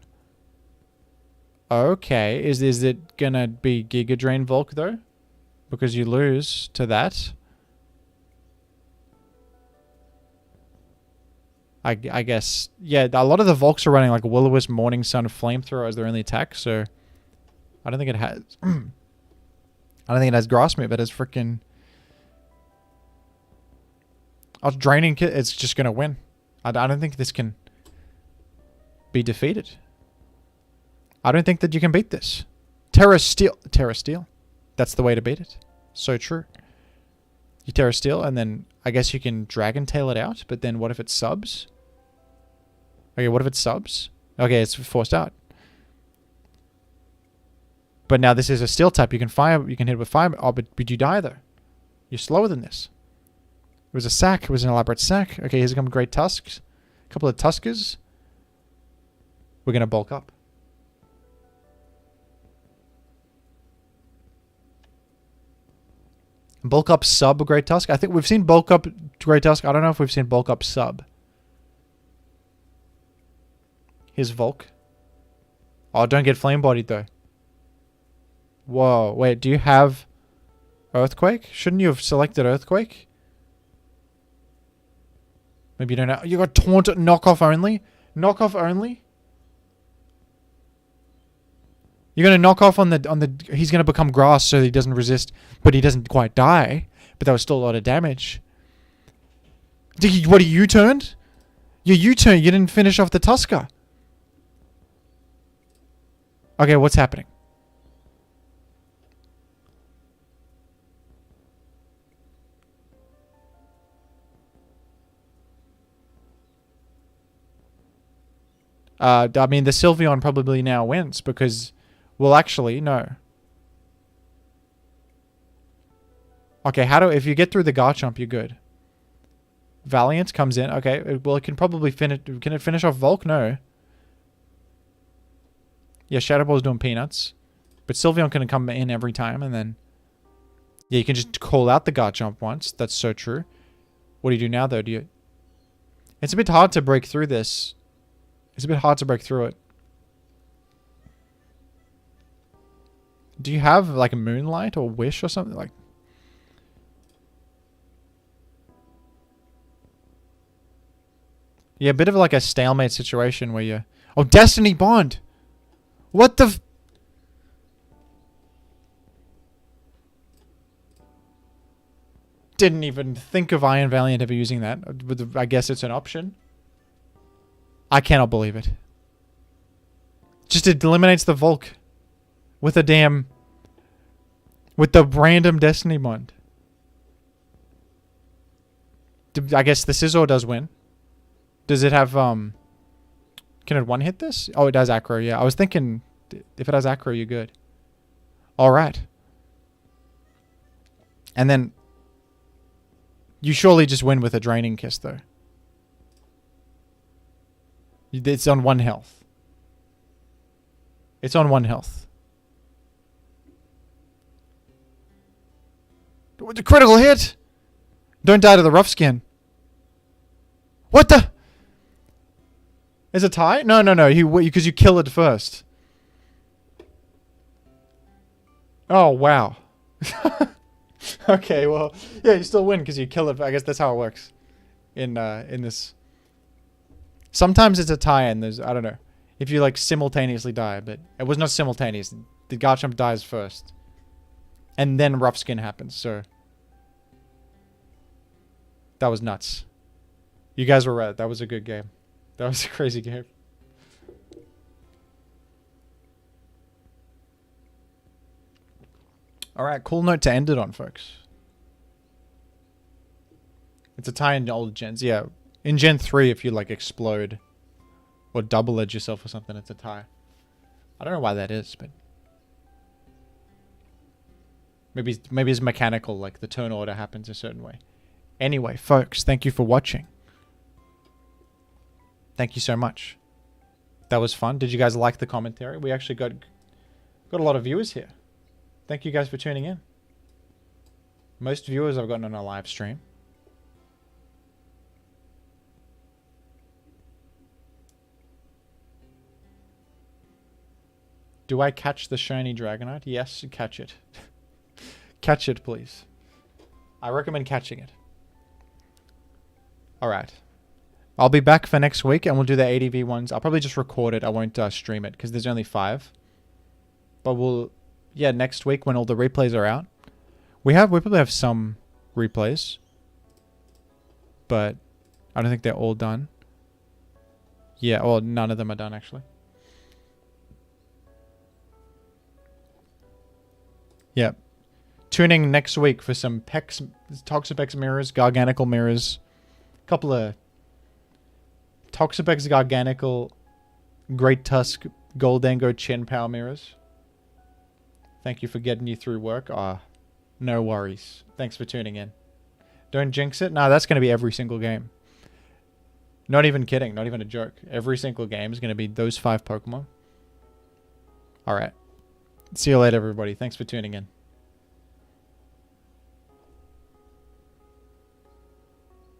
Okay, is it gonna be Giga Drain Volk though? Because you lose to that. I guess, yeah, a lot of the Volks are running like Will-O-Wisp, Morning Sun, Flamethrower as their only attack, so I don't think it has... I don't think it has Grass Move, it has freaking... Oh, Draining Kit, it's just gonna win. I don't think this can be defeated. I don't think that you can beat this. Terra Steel. Terra Steel. That's the way to beat it. So true. You Terra Steel, and then I guess you can Dragon Tail it out, but then what if it subs? Okay, what if it subs? Okay, it's forced out. But now this is a Steel type. You can hit with fire. Oh, but you die though. You're slower than this. It was a sack. It was an elaborate sack. Okay, here's come great tusks. A couple of tuskers. We're going to bulk up. Bulk up sub great tusk. I think we've seen bulk up great tusk. I don't know if we've seen bulk up sub. Here's Volk. Oh, don't get flame bodied though. Whoa, wait, do you have Earthquake? Shouldn't you have selected Earthquake? Maybe you don't know. You got Taunt knockoff only? Knockoff only? You're gonna knock off on the he's gonna become grass so he doesn't resist, but he doesn't quite die. But that was still a lot of damage. What are you U-turned? You U-turned, you didn't finish off the Tusker. Okay, what's happening? I mean, the Sylveon probably now wins because, well, actually, no. Okay, if you get through the Garchomp, you're good. Valiant comes in. Okay, well, it can probably finish. Can it finish off Volk? No. Yeah, Shadow Ball's doing peanuts. But Sylveon can come in every time, and then... Yeah, you can just call out the Garchomp once. That's so true. What do you do now, though? It's a bit hard to break through this. It's a bit hard to break through it. Do you have, like, a Moonlight or Wish or something? Like... Yeah, a bit of, like, a stalemate situation where you... Oh, Destiny Bond! What the... Didn't even think of Iron Valiant ever using that. I guess it's an option. I cannot believe it. Just it eliminates the Volk. With a damn... With the random Destiny Bond. I guess the Scizor does win. Does it have... Can it one-hit this? Oh, it does Acro, yeah. I was thinking, if it has Acro, you're good. Alright. And then... You surely just win with a Draining Kiss, though. It's on 1 health. It's on 1 health. The critical hit! Don't die to the rough skin. What the... Is it a tie? No. Because you kill it first. Oh, wow. Okay, well, yeah, you still win because you kill it. I guess that's how it works in this. Sometimes it's a tie and there's, I don't know, if you like simultaneously die, but it was not simultaneous. The Garchomp dies first. And then rough skin happens, so. That was nuts. You guys were right. That was a good game. That was a crazy game. Alright, cool note to end it on, folks. It's a tie in old gens. Yeah, in Gen 3, if you, like, explode or double edge yourself or something, it's a tie. I don't know why that is, but... Maybe it's mechanical, like the turn order happens a certain way. Anyway, folks, thank you for watching. Thank you so much. That was fun. Did you guys like the commentary? We actually got a lot of viewers here. Thank you guys for tuning in. Most viewers I've gotten on a live stream. Do I catch the shiny Dragonite? Yes, catch it. Catch it, please. I recommend catching it. Alright. I'll be back for next week and we'll do the ADV ones. I'll probably just record it. I won't stream it because there's only 5. But we'll... Yeah, next week when all the replays are out. We probably have some replays. But I don't think they're all done. Yeah, well, none of them are done actually. Yeah. Tune in next week for some Toxapex mirrors, Garganical mirrors. A couple of Toxapex Garganical, Great Tusk, Goldango Chin Power mirrors. Thank you for getting you through work. No worries. Thanks for tuning in. Don't jinx it. No, that's going to be every single game. Not even kidding. Not even a joke. Every single game is going to be those 5 Pokemon. Alright. See you later, everybody. Thanks for tuning in.